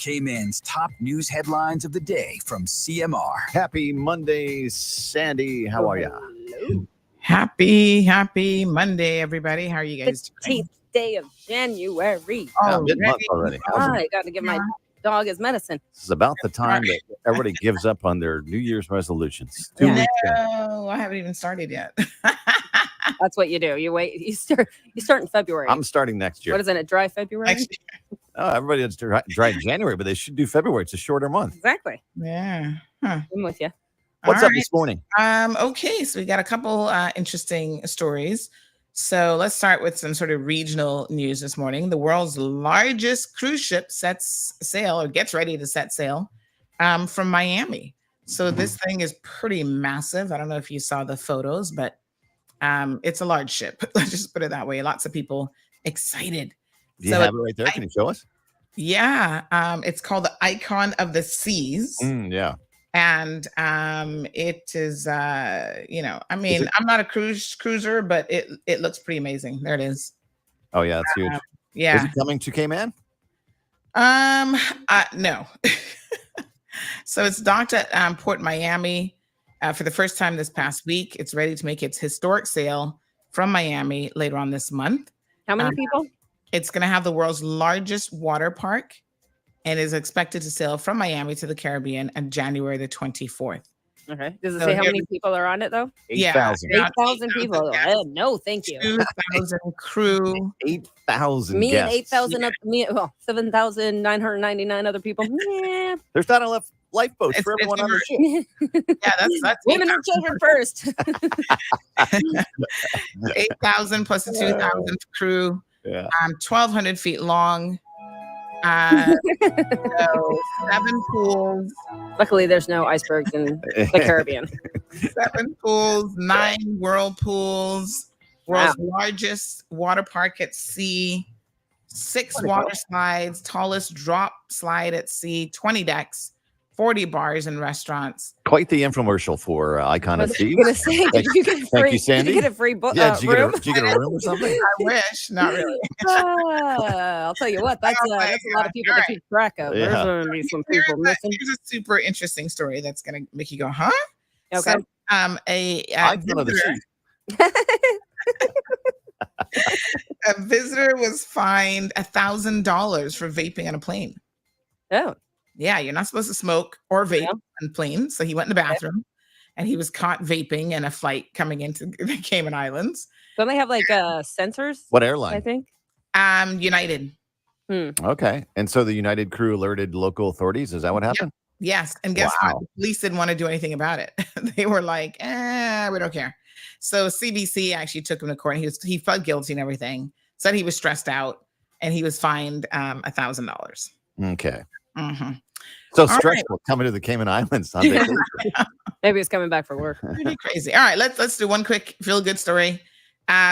Cayman's top news headlines of the day from CMR. Happy Monday, Sandy. How are you? Happy Monday, everybody. How are you guys doing? 15th day of January. Mid-month already. I got to give my dog his medicine. This is about the time that everybody gives up on their New Year's resolutions. 2 No, weeks in. I haven't even started yet. That's what you do. You wait. You start in February. I'm starting next year. What is it? A dry February? Next year. Oh, everybody has dry January, but they should do February. It's a shorter month. Exactly. Yeah. Huh. I'm with you. What's up this morning? Okay, so we got a couple interesting stories. So let's start with some sort of regional news this morning. The world's largest cruise ship sets sail or gets ready to set sail from Miami. So this thing is pretty massive. I don't know if you saw the photos, but it's a large ship. Let's just put it that way. Lots of people excited. Do you have it right there? Can you show us? Yeah. It's called the Icon of the Seas. Yeah. And it is, I'm not a cruiser, but it looks pretty amazing. There it is. Oh, yeah, that's huge. Yeah. Is it coming to Cayman? No. So it's docked at Port Miami for the first time this past week. It's ready to make its historic sail from Miami later on this month. How many people? It's going to have the world's largest water park and is expected to sail from Miami to the Caribbean on January the 24th. Okay. Does it say how many people are on it, though? 8,000. 8,000 people. No, thank you. 2,000 crew. 8,000 Me guests. and 8,000 7,999 other people. Yeah. There's not enough lifeboats for everyone on the ship. Yeah, that's women and children first. 8,000 plus the 2,000 crew. Yeah. 1,200 feet long. So 7 pools. Luckily, there's no icebergs in the Caribbean. 7 pools, 9 whirlpools. World's largest water park at sea. 6 water slides, tallest drop slide at sea, 20 decks, 40 bars and restaurants. Quite the infomercial for Icon of Seas. Thank you, Sandy. Did you get a free book? Yeah, did room? you get a room or something? I wish, not really. I'll tell you what, that's a lot of people to keep track of. Yeah. There's going to be some people missing. Here's a super interesting story that's going to make you go, huh? Okay. So, Icon of the Seas. a visitor was fined $1,000 for vaping on a plane. Oh. Yeah, you're not supposed to smoke or vape on planes. So he went in the bathroom and he was caught vaping in a flight coming into the Cayman Islands. Don't they have like sensors? What airline? I think. United. Okay. And so the United crew alerted local authorities. Is that what happened? Yep. Yes. And guess what? The police didn't want to do anything about it. They were like, we don't care. So CBC actually took him to court. He pled guilty and everything. Said he was stressed out and he was fined $1,000. Okay. Mm-hmm. So stressful coming to the Cayman Islands on vacation. Maybe it's coming back for work. Pretty crazy. All right, let's do one quick feel-good story.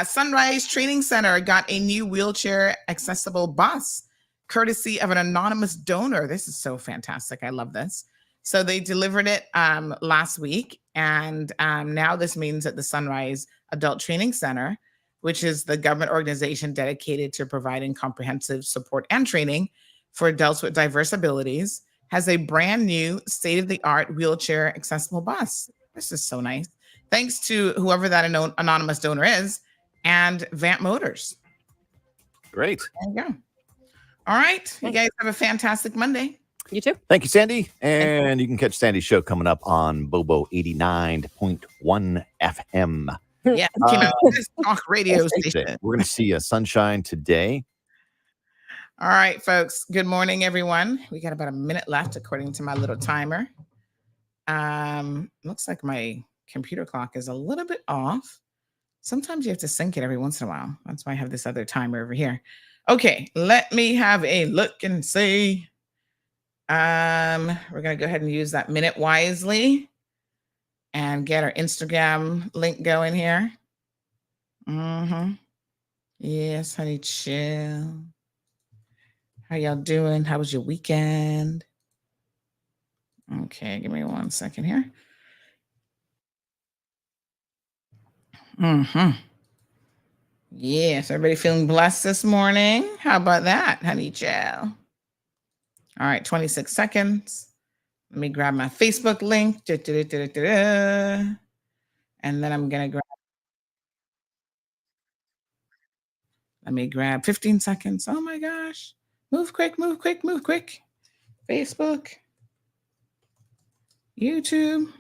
Sunrise Training Center got a new wheelchair accessible bus, courtesy of an anonymous donor. This is so fantastic. I love this. So they delivered it last week, and now this means that the Sunrise Adult Training Center, which is the government organization dedicated to providing comprehensive support and training for adults with diverse abilities, has a brand new state-of-the-art wheelchair accessible bus. This is so nice. Thanks to whoever that anonymous donor is and Vamp Motors. Great. There you go. All right. You guys have a fantastic Monday. You too. Thank you, Sandy. And you can catch Sandy's show coming up on Bobo 89.1 FM. Yeah. This talk radio station. We're going to see sunshine today. All right, folks. Good morning, everyone. We got about a minute left according to my little timer. Looks like my computer clock is a little bit off. Sometimes you have to sync it every once in a while. That's why I have this other timer over here. Okay, let me have a look and see. We're going to go ahead and use that minute wisely and get our Instagram link going here. Yes, honey, chill. How y'all doing? How was your weekend? Okay, give me 1 second here. Yes, everybody feeling blessed this morning? How about that, honey child? All right, 26 seconds. Let me grab my Facebook link. And then I'm going to let me grab 15 seconds. Oh my gosh. Move quick, move quick, move quick. Facebook, YouTube.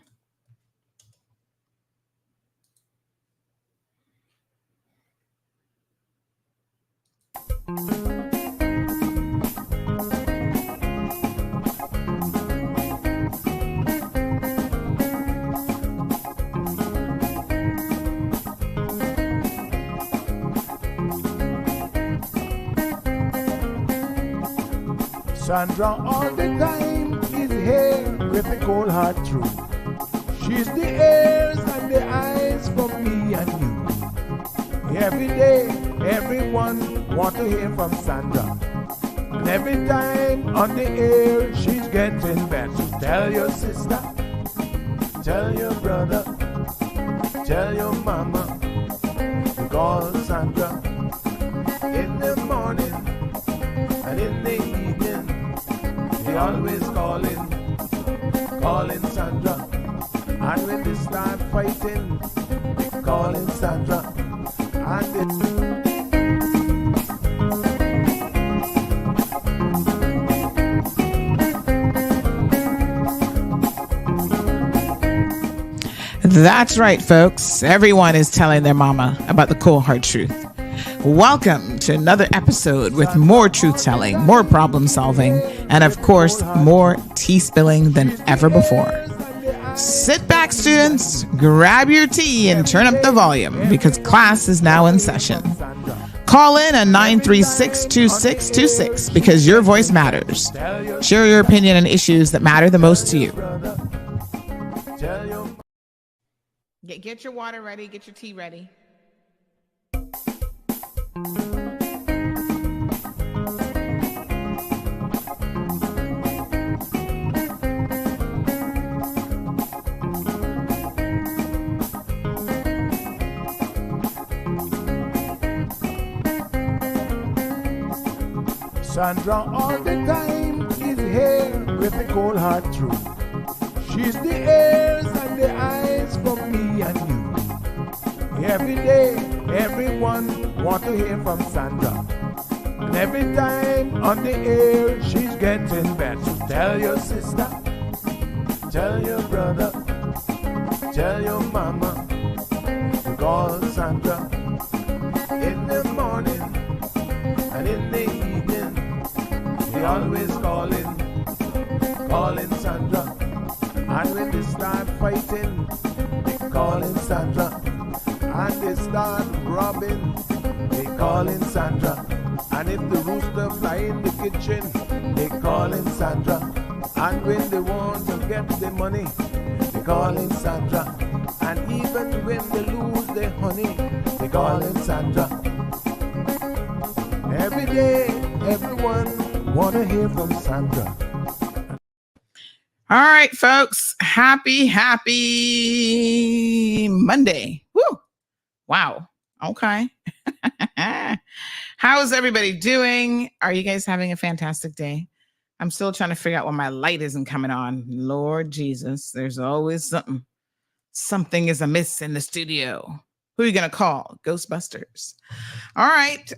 Sandra all the time is here with the cold hard truth. She's the ears and the eyes for me and you. Every day, everyone want to hear from Sandra. And every time on the air, she's getting better. So tell your sister, tell your brother, tell your mama to call Sandra in the morning and in the evening. They always calling Sandra. And when they start fighting, they calling Sandra. And That's right, folks. Everyone is telling their mama about the cold hard truth. Welcome to another episode with more truth telling, more problem solving, and of course, more tea spilling than ever before. Sit back, students, grab your tea and turn up the volume because class is now in session. Call in at 936-2626 because your voice matters. Share your opinion on issues that matter the most to you. Get your water ready, get your tea ready. Sandra all the time is here with the cold hard truth. She's the ears and the eyes for me and you. Every day, everyone want to hear from Sandra. And every time on the air, she's getting better. So tell your sister, tell your brother, tell your mama to call Sandra in the morning and in the evening. They always calling Sandra. And when they start fighting, they calling Sandra. And they start robbing, they calling Sandra. And if the rooster fly in the kitchen, they calling Sandra. And when they want to get the money, they calling Sandra. And even when they lose their honey, they calling Sandra. Every day, everyone want to hear from Sandra. All right, folks. Happy Monday. Woo. Wow. Okay. How's everybody doing? Are you guys having a fantastic day? I'm still trying to figure out why my light isn't coming on. Lord Jesus, there's always something. Something is amiss in the studio. Who are you going to call? Ghostbusters. All right.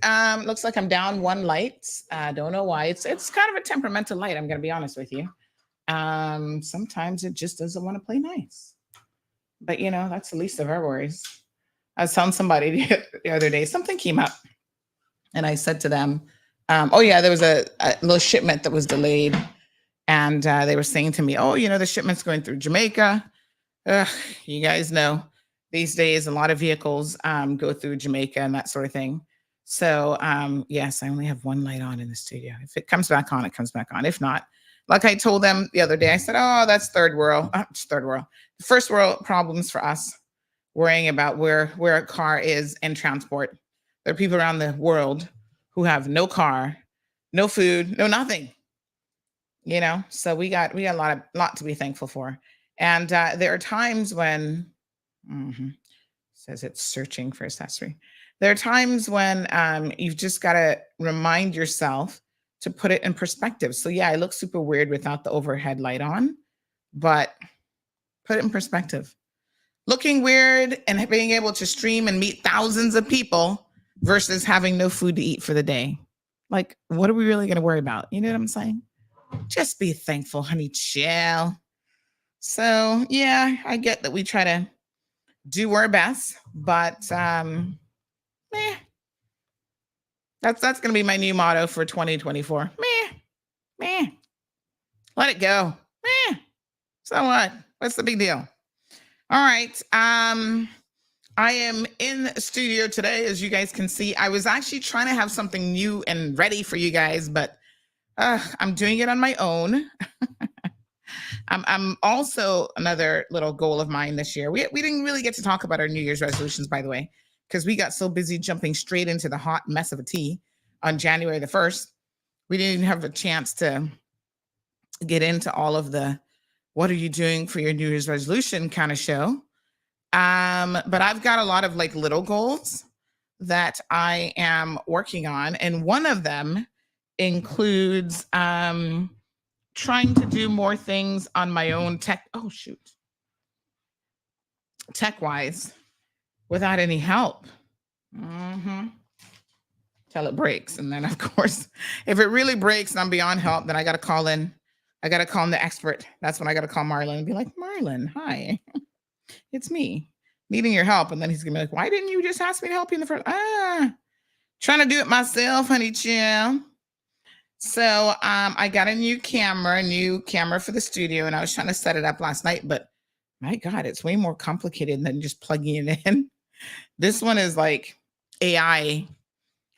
Looks like I'm down one light. Don't know why. It's kind of a temperamental light. I'm going to be honest with you. Sometimes it just doesn't want to play nice. But, you know, that's the least of our worries. I was telling somebody the other day, something came up. And I said to them, there was a little shipment that was delayed. And they were saying to me, the shipment's going through Jamaica. You guys know these days, a lot of vehicles go through Jamaica and that sort of thing. So, yes, I only have one light on in the studio. If it comes back on, it comes back on. If not, like I told them the other day, I said, that's third world. First world problems for us, worrying about where a car is in transport. There are people around the world who have no car, no food, no nothing. So we got a lot to be thankful for. And there are times when says it's searching for accessory. There are times when you've just got to remind yourself to put it in perspective. So yeah, I look super weird without the overhead light on, but put it in perspective. Looking weird and being able to stream and meet thousands of people versus having no food to eat for the day. Like, what are we really going to worry about? You know what I'm saying? Just be thankful, honey. Chill. So yeah, I get that we try to do our best, but that's going to be my new motto for 2024. Let it go. So what? What's the big deal? All right. I am in the studio today, as you guys can see. I was actually trying to have something new and ready for you guys, but I'm doing it on my own. I'm also, another little goal of mine this year. We didn't really get to talk about our New Year's resolutions, by the way, because we got so busy jumping straight into the hot mess of a tea on January the 1st. We didn't even have a chance to get into all of the what are you doing for your New Year's resolution kind of show. But I've got a lot of like little goals that I am working on. And one of them includes trying to do more things on my own tech-wise without any help. Till it breaks. And then of course, if it really breaks and I'm beyond help, then I got to call in the expert. That's when I got to call Marlon and be like, Marlon, hi, it's me needing your help. And then he's gonna be like, why didn't you just ask me to help you in the first? Trying to do it myself, honey chill. So I got a new camera for the studio, and I was trying to set it up last night, but my God, it's way more complicated than just plugging it in. This one is like AI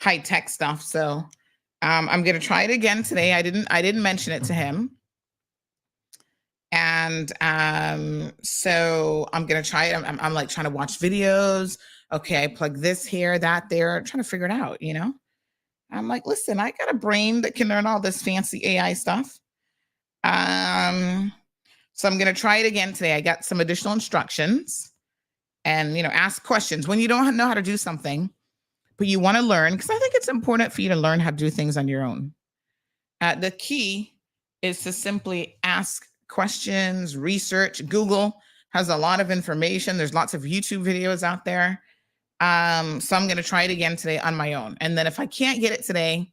high-tech stuff. So I'm gonna try it again today. I didn't mention it to him. And so I'm gonna try it. I'm like trying to watch videos. Okay, I plug this here, that there, trying to figure it out, you know? I'm like, listen, I got a brain that can learn all this fancy AI stuff. So I'm gonna try it again today. I got some additional instructions and, ask questions. When you don't know how to do something, but you want to learn, because I think it's important for you to learn how to do things on your own. The key is to simply ask questions, research. Google has a lot of information. There's lots of YouTube videos out there. So I'm going to try it again today on my own. And then if I can't get it today,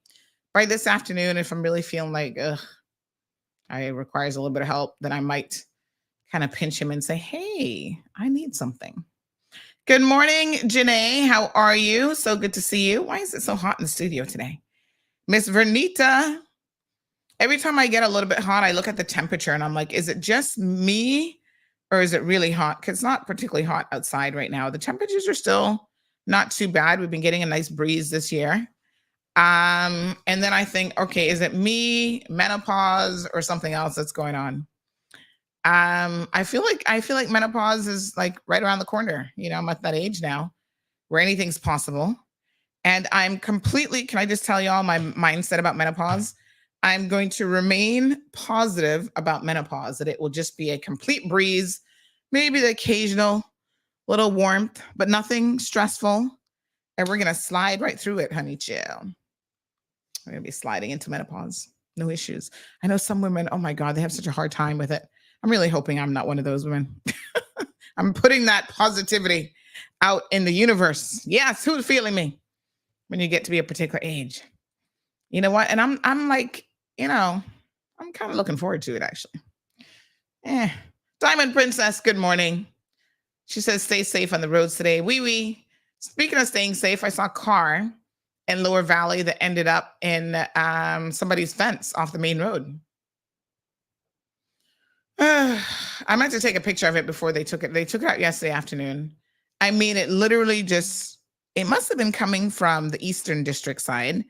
by this afternoon, if I'm really feeling like, it requires a little bit of help, then I might kind of pinch him and say, hey, I need something. Good morning, Janae. How are you? So good to see you. Why is it so hot in the studio today? Miss Vernita. Every time I get a little bit hot, I look at the temperature and I'm like, is it just me or is it really hot? Because it's not particularly hot outside right now. The temperatures are still not too bad. We've been getting a nice breeze this year. And then I think, okay, is it me, menopause, or something else that's going on? I feel like menopause is like right around the corner. I'm at that age now where anything's possible. And I'm completely, can I just tell you all my mindset about menopause? I'm going to remain positive about menopause, that it will just be a complete breeze, maybe the occasional little warmth, but nothing stressful. And we're going to slide right through it, honey chill. We're going to be sliding into menopause. No issues. I know some women, oh my God, they have such a hard time with it. I'm really hoping I'm not one of those women. I'm putting that positivity out in the universe. Yes, who's feeling me when you get to be a particular age? You know what? And I'm like, I'm kind of looking forward to it, actually. Diamond Princess, good morning. She says, stay safe on the roads today. Wee. Speaking of staying safe, I saw a car in Lower Valley that ended up in somebody's fence off the main road. I meant to take a picture of it before they took it. They took it out yesterday afternoon. I mean, it literally it must have been coming from the Eastern District side,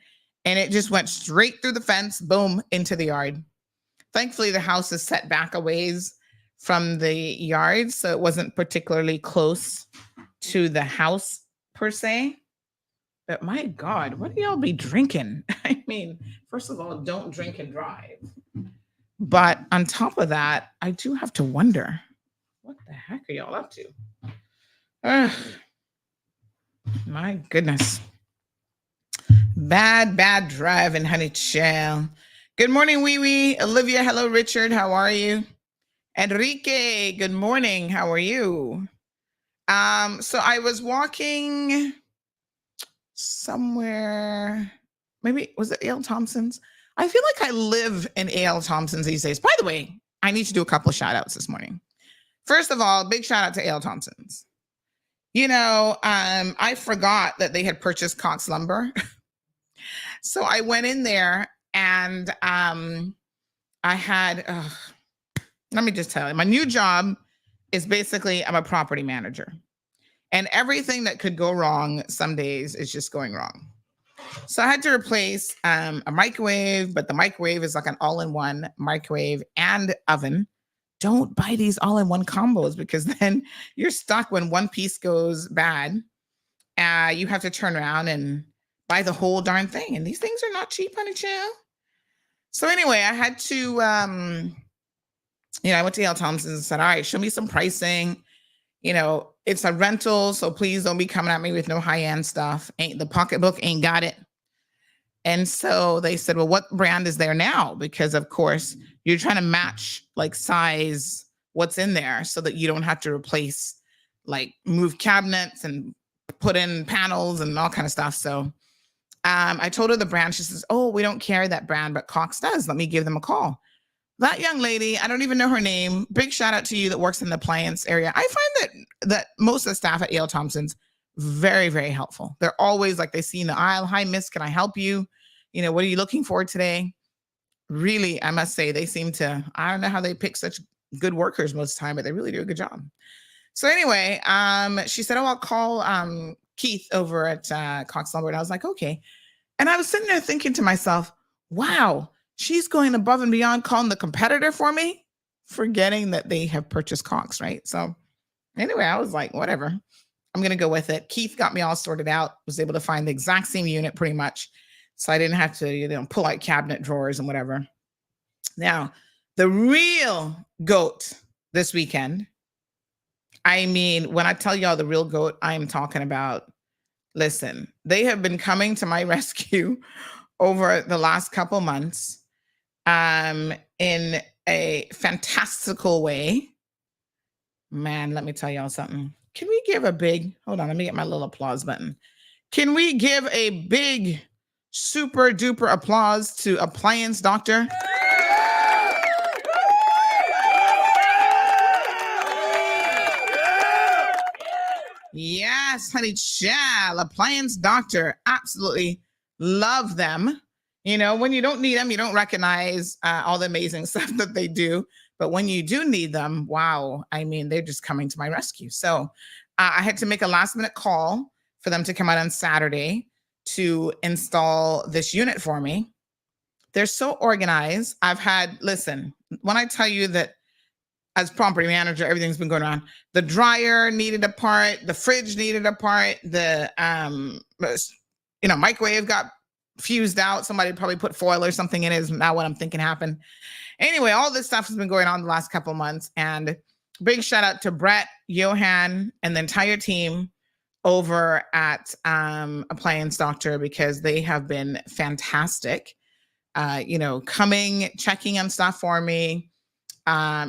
and it just went straight through the fence, boom, into the yard. Thankfully, the house is set back a ways from the yard, so it wasn't particularly close to the house per se. But my God, what do y'all be drinking? I mean, first of all, don't drink and drive. But on top of that, I do have to wonder, what the heck are y'all up to? My goodness. Bad driving, honey child. Good morning, Wee Wee. Olivia, hello, Richard. How are you? Enrique, good morning. How are you? So I was walking somewhere, maybe was it A.L. Thompson's? I feel like I live in A.L. Thompson's these days. By the way, I need to do a couple of shout outs this morning. First of all, big shout out to A.L. Thompson's. You know, I forgot that they had purchased Cox Lumber. So I went in there and I had, let me just tell you, my new job is basically I'm a property manager. And everything that could go wrong some days is just going wrong. So I had to replace a microwave, but the microwave is like an all-in-one microwave and oven. Don't buy these all-in-one combos because then you're stuck when one piece goes bad. You have to turn around and buy the whole darn thing. And these things are not cheap, honey child. So anyway, I had to, I went to A.L. Thompson's and said, all right, show me some pricing. You know, it's a rental, so please don't be coming at me with no high-end stuff. The pocketbook ain't got it. And so they said, well, what brand is there now? Because of course you're trying to match like size, what's in there so that you don't have to replace, like move cabinets and put in panels and all kind of stuff. So I told her the brand. She says, oh, we don't carry that brand, but Cox does. Let me give them a call. That young lady, I don't even know her name. Big shout out to you that works in the appliance area. I find that most of the staff at A.L. Thompson's very, very helpful. They're always like, they see in the aisle, hi, miss, can I help you? You know, what are you looking for today? Really, I must say, they seem to, I don't know how they pick such good workers most of the time, but they really do a good job. So anyway, she said, oh, I'll call Keith over at Cox Lumber. And I was like, okay. And I was sitting there thinking to myself, wow, she's going above and beyond calling the competitor for me, forgetting that they have purchased Cox, right? So anyway, I was like, whatever, I'm going to go with it. Keith got me all sorted out, was able to find the exact same unit pretty much. So I didn't have to, pull out cabinet drawers and whatever. Now, the real GOAT this weekend, I mean, when I tell y'all the real GOAT, I'm talking about, listen, they have been coming to my rescue over the last couple months in a fantastical way. Man, let me tell y'all something. Can we give a big, hold on, let me get my little applause button. Can we give a big, super duper applause to Appliance Doctor? Yes, honey child, Appliance Doctor. Absolutely love them. You know, when you don't need them, you don't recognize all the amazing stuff that they do. But when you do need them, wow, I mean, they're just coming to my rescue. So I had to make a last minute call for them to come out on Saturday to install this unit for me. They're so organized. Listen, when I tell you that as property manager, everything's been going on. The dryer needed a part, the fridge needed a part, the microwave got fused out. Somebody probably put foil or something in it is now what I'm thinking happened. Anyway, all this stuff has been going on the last couple of months. And big shout out to Brett, Johan, and the entire team over at Appliance Doctor, because they have been fantastic. Coming, checking on stuff for me,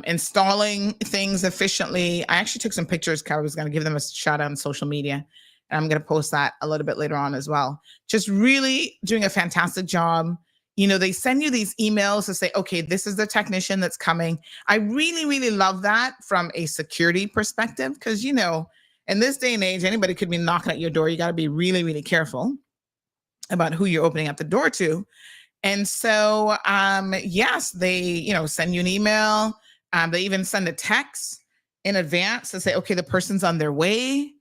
installing things efficiently. I actually took some pictures. I was going to give them a shout out on social media, and I'm going to post that a little bit later on as well. Just really doing a fantastic job. You know, they send you these emails to say, okay, this is the technician that's coming. I really, really love that from a security perspective, because, in this day and age, anybody could be knocking at your door. You got to be really, really careful about who you're opening up the door to. And so, yes, they, send you an email. They even send a text in advance to say, okay, the person's on their way.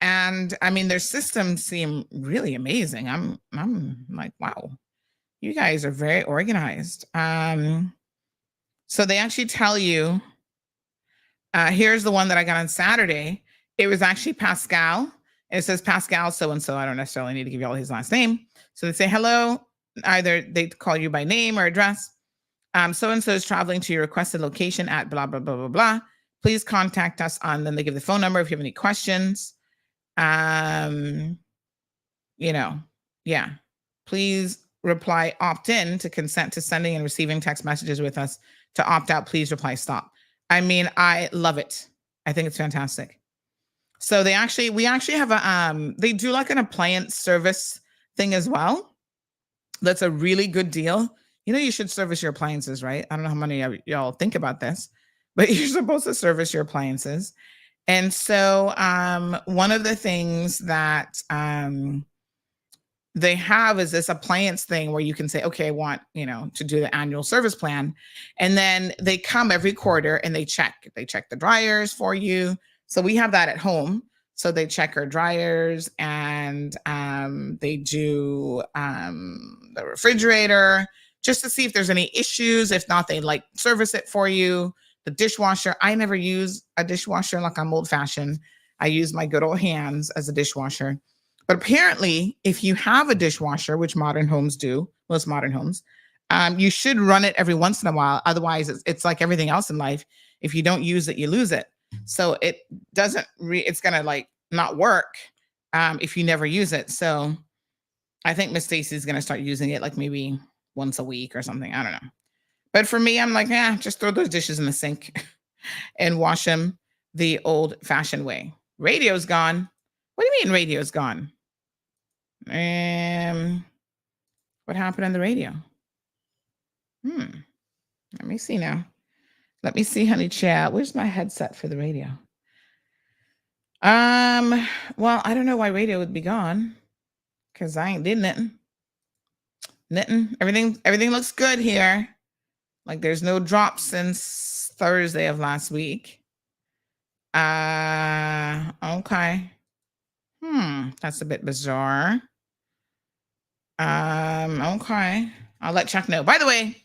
And I mean, their systems seem really amazing. I'm like, wow, you guys are very organized. So they actually tell you, here's the one that I got on Saturday. It was actually Pascal. And it says Pascal so-and-so. I don't necessarily need to give you all his last name. So they say, hello. Either they call you by name or address. So-and-so is traveling to your requested location at blah, blah, blah, blah, blah. Please contact us on, then they give the phone number if you have any questions. Yeah. Please reply opt in to consent to sending and receiving text messages with us. To opt out, please reply stop. I mean, I love it. I think it's fantastic. So we actually have a they do like an appliance service thing as well. That's a really good deal. You know, you should service your appliances, right? I don't know how many of y'all think about this, but you're supposed to service your appliances. And so one of the things that they have is this appliance thing where you can say, okay, I want, to do the annual service plan. And then they come every quarter and they check the dryers for you. So we have that at home. So they check our dryers and they do the refrigerator just to see if there's any issues. If not, they service it for you. The dishwasher, I never use a dishwasher like I'm old fashioned. I use my good old hands as a dishwasher. But apparently, if you have a dishwasher, which modern homes do, most modern homes, you should run it every once in a while. Otherwise, it's like everything else in life. If you don't use it, you lose it. So it doesn't, it's going to not work if you never use it. So I think Miss Stacy's going to start using it maybe once a week or something. I don't know. But for me, I'm just throw those dishes in the sink and wash them the old fashioned way. Radio's gone. What do you mean radio's gone? What happened on the radio? Let me see now. Let me see, honey chat. Where's my headset for the radio? Well, I don't know why radio would be gone. Because I ain't did nothing. Everything looks good here. There's no drops since Thursday of last week. Okay. That's a bit bizarre. Okay. I'll let Chuck know. By the way,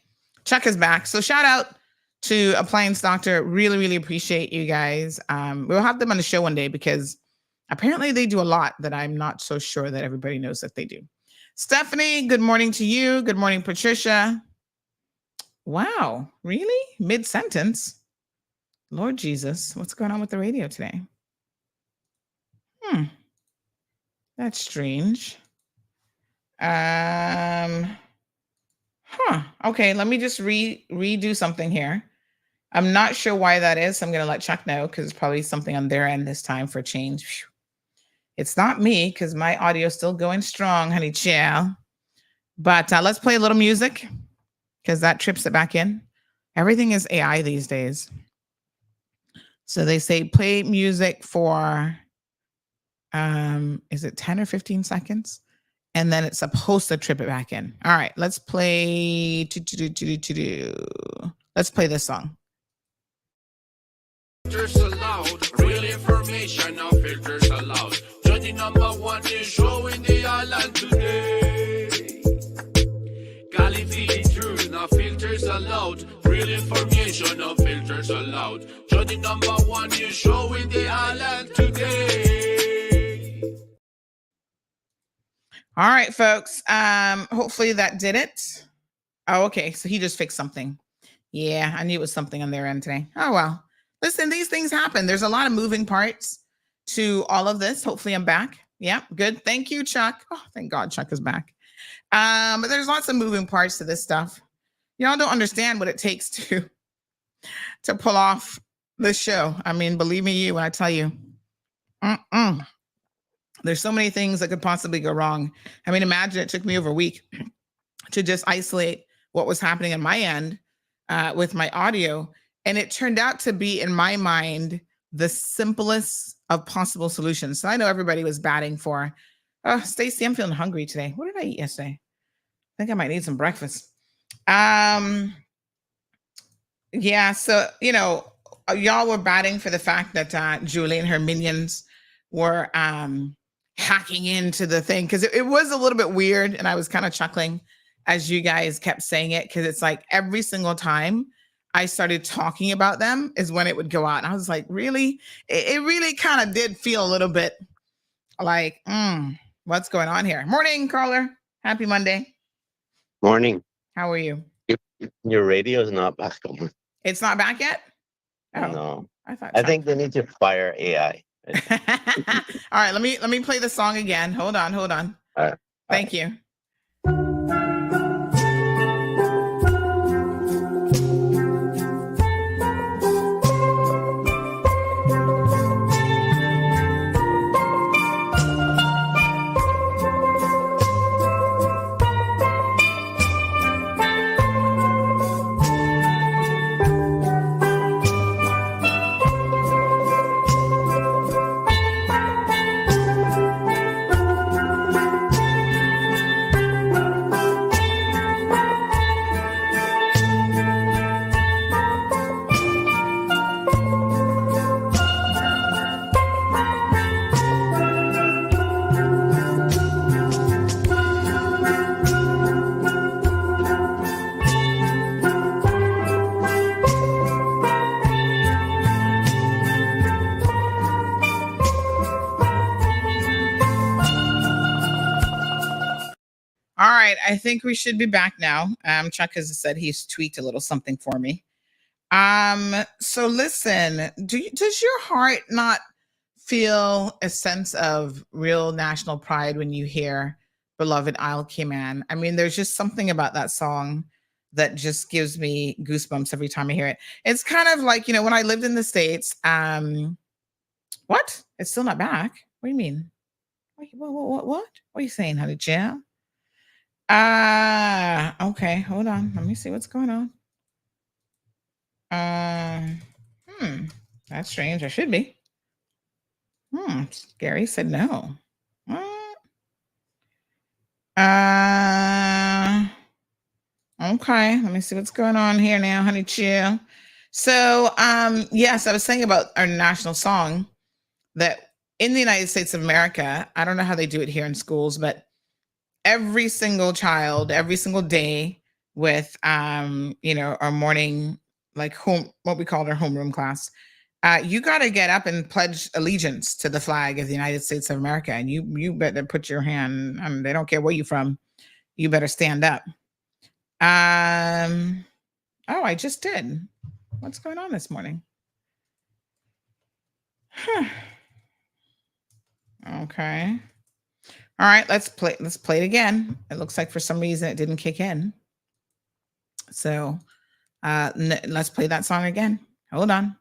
Chuck is back. So shout out to Appliance Doctor. Really, really appreciate you guys. We'll have them on the show one day because apparently they do a lot that I'm not so sure that everybody knows that they do. Stephanie, good morning to you. Good morning, Patricia. Wow. Really? Mid-sentence? Lord Jesus, what's going on with the radio today? That's strange. Okay, let me just redo something here. I'm not sure why that is. So I'm going to let Chuck know because it's probably something on their end this time for change. Phew. It's not me because my audio is still going strong, honey child. But let's play a little music because that trips it back in. Everything is AI these days. So they say play music for, is it 10 or 15 seconds? And then it's supposed to trip it back in. All right, let's play. Let's play this song. Filters allowed, real information, no filters allowed. Johnny #1 is showing the island today. Galilee truth, no filters allowed. Real information, no filters allowed. Johnny #1 is showing the island today. All right, folks. Hopefully that did it. Oh, okay. So he just fixed something. Yeah, I knew it was something on their end today. Oh, well. Listen, these things happen. There's a lot of moving parts to all of this. Hopefully I'm back. Yeah, good. Thank you, Chuck. Oh, thank God Chuck is back. But there's lots of moving parts to this stuff. Y'all don't understand what it takes to pull off this show. I mean, believe me, when I tell you, there's so many things that could possibly go wrong. I mean, imagine it took me over a week to just isolate what was happening on my end with my audio. And it turned out to be, in my mind, the simplest of possible solutions. So I know everybody was batting for, oh, Stacey, I'm feeling hungry today. What did I eat yesterday? I think I might need some breakfast. Yeah, so, y'all were batting for the fact that Julie and her minions were hacking into the thing because it was a little bit weird. And I was kind of chuckling as you guys kept saying it because it's like every single time I started talking about them is when it would go out. And I was like, really? It really kind of did feel a little bit like, what's going on here? Morning, caller. Happy Monday. Morning. How are you? Your radio is not back on. It's not back yet? Oh, No. I think they need to fire AI. All right, let me play the song again. Hold on. All right. Thank you. I think we should be back now. Chuck has said he's tweaked a little something for me. So listen, does your heart not feel a sense of real national pride when you hear Beloved Isle Cayman? I mean, there's just something about that song that just gives me goosebumps every time I hear it. It's kind of like, when I lived in the States, what? It's still not back. What do you mean? What? What are you saying, honey Jam? Okay, hold on. Let me see what's going on. That's strange. I should be. Gary said no. Okay, let me see what's going on here now, honey chill. So, yes, I was saying about our national song that in the United States of America, I don't know how they do it here in schools, but every single child, every single day with, our morning, like what we called our homeroom class, you got to get up and pledge allegiance to the flag of the United States of America. And you better put your hand, they don't care where you're from. You better stand up. Oh, I just did. What's going on this morning? Okay. All right, let's play it again. It looks like for some reason it didn't kick in. So let's play that song again. Hold on.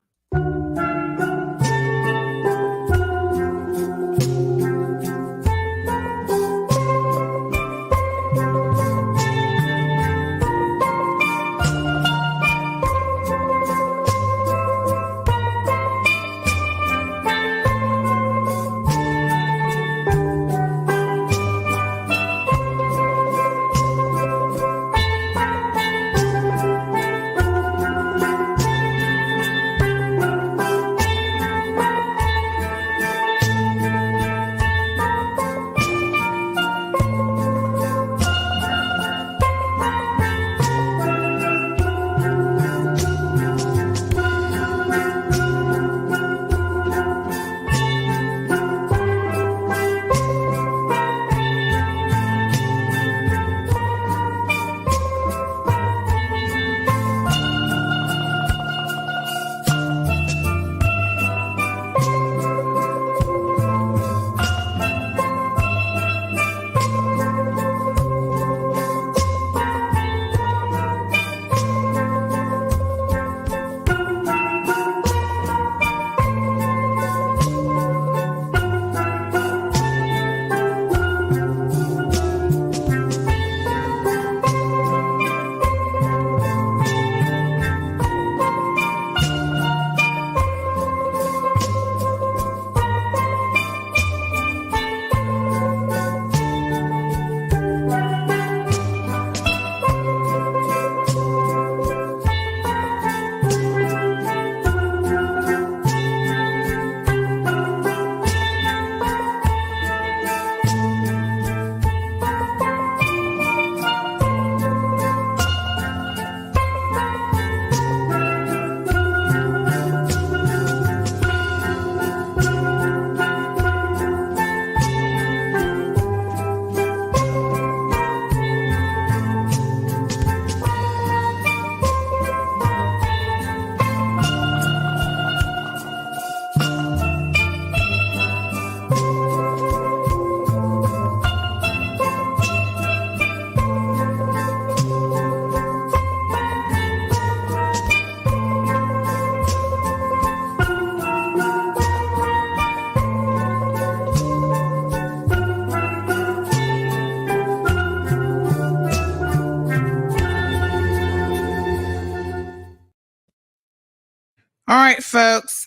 All right, folks.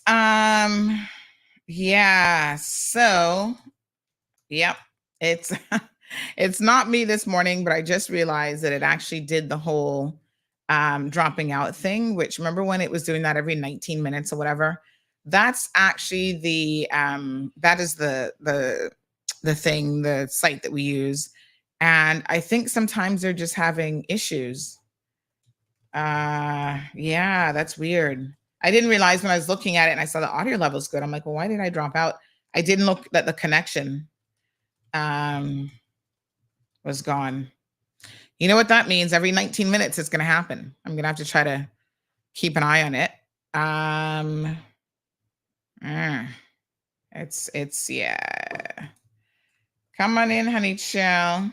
Yeah. So, yep. It's it's not me this morning, but I just realized that it actually did the whole dropping out thing, which remember when it was doing that every 19 minutes or whatever? That's actually the that is the thing, the site that we use. And I think sometimes they're just having issues. Yeah, that's weird. I didn't realize when I was looking at it and I saw the audio levels good. I'm like, well, why did I drop out? I didn't look that the connection was gone. You know what that means? Every 19 minutes, it's going to happen. I'm going to have to try to keep an eye on it. It's yeah. Come on in, honey chill.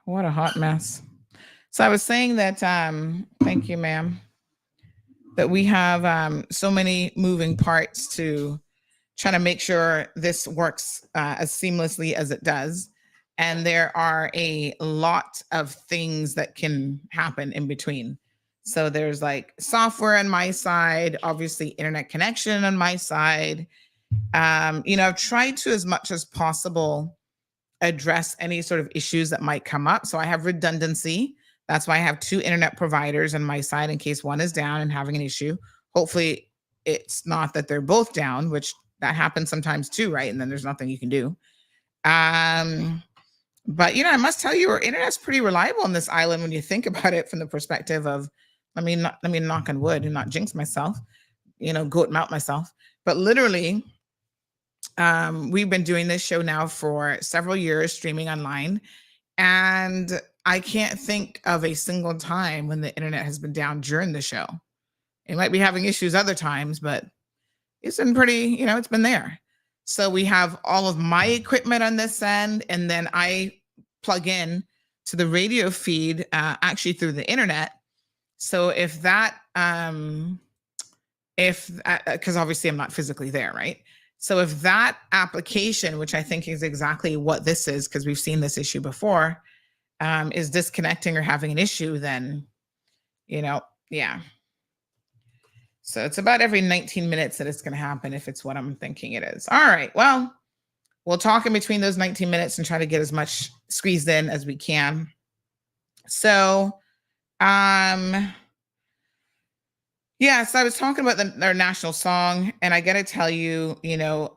What a hot mess. So I was saying that, thank you, ma'am, that we have so many moving parts to try to make sure this works as seamlessly as it does. And there are a lot of things that can happen in between. So there's like software on my side, obviously internet connection on my side. I've tried to, as much as possible, address any sort of issues that might come up. So I have redundancy. That's why I have 2 internet providers on my side in case one is down and having an issue. Hopefully it's not that they're both down, which that happens sometimes too, right? And then there's nothing you can do. But I must tell you, our internet's pretty reliable on this island when you think about it from the perspective of, let me knock on wood and not jinx myself, goat mouth myself. But literally, we've been doing this show now for several years, streaming online. And I can't think of a single time when the internet has been down during the show. It might be having issues other times, but it's been pretty, it's been there. So we have all of my equipment on this end, and then I plug in to the radio feed actually through the internet. So if that, because obviously I'm not physically there, right? So if that application, which I think is exactly what this is, because we've seen this issue before, is disconnecting or having an issue, then, yeah. So it's about every 19 minutes that it's going to happen if it's what I'm thinking it is. All right. Well, we'll talk in between those 19 minutes and try to get as much squeezed in as we can. So, so I was talking about their national song, and I got to tell you,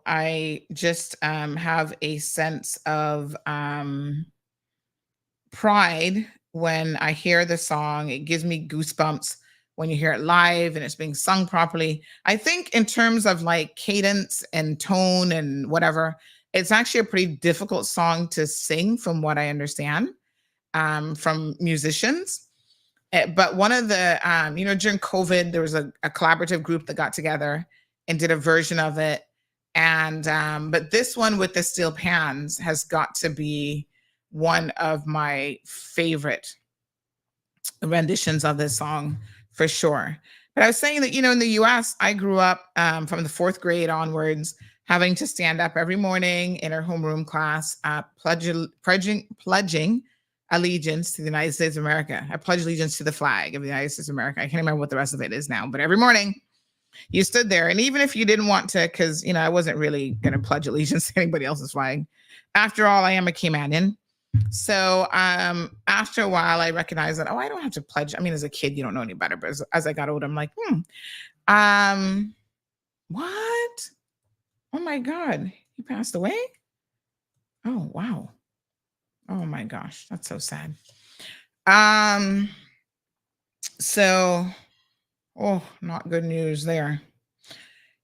I just have a sense of pride when I hear the song. It gives me goosebumps when you hear it live and it's being sung properly. I think in terms of like cadence and tone and whatever, it's actually a pretty difficult song to sing from what I understand from musicians. But one of the, during COVID, there was a collaborative group that got together and did a version of it. And, but this one with the steel pans has got to be one of my favorite renditions of this song for sure. But I was saying that, in the US, I grew up from the 4th grade onwards, having to stand up every morning in our homeroom class, pledging allegiance to the United States of America. I pledge allegiance to the flag of the United States of America. I can't remember what the rest of it is now, but every morning you stood there. And even if you didn't want to, because, I wasn't really going to pledge allegiance to anybody else's flag. After all, I am a Caymanian. So after a while, I recognized that, I don't have to pledge. I mean, as a kid, you don't know any better. But as I got older, I'm like, what? Oh, my God. He passed away? Oh, wow. Oh, my gosh. That's so sad. Not good news there.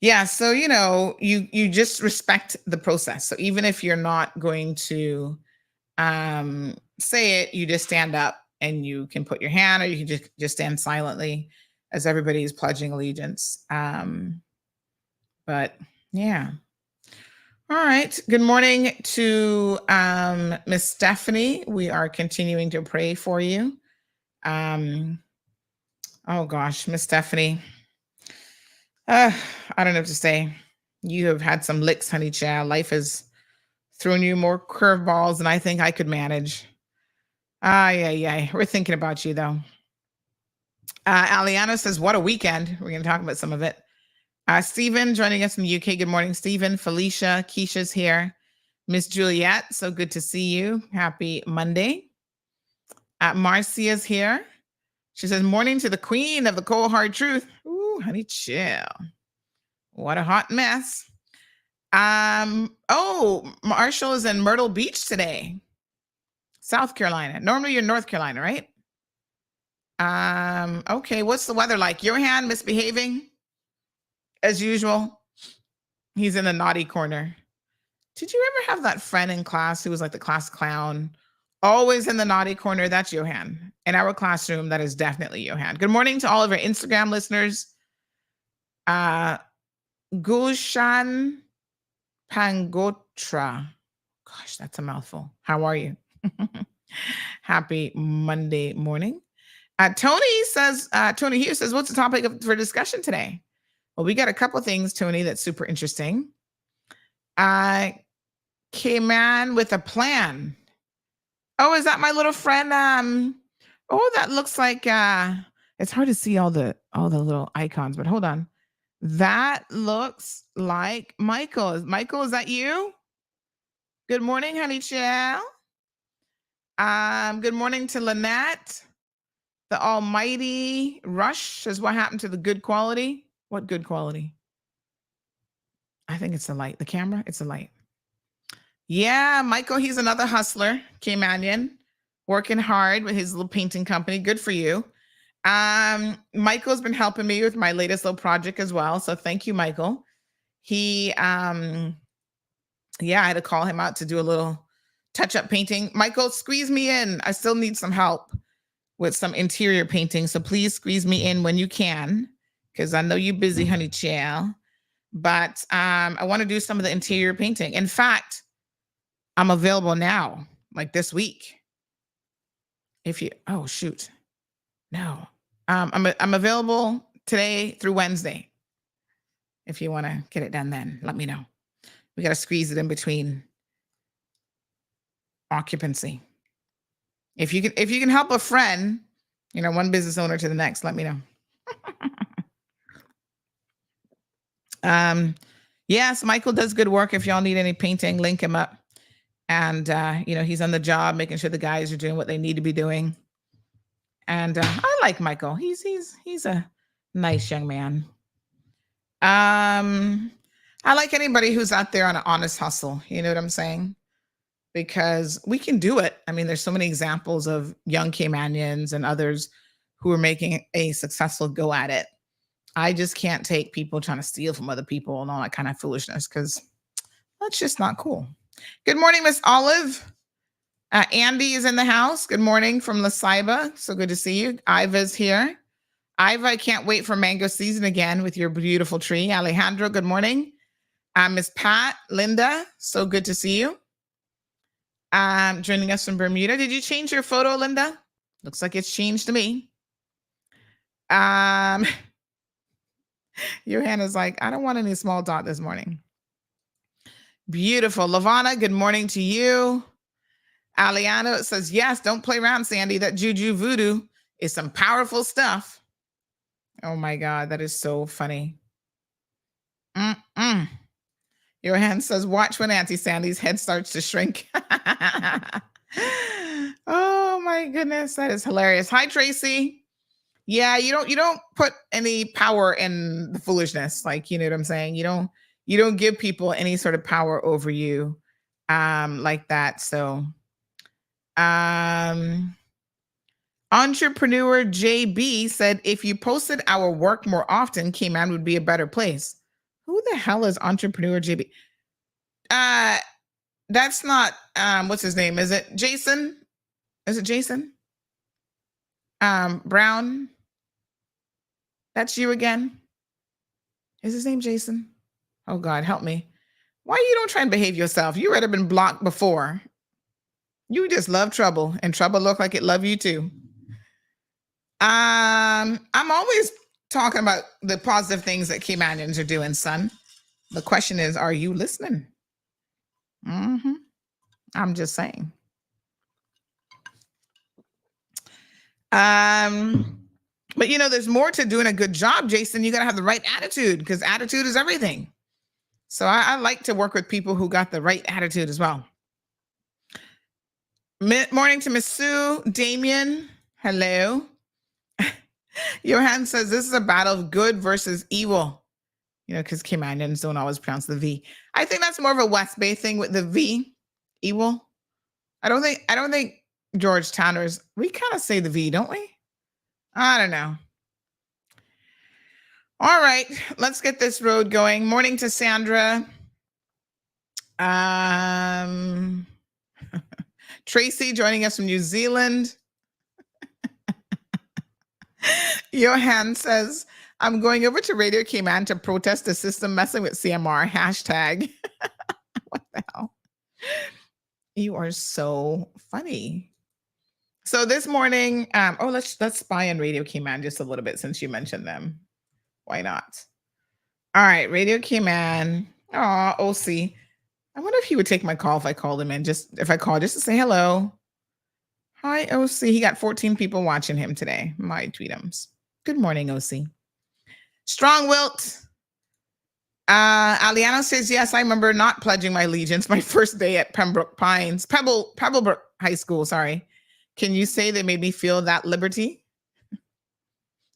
Yeah. So, you just respect the process. So even if you're not going to say it, you just stand up and you can put your hand, or you can just stand silently as everybody is pledging allegiance. But yeah. All right. Good morning to Miss Stephanie. We are continuing to pray for you. Oh gosh, Miss Stephanie. I don't know what to say. You have had some licks, honey child. Life has thrown you more curveballs than I think I could manage. Yeah. We're thinking about you though. Aliana says, what a weekend. We're going to talk about some of it. Stephen joining us from the UK. Good morning, Stephen. Felicia, Keisha's here. Miss Juliet, so good to see you. Happy Monday. Marcia's here. She says, morning to the queen of the cold hard truth. Ooh, honey, chill. What a hot mess. Marshall is in Myrtle Beach today. South Carolina. Normally you're North Carolina, right? Okay, what's the weather like? Johan misbehaving as usual. He's in the naughty corner. Did you ever have that friend in class who was like the class clown, always in the naughty corner? That's Johan. In our classroom, that is definitely Johan. Good morning to all of our Instagram listeners. Gulshan Pangotra. Gosh, that's a mouthful. How are you? Happy Monday morning. Tony here says, what's the topic for discussion today? Well, we got a couple things, Tony, that's super interesting. Came in with a plan. Oh, is that my little friend? That looks like it's hard to see all the little icons, but hold on. That looks like Michael. Michael, is that you? Good morning, honey chill. Good morning to Lynette. The almighty Rush says, what happened to the good quality? What good quality? I think it's the light. The camera? It's the light. Yeah, Michael, he's another hustler, Caymanian, working hard with his little painting company. Good for you. Michael's been helping me with my latest little project as well. So thank you, Michael. He, I had to call him out to do a little touch-up painting. Michael, squeeze me in. I still need some help with some interior painting. So please squeeze me in when you can, because I know you're busy, honey chill. But I want to do some of the interior painting. In fact, I'm available now, like this week. I'm available today through Wednesday. If you want to get it done, then let me know. We got to squeeze it in between occupancy. If you can help a friend, one business owner to the next, let me know. Yes, Michael does good work. If y'all need any painting, link him up. And, he's on the job, making sure the guys are doing what they need to be doing. And I like Michael. He's a nice young man. I like anybody who's out there on an honest hustle. You know what I'm saying? Because we can do it. I mean, there's so many examples of young Caymanians and others who are making a successful go at it. I just can't take people trying to steal from other people and all that kind of foolishness, because that's just not cool. Good morning, Miss Olive. Andy is in the house. Good morning from La Ceiba. So good to see you. Iva's here. Iva, I can't wait for mango season again with your beautiful tree. Alejandro, good morning. Miss Pat, Linda, so good to see you. Joining us from Bermuda. Did you change your photo, Linda? Looks like it's changed to me. Your hand is like, I don't want any small dot this morning. Beautiful. Lavana, good morning to you. Aliano says, yes, don't play around, Sandy. That juju voodoo is some powerful stuff. Oh my God, that is so funny. Your hand says, watch when Auntie Sandy's head starts to shrink. Oh my goodness, that is hilarious. Hi, Tracy. Yeah, you don't put any power in the foolishness. Like, you know what I'm saying? You don't give people any sort of power over you like that. So Entrepreneur JB said, if you posted our work more often, Cayman would be a better place. Who the hell is Entrepreneur JB? That's not, what's his name? Is it Jason? Is it Jason? Brown? That's you again? Is his name Jason? Oh God, help me. Why you don't try and behave yourself? You already been blocked before. You just love trouble, and trouble look like it love you too. I'm always talking about the positive things that Caymanians are doing, son. The question is, are you listening? I'm just saying. But there's more to doing a good job, Jason. You got to have the right attitude, because attitude is everything. So I like to work with people who got the right attitude as well. Morning to Miss Sue. Damien, hello. Johan says, this is a battle of good versus evil. Because Caymanians don't always pronounce the V. I think that's more of a West Bay thing with the V. Evil. I don't think Georgetowners, we kind of say the V, don't we? I don't know. All right, let's get this road going. Morning to Sandra. Tracy joining us from New Zealand. Johan says, I'm going over to Radio Cayman to protest the system messing with CMR. Hashtag. What the hell? You are so funny. So this morning, let's spy on Radio Cayman just a little bit since you mentioned them. Why not? All right, Radio Cayman. Oh, OC. I wonder if he would take my call if I called him in. Just to say hello. Hi, OC. He got 14 people watching him today. My tweetums. Good morning, OC. Strong Wilt. Aliano says, yes, I remember not pledging my allegiance my first day at Pebblebrook High School. Sorry. Can you say they made me feel that liberty?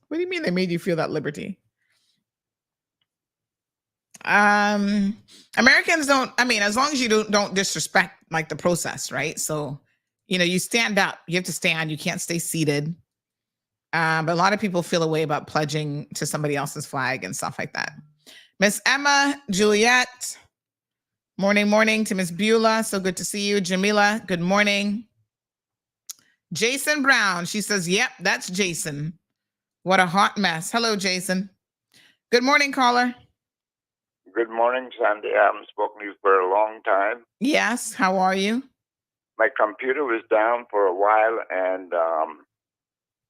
What do you mean they made you feel that liberty? Americans don't, as long as you don't disrespect like the process, right? So, you stand up, you have to stand, you can't stay seated. But a lot of people feel a way about pledging to somebody else's flag and stuff like that. Miss Emma, Juliet, morning to Miss Beulah. So good to see you. Jamila, good morning. Jason Brown, she says, yep, that's Jason. What a hot mess. Hello, Jason. Good morning, caller. Good morning, Sandy. I haven't spoken to you for a long time. Yes, how are you? My computer was down for a while, and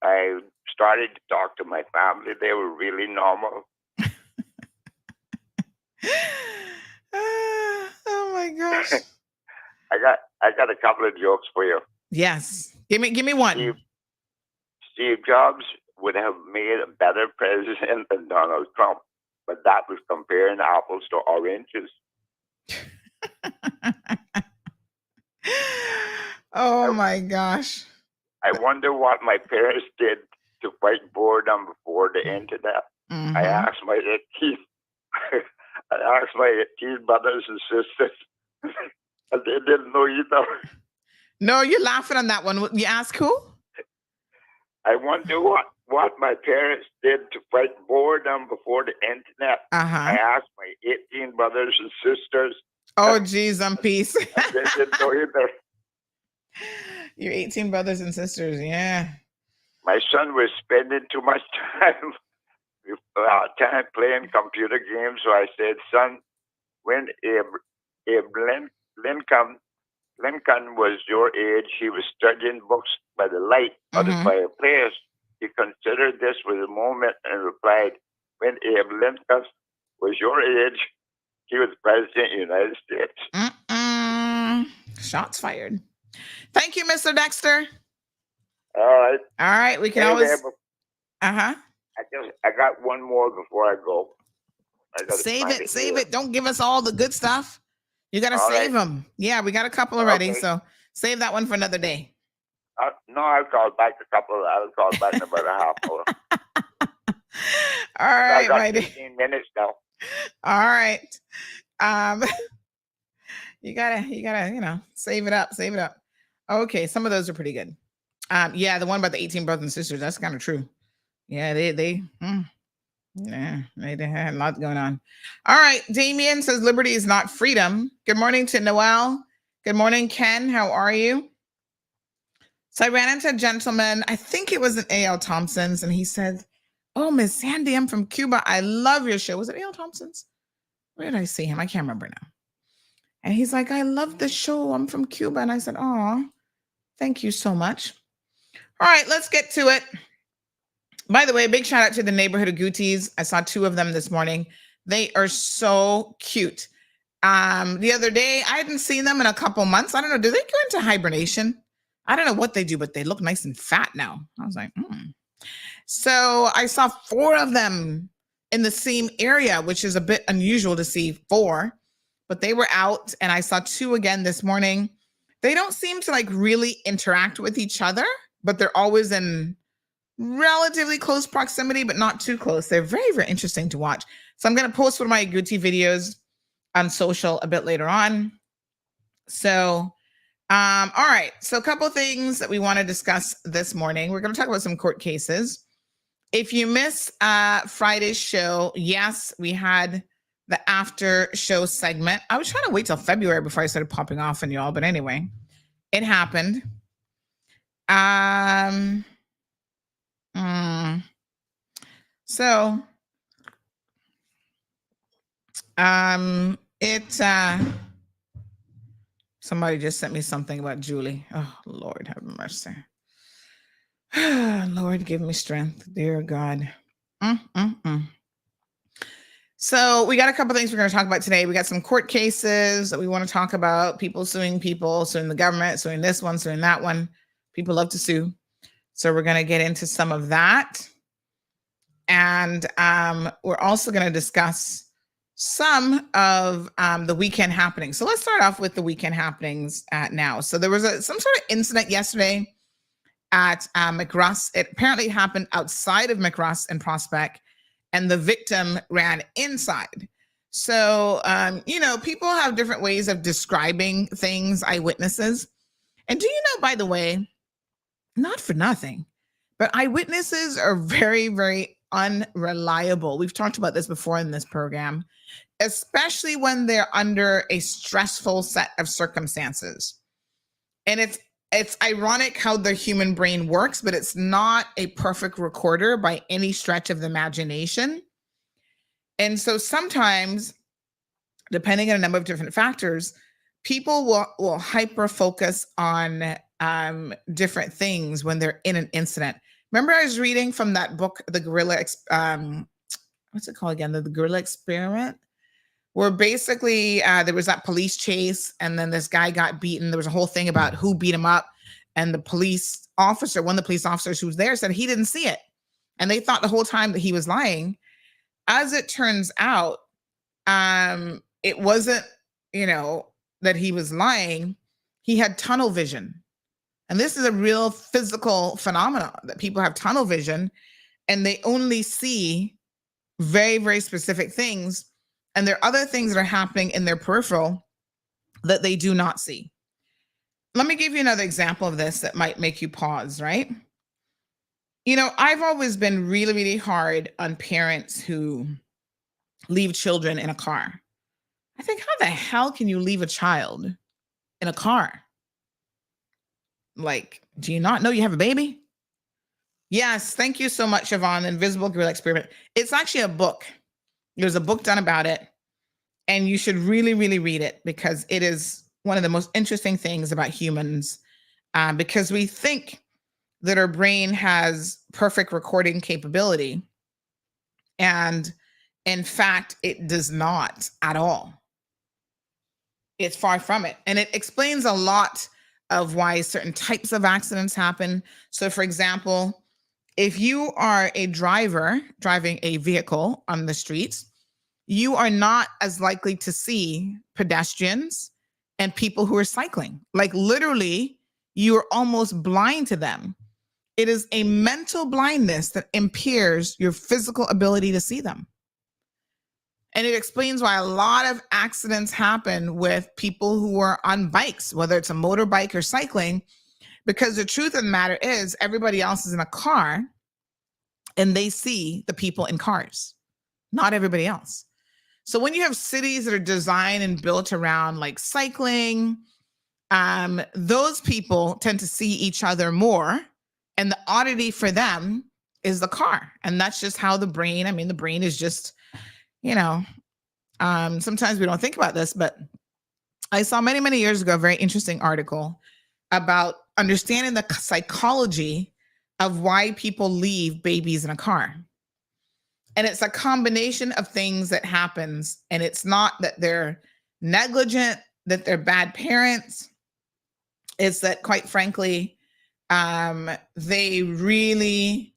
I started to talk to my family. They were really normal. Oh my gosh. I got a couple of jokes for you. Yes. Give me one. Steve Jobs would have made a better president than Donald Trump, but that was comparing apples to oranges. Oh my gosh. I wonder what my parents did to fight boredom before the internet. Mm-hmm. I asked my 18 brothers and sisters, and they didn't know either. No, you're laughing on that one. You ask who? I wonder what my parents did to fight boredom before the internet. I asked my 18 brothers and sisters. Oh, geez, I'm peace. They didn't know either. Your 18 brothers and sisters, yeah. My son was spending too much time playing computer games, so I said, son, when Abe Lincoln was your age, he was studying books by the light of the fireplace. He considered this was a moment and replied, when Abe Lincoln was your age, he was president of the United States. Shots fired. Thank you, Mr. Dexter. All right. We can always. I got one more before I go. Save it. Don't give us all the good stuff. You got to save them. Yeah, we got a couple already. Okay. So save that one for another day. No, I'll call back I'll call back in about a half hour. All right, I got righty. 15 minutes now. All right. You gotta, save it up. Okay, some of those are pretty good. The one about the 18 brothers and sisters, that's kind of true. Yeah, they had a lot going on. All right, Damien says liberty is not freedom. Good morning to Noel. Good morning, Ken. How are you? So I ran into a gentleman, I think it was an A.L. Thompson's, and he said, oh, Miss Sandy, I'm from Cuba. I love your show. Was it A.L. Thompson's? Where did I see him? I can't remember now. And he's like, I love the show. I'm from Cuba. And I said, oh, thank you so much. All right, let's get to it. By the way, big shout out to the neighborhood of Gooties. I saw 2 of them this morning. They are so cute. The other day, I hadn't seen them in a couple months. I don't know. Do they go into hibernation? I don't know what they do, but they look nice and fat now. I was like, So I saw 4 of them in the same area, which is a bit unusual to see 4, but they were out, and I saw 2 again this morning. They don't seem to really interact with each other, but they're always in relatively close proximity, but not too close. They're very, very interesting to watch. So I'm going to post one of my Gucci videos on social a bit later on. So, all right. So a couple of things that we want to discuss this morning. We're going to talk about some court cases. If you missed Friday's show, yes, we had the after show segment. I was trying to wait till February before I started popping off on y'all, but anyway, it happened. So somebody just sent me something about Julie. Oh, Lord have mercy. Lord, give me strength, dear God. So we got a couple things we're going to talk about today. We got some court cases that we want to talk about. People, suing the government, suing this one, suing that one. People love to sue. So we're going to get into some of that. And we're also going to discuss some of the weekend happenings. So let's start off with the weekend happenings now. So there was some sort of incident yesterday at McRuss. It apparently happened outside of McRuss and Prospect, and the victim ran inside. So, people have different ways of describing things, eyewitnesses. And do you know, by the way, not for nothing, but eyewitnesses are very, very unreliable. We've talked about this before in this program, especially when they're under a stressful set of circumstances. And it's ironic how the human brain works, but it's not a perfect recorder by any stretch of the imagination. And so sometimes, depending on a number of different factors, people will hyper focus on different things when they're in an incident. Remember, I was reading from that book, The Guerrilla, what's it called again? The Guerrilla Experiment, where basically there was that police chase, and then this guy got beaten. There was a whole thing about who beat him up, and one of the police officers who was there said he didn't see it, and they thought the whole time that he was lying. As it turns out, it wasn't, that he was lying. He had tunnel vision. And this is a real physical phenomenon, that people have tunnel vision and they only see very, very specific things. And there are other things that are happening in their peripheral that they do not see. Let me give you another example of this that might make you pause, right? I've always been really, really hard on parents who leave children in a car. I think, how the hell can you leave a child in a car? Like, do you not know you have a baby? Yes, thank you so much, Yvonne. The Invisible Guerrilla Experiment. It's actually a book. There's a book done about it, and you should really, really read it, because it is one of the most interesting things about humans, because we think that our brain has perfect recording capability, and in fact, it does not at all. It's far from it. And it explains a lot of why certain types of accidents happen. So, for example, if you are a driver driving a vehicle on the streets, you are not as likely to see pedestrians and people who are cycling. Like, literally, you are almost blind to them. It is a mental blindness that impairs your physical ability to see them. And it explains why a lot of accidents happen with people who are on bikes, whether it's a motorbike or cycling, because the truth of the matter is everybody else is in a car and they see the people in cars, not everybody else. So when you have cities that are designed and built around like cycling, those people tend to see each other more. And the oddity for them is the car. And that's just how the brain is just, sometimes we don't think about this, but I saw many, many years ago a very interesting article about understanding the psychology of why people leave babies in a car. And it's a combination of things that happens. And it's not that they're negligent, that they're bad parents. It's that, quite frankly, they really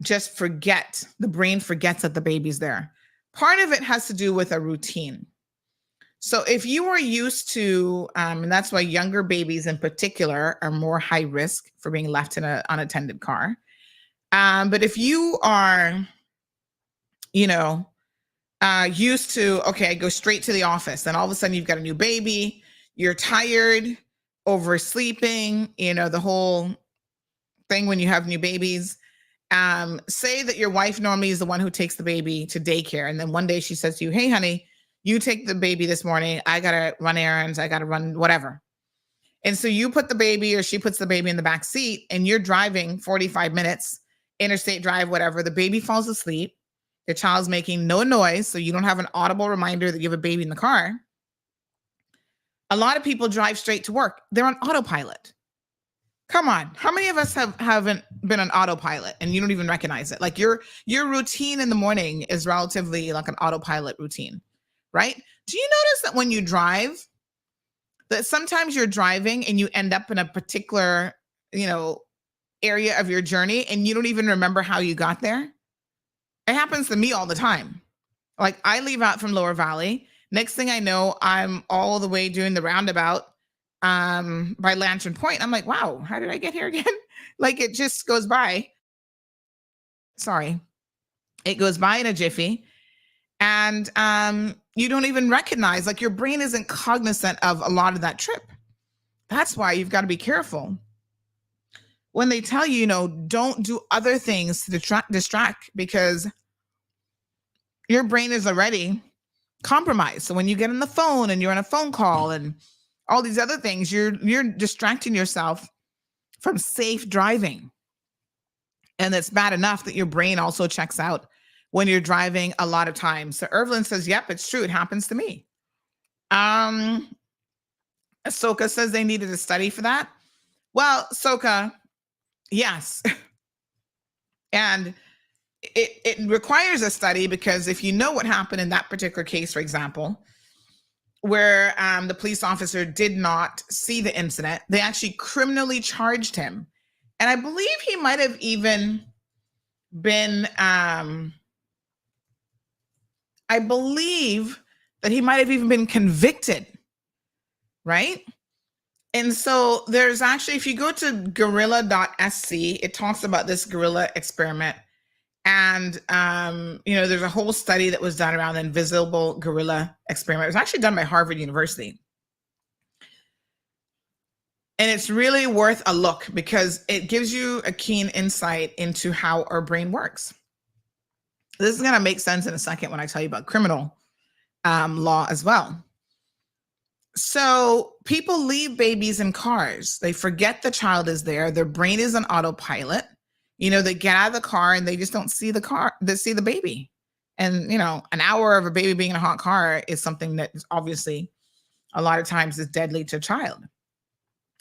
just forget. The brain forgets that the baby's there. Part of it has to do with a routine. So if you are used to, and that's why younger babies in particular are more high risk for being left in an unattended car. But if you are, used to, okay, I go straight to the office, then all of a sudden you've got a new baby, you're tired, oversleeping, the whole thing when you have new babies. Say that your wife normally is the one who takes the baby to daycare. And then one day she says to you, hey, honey, you take the baby this morning. I got to run errands. I got to run whatever. And so you put the baby, or she puts the baby in the back seat, and you're driving 45 minutes, interstate drive, whatever. The baby falls asleep. The child's making no noise. So you don't have an audible reminder that you have a baby in the car. A lot of people drive straight to work. They're on autopilot. Come on. How many of us haven't been on autopilot and you don't even recognize it? Like your routine in the morning is relatively like an autopilot routine, right? Do you notice that when you drive, that sometimes you're driving and you end up in a particular, area of your journey and you don't even remember how you got there? It happens to me all the time. Like I leave out from Lower Valley. Next thing I know, I'm all the way doing the roundabout by Lantern Point. I'm like, wow, how did I get here again? Like it just goes by. Sorry. It goes by in a jiffy. And you don't even recognize, like your brain isn't cognizant of a lot of that trip. That's why you've got to be careful. When they tell you, don't do other things to distract because your brain is already compromised. So when you get on the phone and you're on a phone call and all these other things, you're distracting yourself from safe driving. And it's bad enough that your brain also checks out when you're driving a lot of times. So Irvlin says, yep, it's true. It happens to me. Ahsoka says they needed a study for that. Well, Ahsoka, yes. And it requires a study because if you know what happened in that particular case, for example, where the police officer did not see the incident, they actually criminally charged him. And I believe he might have even been, convicted, right? And so there's actually, if you go to gorilla.sc, it talks about this gorilla experiment. And, there's a whole study that was done around the invisible gorilla experiment. It was actually done by Harvard University. And it's really worth a look because it gives you a keen insight into how our brain works. This is going to make sense in a second when I tell you about criminal law as well. So people leave babies in cars. They forget the child is there. Their brain is on autopilot. They get out of the car and they just don't see the car. They see the baby. And, an hour of a baby being in a hot car is something that is obviously a lot of times is deadly to a child.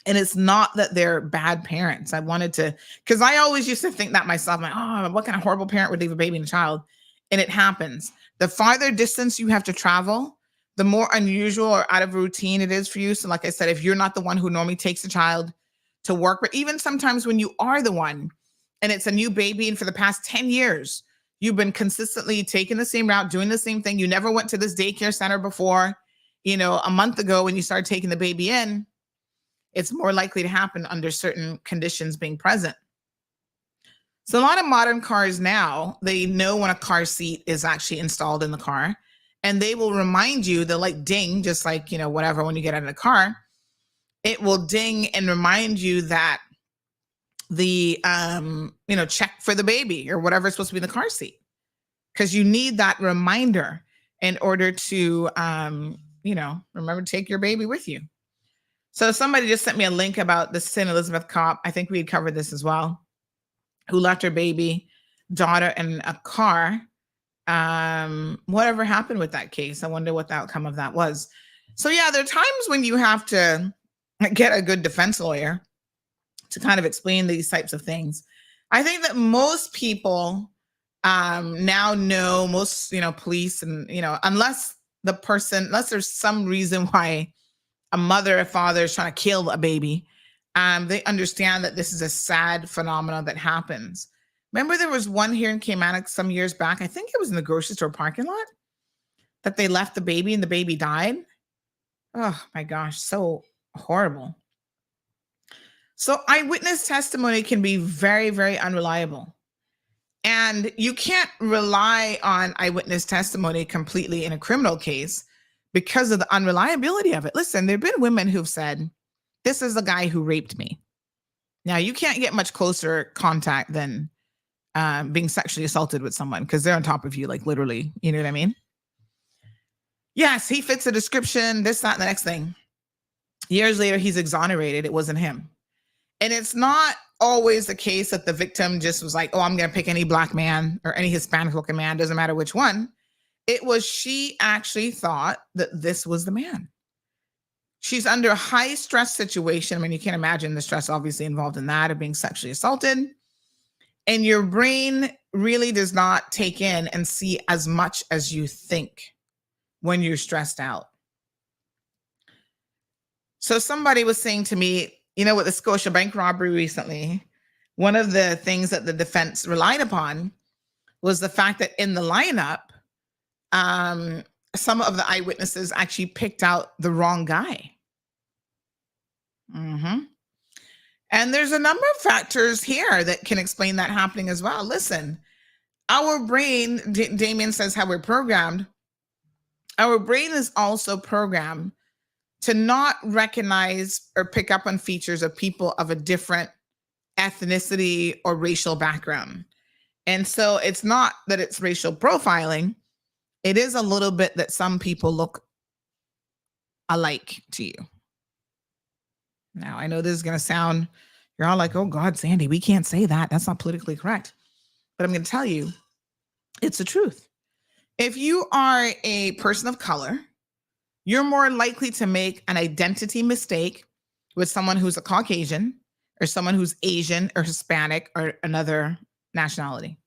And it's not that they're bad parents. Because I always used to think that myself, like, oh, what kind of horrible parent would leave a baby and a child? And it happens. The farther distance you have to travel, the more unusual or out of routine it is for you. So like I said, if you're not the one who normally takes a child to work, but even sometimes when you are the one and it's a new baby and for the past 10 years, you've been consistently taking the same route, doing the same thing. You never went to this daycare center before, a month ago when you started taking the baby in, it's more likely to happen under certain conditions being present. So a lot of modern cars now, they know when a car seat is actually installed in the car and they will remind you, they'll like ding, just like, whatever, when you get out of the car, it will ding and remind you that the, check for the baby or whatever is supposed to be in the car seat. Because you need that reminder in order to, remember to take your baby with you. So somebody just sent me a link about the St. Elizabeth cop. I think we had covered this as well, who left her baby daughter in a car. Whatever happened with that case? I wonder what the outcome of that was. So yeah, there are times when you have to get a good defense lawyer to kind of explain these types of things. I think that most people now know, most, police and, unless there's some reason why a mother or father is trying to kill a baby, they understand that this is a sad phenomenon that happens. Remember there was one here in Cayman some years back, I think it was in the grocery store parking lot, that they left the baby and the baby died. Oh my gosh, so horrible. So eyewitness testimony can be very, very unreliable. And you can't rely on eyewitness testimony completely in a criminal case because of the unreliability of it. Listen, there have been women who've said, this is the guy who raped me. Now, you can't get much closer contact than being sexually assaulted with someone because they're on top of you, like literally. You know what I mean? Yes, he fits the description, this, that, and the next thing. Years later, he's exonerated. It wasn't him. And it's not always the case that the victim just was like, oh, I'm going to pick any black man or any Hispanic looking man, doesn't matter which one. It was she actually thought that this was the man. She's under a high stress situation. I mean, you can't imagine the stress obviously involved in that of being sexually assaulted. And your brain really does not take in and see as much as you think when you're stressed out. So somebody was saying to me, you know, with the Scotiabank robbery recently, one of the things that the defense relied upon was the fact that in the lineup, some of the eyewitnesses actually picked out the wrong guy. And there's a number of factors here that can explain that happening as well. Listen, our brain, Damien says how we're programmed. Our brain is also programmed to not recognize or pick up on features of people of a different ethnicity or racial background. And so it's not that it's racial profiling. It is a little bit that some people look alike to you. Now, I know this is going to sound, you're all like, oh God, Sandy, we can't say that. That's not politically correct. But I'm going to tell you, it's the truth. If you are a person of color, you're more likely to make an identity mistake with someone who's a Caucasian or someone who's Asian or Hispanic or another nationality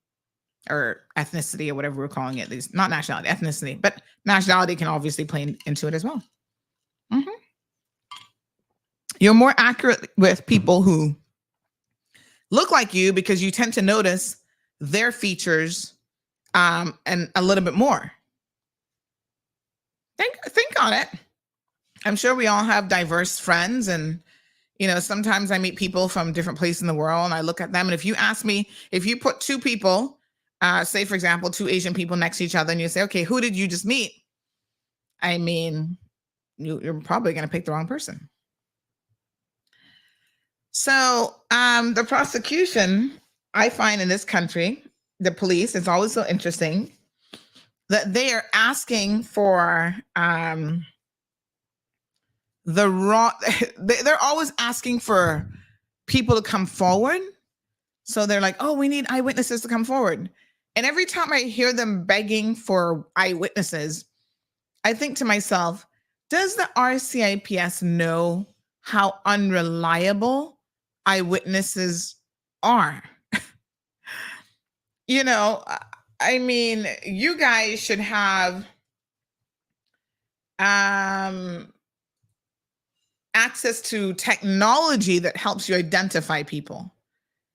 or ethnicity or whatever we're calling it. These, not nationality, ethnicity, but nationality can obviously play into it as well. You're more accurate with people who look like you because you tend to notice their features and a little bit more. Think on it. I'm sure we all have diverse friends, and you know, sometimes I meet people from different places in the world and I look at them, and if you ask me, if you put two people, say for example, two Asian people next to each other, and you say, okay, who did you just meet? I mean, you're probably going to pick the wrong person. So the prosecution, I find in this country, the police, it's always so interesting that they are asking for they're always asking for people to come forward. So they're like, oh, we need eyewitnesses to come forward. And every time I hear them begging for eyewitnesses, I think to myself, does the RCIPS know how unreliable eyewitnesses are? You know, I mean, you guys should have access to technology that helps you identify people,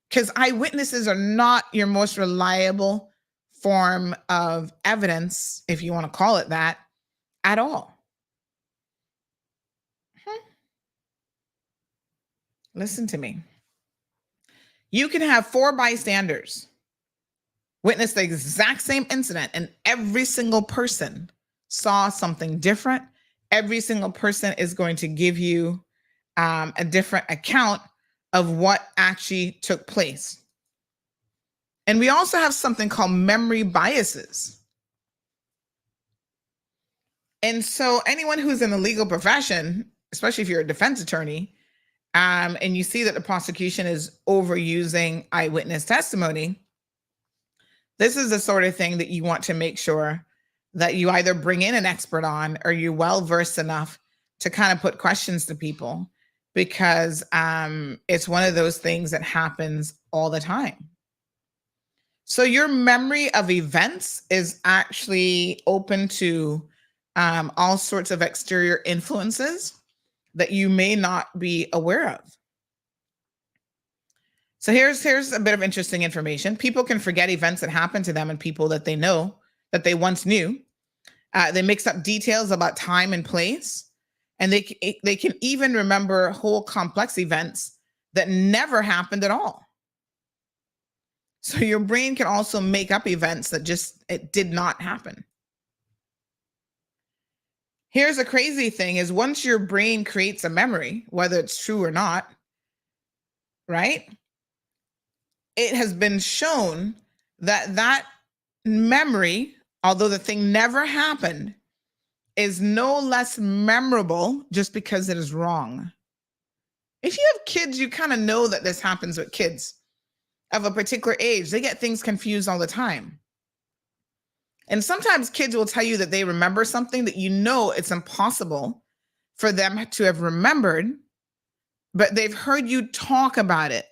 because eyewitnesses are not your most reliable form of evidence, if you want to call it that, at all. Listen to me. You can have 4 bystanders witness the exact same incident, and every single person saw something different. Every single person is going to give you a different account of what actually took place. And we also have something called memory biases. And so anyone who's in the legal profession, especially if you're a defense attorney, and you see that the prosecution is overusing eyewitness testimony, this is the sort of thing that you want to make sure that you either bring in an expert on, or you're well-versed enough to kind of put questions to people, because it's one of those things that happens all the time. So your memory of events is actually open to all sorts of exterior influences that you may not be aware of. So here's a bit of interesting information. People can forget events that happened to them and people that they know, that they once knew. They mix up details about time and place, and they can even remember whole complex events that never happened at all. So your brain can also make up events that it did not happen. Here's a crazy thing is, once your brain creates a memory, whether it's true or not, right? It has been shown that memory, although the thing never happened, is no less memorable just because it is wrong. If you have kids, you kind of know that this happens with kids of a particular age. They get things confused all the time. And sometimes kids will tell you that they remember something that you know it's impossible for them to have remembered, but they've heard you talk about it.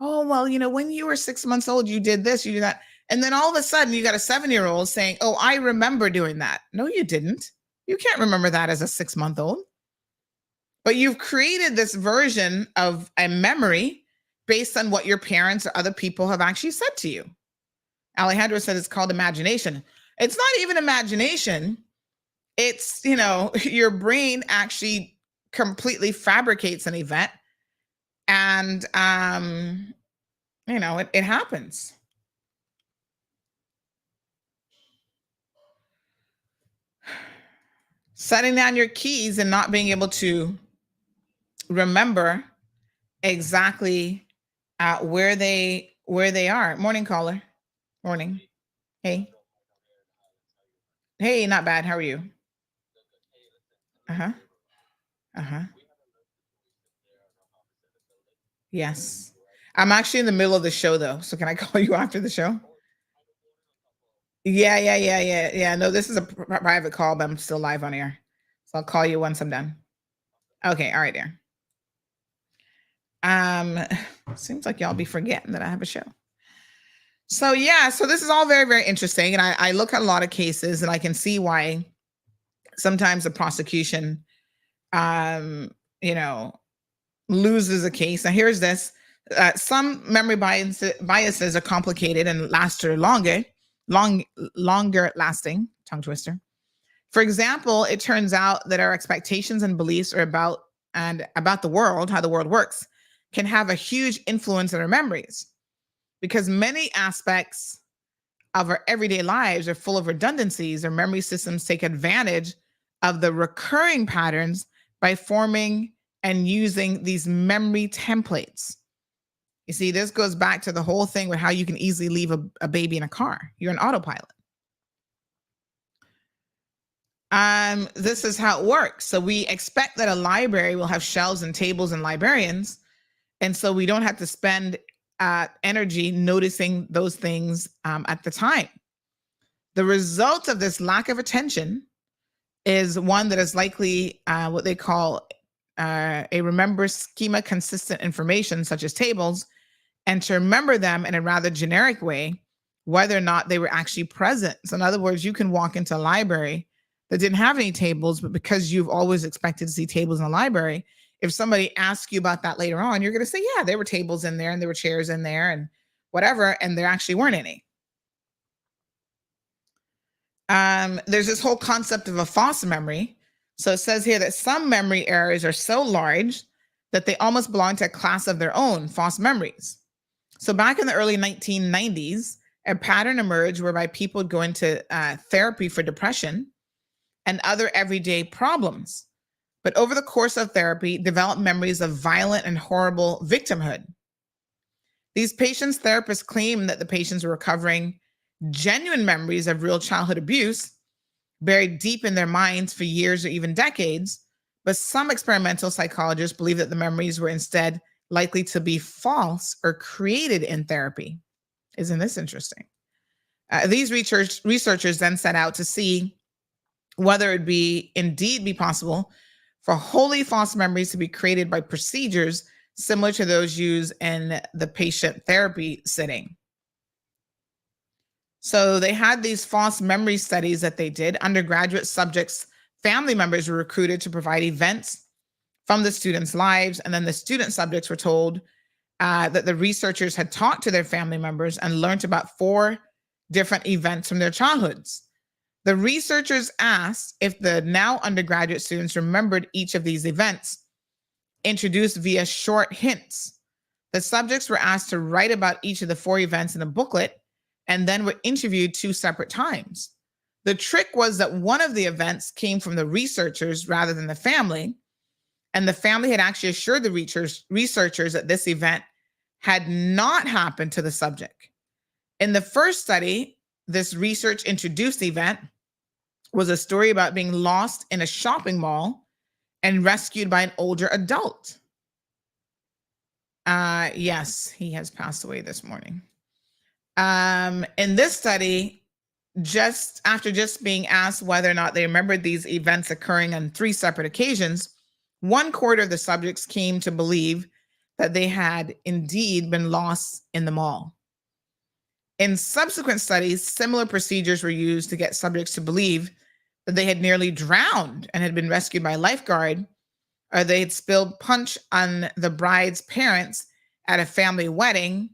Oh, well, when you were 6 months old, you did this, you did that. And then all of a sudden you got a 7-year-old saying, oh, I remember doing that. No, you didn't. You can't remember that as a 6-month-old. But you've created this version of a memory based on what your parents or other people have actually said to you. Alejandro said it's called imagination. It's not even imagination. It's, your brain actually completely fabricates an event, and, it happens. Setting down your keys and not being able to remember exactly where they are. Morning, caller. Morning. Hey, not bad. How are you? Yes, I'm actually in the middle of the show though, so can I call you after the show? Yeah. No, this is a private call, but I'm still live on air, so I'll call you once I'm done. Okay, all right, dear. Seems like y'all be forgetting that I have a show. So this is all very, very interesting. And I look at a lot of cases and I can see why sometimes the prosecution, loses a case. Now here's this. Some memory biases are complicated and longer lasting, tongue twister. For example, it turns out that our expectations and beliefs are about the world, how the world works, can have a huge influence on our memories, because many aspects of our everyday lives are full of redundancies. Our memory systems take advantage of the recurring patterns by forming and using these memory templates. You see, this goes back to the whole thing with how you can easily leave a baby in a car. You're an autopilot. This is how it works. So we expect that a library will have shelves and tables and librarians. And so we don't have to spend energy noticing those things at the time. The result of this lack of attention is one that is likely what they call a remember schema consistent information, such as tables, and to remember them in a rather generic way, whether or not they were actually present. So in other words, you can walk into a library that didn't have any tables, but because you've always expected to see tables in the library, if somebody asks you about that later on, you're going to say, yeah, there were tables in there and there were chairs in there and whatever, and there actually weren't any. There's this whole concept of a false memory. So it says here that some memory errors are so large that they almost belong to a class of their own, false memories. So back in the early 1990s, a pattern emerged whereby people would go into therapy for depression and other everyday problems. But over the course of therapy, develop memories of violent and horrible victimhood. These patients' therapists claim that the patients were recovering genuine memories of real childhood abuse buried deep in their minds for years or even decades. But some experimental psychologists believe that the memories were instead likely to be false or created in therapy. Isn't this interesting? These researchers then set out to see whether it be possible for wholly false memories to be created by procedures similar to those used in the patient therapy setting. So they had these false memory studies that they did. Undergraduate subjects, family members were recruited to provide events from the students' lives. And then the student subjects were told that the researchers had talked to their family members and learned about 4 different events from their childhoods. The researchers asked if the now undergraduate students remembered each of these events, introduced via short hints. The subjects were asked to write about each of the 4 events in a booklet and then were interviewed 2 separate times. The trick was that one of the events came from the researchers rather than the family, and the family had actually assured the researchers that this event had not happened to the subject. In the first study, this research introduced event was a story about being lost in a shopping mall and rescued by an older adult. Yes, he has passed away this morning. In this study, just after being asked whether or not they remembered these events occurring on 3 separate occasions, 1/4 of the subjects came to believe that they had indeed been lost in the mall. In subsequent studies, similar procedures were used to get subjects to believe that they had nearly drowned and had been rescued by a lifeguard, or they had spilled punch on the bride's parents at a family wedding,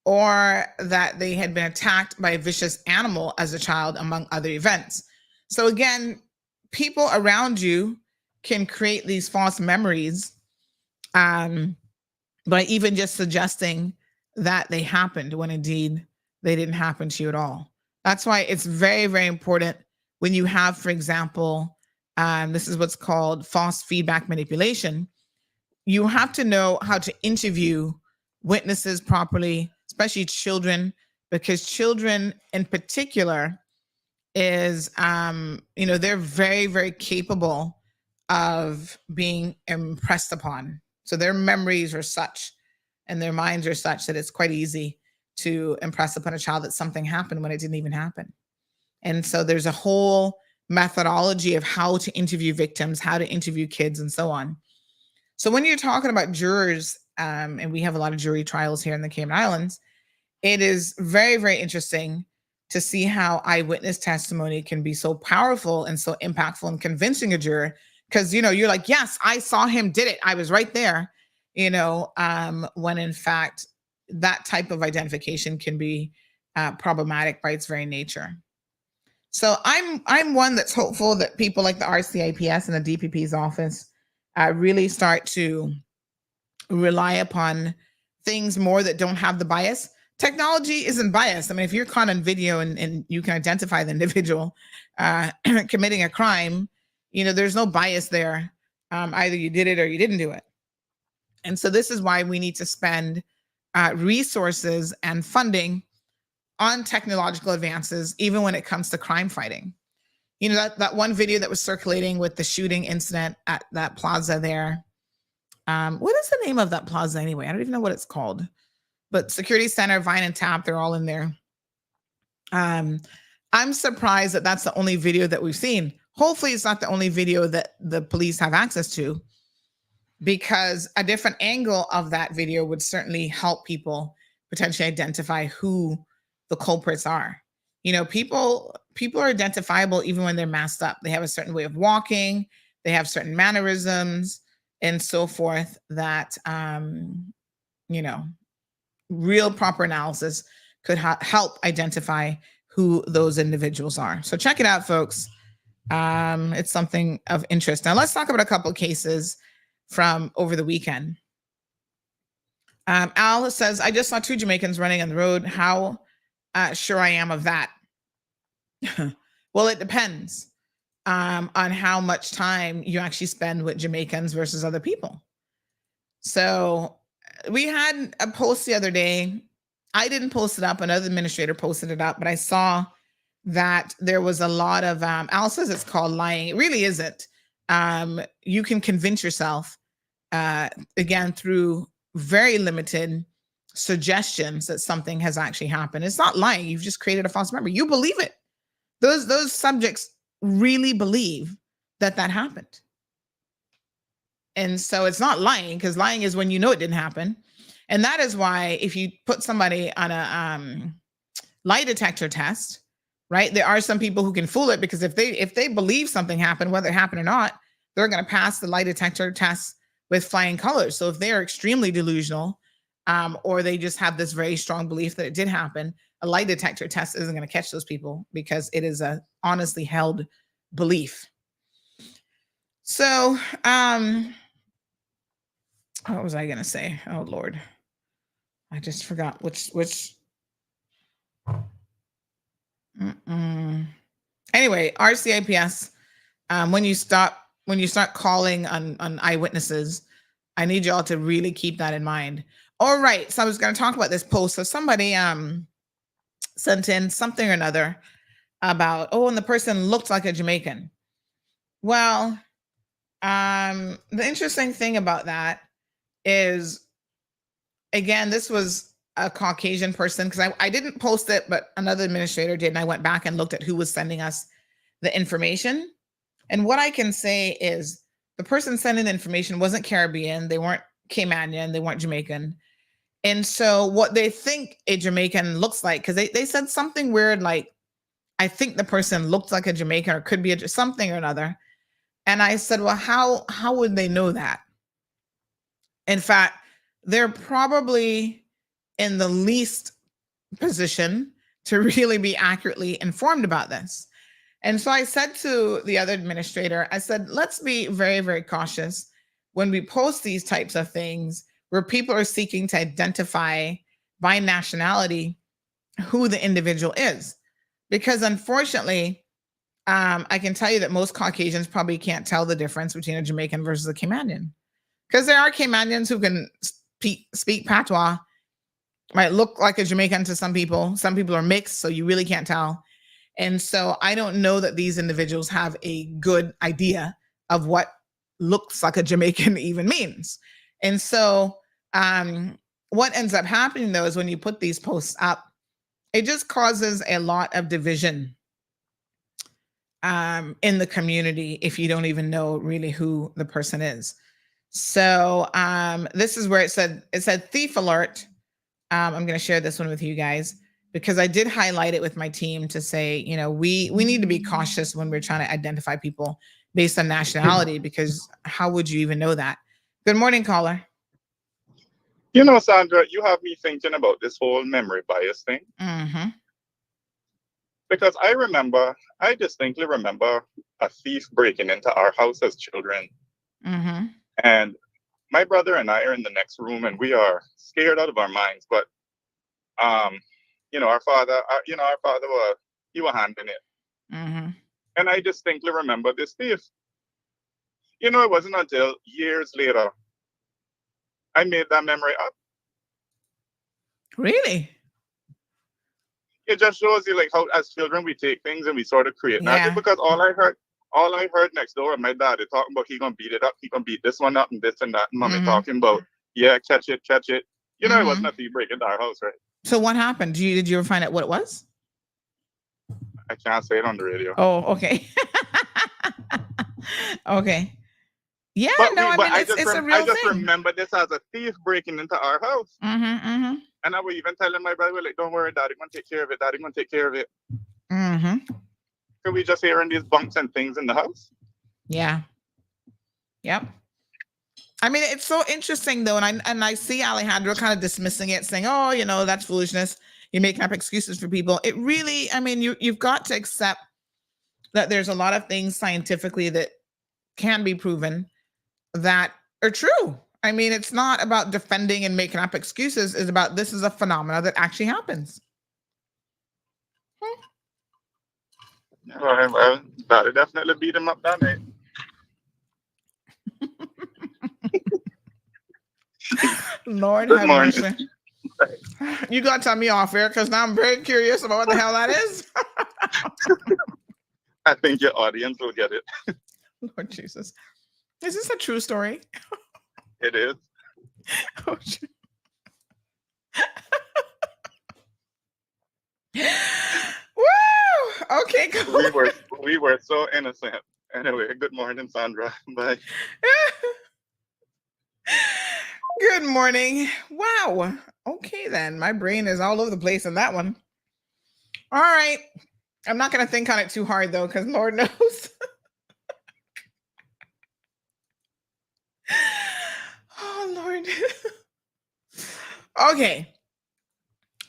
or that they had been attacked by a vicious animal as a child, among other events. So again, people around you can create these false memories by even just suggesting that they happened when indeed they didn't happen to you at all. That's why it's very, very important when you have, for example, this is what's called false feedback manipulation. You have to know how to interview witnesses properly, especially children, because children in particular is, they're very, very capable of being impressed upon. So their memories are such and their minds are such that it's quite easy to impress upon a child that something happened when it didn't even happen. And so there's a whole methodology of how to interview victims, how to interview kids, and so on. So when you're talking about jurors, and we have a lot of jury trials here in the Cayman Islands, it is very, very interesting to see how eyewitness testimony can be so powerful and so impactful in convincing a juror. Because, you're like, yes, I saw him did it. I was right there, when in fact, that type of identification can be problematic by its very nature. So I'm one that's hopeful that people like the RCIPS and the DPP's office really start to rely upon things more that don't have the bias. Technology isn't biased. I mean, if you're caught on video and you can identify the individual committing a crime, there's no bias there. Either you did it or you didn't do it. And so this is why we need to spend resources and funding on technological advances, even when it comes to crime fighting. That one video that was circulating with the shooting incident at that plaza there. What is the name of that plaza anyway? I don't even know what it's called. But Security Center, Vine and Tap, they're all in there. I'm surprised that that's the only video that we've seen. Hopefully it's not the only video that the police have access to, because a different angle of that video would certainly help people potentially identify who the culprits are. People are identifiable even when they're masked up. They have a certain way of walking, they have certain mannerisms and so forth that, real proper analysis could help identify who those individuals are. So check it out, folks. It's something of interest. Now let's talk about a couple of cases from over the weekend. Al says, I just saw 2 Jamaicans running on the road. How sure I am of that? Well, it depends on how much time you actually spend with Jamaicans versus other people. So we had a post the other day. I didn't post it up. Another administrator posted it up, but I saw that there was a lot of, Al says it's called lying. It really isn't. You can convince yourself, again, through very limited suggestions that something has actually happened. It's not lying. You've just created a false memory. You believe it. Those subjects really believe that happened. And so it's not lying, because lying is when you know it didn't happen. And that is why if you put somebody on a lie detector test, right, there are some people who can fool it, because if they believe something happened, whether it happened or not, they're going to pass the lie detector test with flying colors. So if they are extremely delusional, or they just have this very strong belief that it did happen, a lie detector test isn't going to catch those people, because it is a honestly held belief. So, what was I going to say? Oh, Lord. I just forgot which. Anyway, RCIPS, when you start calling on eyewitnesses, I need y'all to really keep that in mind. All right. So I was going to talk about this post. So somebody sent in something or another about, oh, and the person looked like a Jamaican. Well, the interesting thing about that is, again, this was a Caucasian person, because I didn't post it, but another administrator did, and I went back and looked at who was sending us the information. And what I can say is the person sending the information wasn't Caribbean, they weren't Caymanian, they weren't Jamaican. And so what they think a Jamaican looks like, because they said something weird like, I think the person looked like a Jamaican or could be something or another. And I said, well, how would they know that? In fact, they're probably in the least position to really be accurately informed about this. And so I said to the other administrator, I said, let's be very, very cautious when we post these types of things where people are seeking to identify by nationality who the individual is. Because unfortunately, I can tell you that most Caucasians probably can't tell the difference between a Jamaican versus a Caymanian. Because there are Caymanians who can speak patois, might look like a Jamaican to some people. Some people are mixed, so you really can't tell. And so I don't know that these individuals have a good idea of what looks like a Jamaican even means. And so what ends up happening, though, is when you put these posts up, it just causes a lot of division in the community if you don't even know really who the person is. So this is where it said thief alert. I'm going to share this one with you guys because I did highlight it with my team to say, you know, we need to be cautious when we're trying to identify people based on nationality, because how would you even know that? Good morning, caller. You know, Sandra, you have me thinking about this whole memory bias thing. Mm-hmm. Because I distinctly remember a thief breaking into our house as children. Mm-hmm. And my brother and I are in the next room and we are scared out of our minds. But, you know, our father he was handling it. Mm-hmm. And I distinctly remember this thief. You know, it wasn't until years later I made that memory up. Really? It just shows you like how as children we take things and we sort of create Yeah. magic, because all I heard next door of my dad is talking about he gonna beat it up, he gonna beat this one up and this and that, and mommy talking about catch it. You know, it wasn't a thief break into our house, right? So what happened? Did you ever find out what it was? I can't say it on the radio. Oh, okay. Okay. Yeah, But I mean, it's a real thing. I just remember this as a thief breaking into our house. Mm-hmm, mm-hmm. And I was even telling my brother, like, don't worry, daddy gonna take care of it. Daddy gonna take care of it. Mm-hmm. Could we just hearing these bunks and things in the house? Yeah. Yep. I mean, it's so interesting though, and I see Alejandro kind of dismissing it, saying, "Oh, you know, that's foolishness. You're making up excuses for people." It really, I mean, you've got to accept that there's a lot of things scientifically that can be proven that are true. I mean, it's not about defending and making up excuses. It's about this is a phenomena that actually happens. Well, daddy definitely beat him up that night. Lord Good have morning. mercy. You got to tell me off air because now I'm very curious about what the hell that is. I think your audience will get it. Lord Jesus. Is this a true story? It is. Oh, shit. Woo! Okay, cool. We were so innocent. Anyway, good morning, Sandra. Bye. Good morning. Wow. Okay, then. My brain is all over the place on that one. All right. I'm not going to think on it too hard, though, because Lord knows. Oh, Lord. Okay.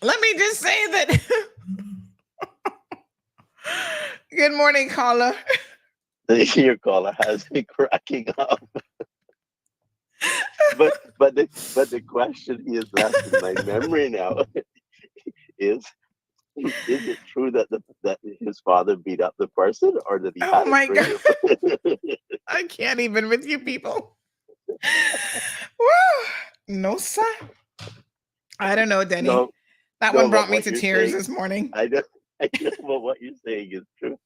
Let me just say that. Good morning, caller. Your caller has me cracking up. but the question he is asking my memory now is it true that his father beat up the person, or did he? Oh my God! I can't even with you people. Woo! No, sir. I don't know, Denny. No. That No, one but brought me what to you're tears saying, this morning. I know, I know, but what you're saying is true.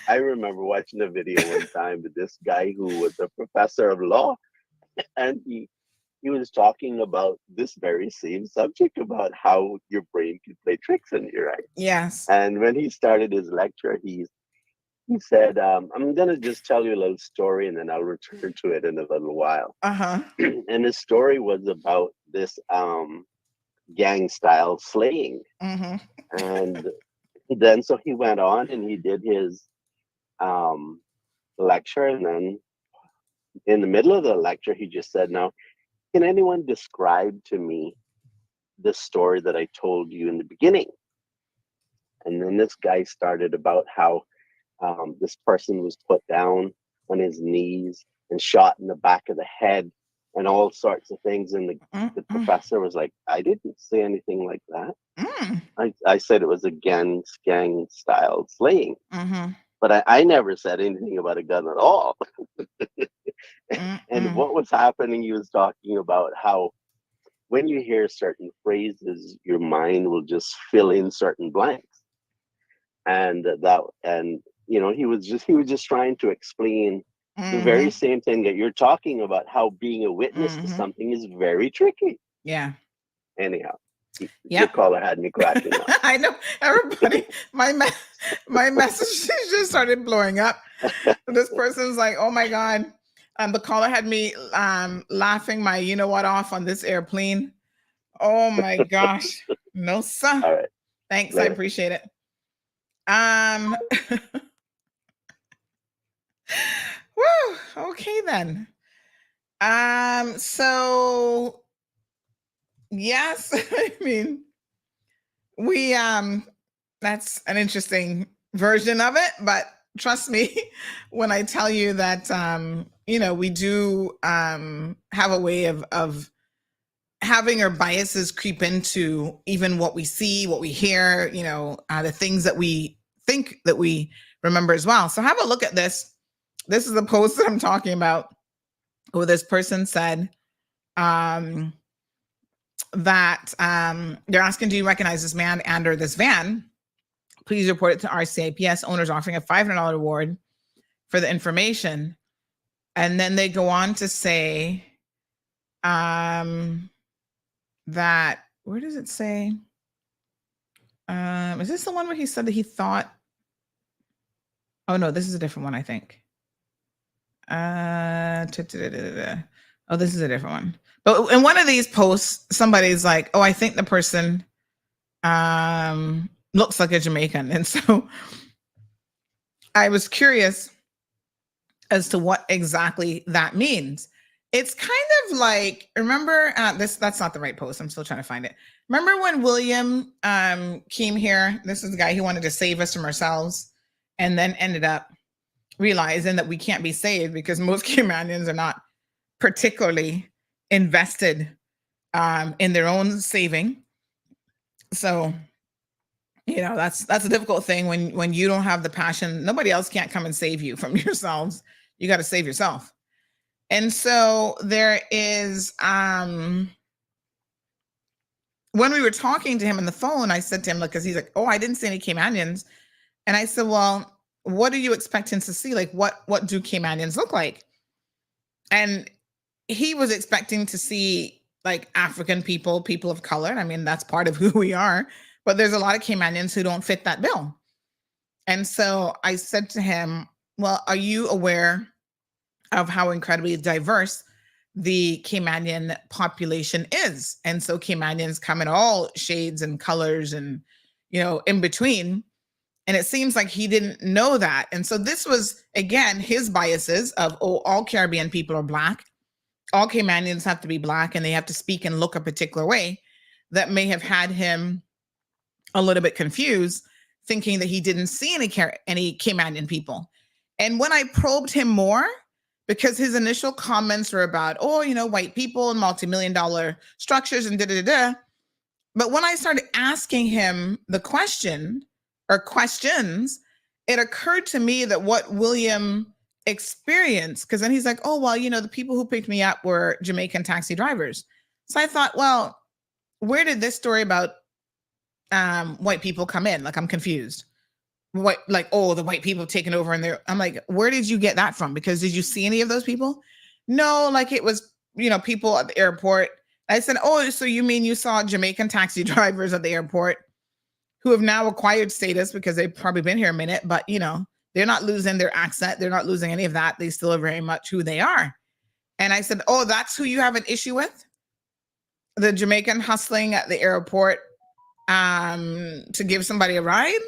I remember watching a video one time with this guy who was a professor of law, and he was talking about this very same subject about how your brain can play tricks on you, right? Yes. And when he started his lecture, he said, I'm gonna just tell you a little story, and then I'll return to it in a little while. Uh-huh. And the story was about this gang style slaying. Mm-hmm. And then so he went on and he did his lecture, and then in the middle of the lecture he just said, now, can anyone describe to me the story that I told you in the beginning? And then this guy started about how this person was put down on his knees and shot in the back of the head and all sorts of things. And the professor was like, I didn't say anything like that. I said it was a gang style slaying. But I never said anything about a gun at all. And what was happening, he was talking about how when you hear certain phrases, your mind will just fill in certain blanks. And you know, he was just trying to explain the very same thing that you're talking about, how being a witness to something is very tricky. Yeah. Anyhow, your caller had me cracking up. I know, everybody. My message just started blowing up. This person's like, "Oh my god!" The caller had me laughing my you know what off on this airplane. Oh my gosh! No, sir. All right. Thanks, Later. I appreciate it. Woo. Okay then. So yes, I mean, we that's an interesting version of it, but trust me when I tell you that you know, we do have a way of having our biases creep into even what we see, what we hear, you know, the things that we think that we remember as well. So have a look at this. This is the post that I'm talking about, where this person said that they're asking, do you recognize this man and or this van? Please report it to RCIPS. Owners offering a $500 reward for the information. And then they go on to say that, where does it say? Is this the one where he said that he thought? Oh no, this is a different one, I think. Oh, this is a different one. But in one of these posts, somebody's like, oh, I think the person looks like a Jamaican. And so I was curious as to what exactly that means. It's kind of like, remember that's not the right post. I'm still trying to find it. Remember when William came here? This is the guy who wanted to save us from ourselves and then ended up realizing that we can't be saved because most Caymanians are not particularly invested in their own saving. So, you know, that's a difficult thing when you don't have the passion. Nobody else can't come and save you from yourselves. You got to save yourself. And so there is, when we were talking to him on the phone, I said to him, look, because he's like, oh, I didn't see any Caymanians. And I said, well, what are you expecting to see? Like, what do Caymanians look like? And he was expecting to see like African people, people of color. I mean, that's part of who we are. But there's a lot of Caymanians who don't fit that bill. And so I said to him, well, are you aware of how incredibly diverse the Caymanian population is? And so Caymanians come in all shades and colors and, you know, in between. And it seems like he didn't know that. And so this was, again, his biases of, oh, all Caribbean people are Black. All Caymanians have to be Black and they have to speak and look a particular way, that may have had him a little bit confused, thinking that he didn't see any Caymanian people. And when I probed him more, because his initial comments were about, oh, you know, white people and multi-million-dollar structures and da-da-da-da. But when I started asking him the question or questions, it occurred to me that what William experienced, because then he's like, oh, well, you know, the people who picked me up were Jamaican taxi drivers. So I thought, well, where did this story about white people come in. Like, I'm confused. What, like, oh, the white people taking over and I'm like, where did you get that from? Because did you see any of those people? No, like it was, people at the airport. I said, oh, so you mean you saw Jamaican taxi drivers at the airport who have now acquired status because they've probably been here a minute, but they're not losing their accent. They're not losing any of that. They still are very much who they are. And I said, oh, that's who you have an issue with? The Jamaican hustling at the airport to give somebody a ride?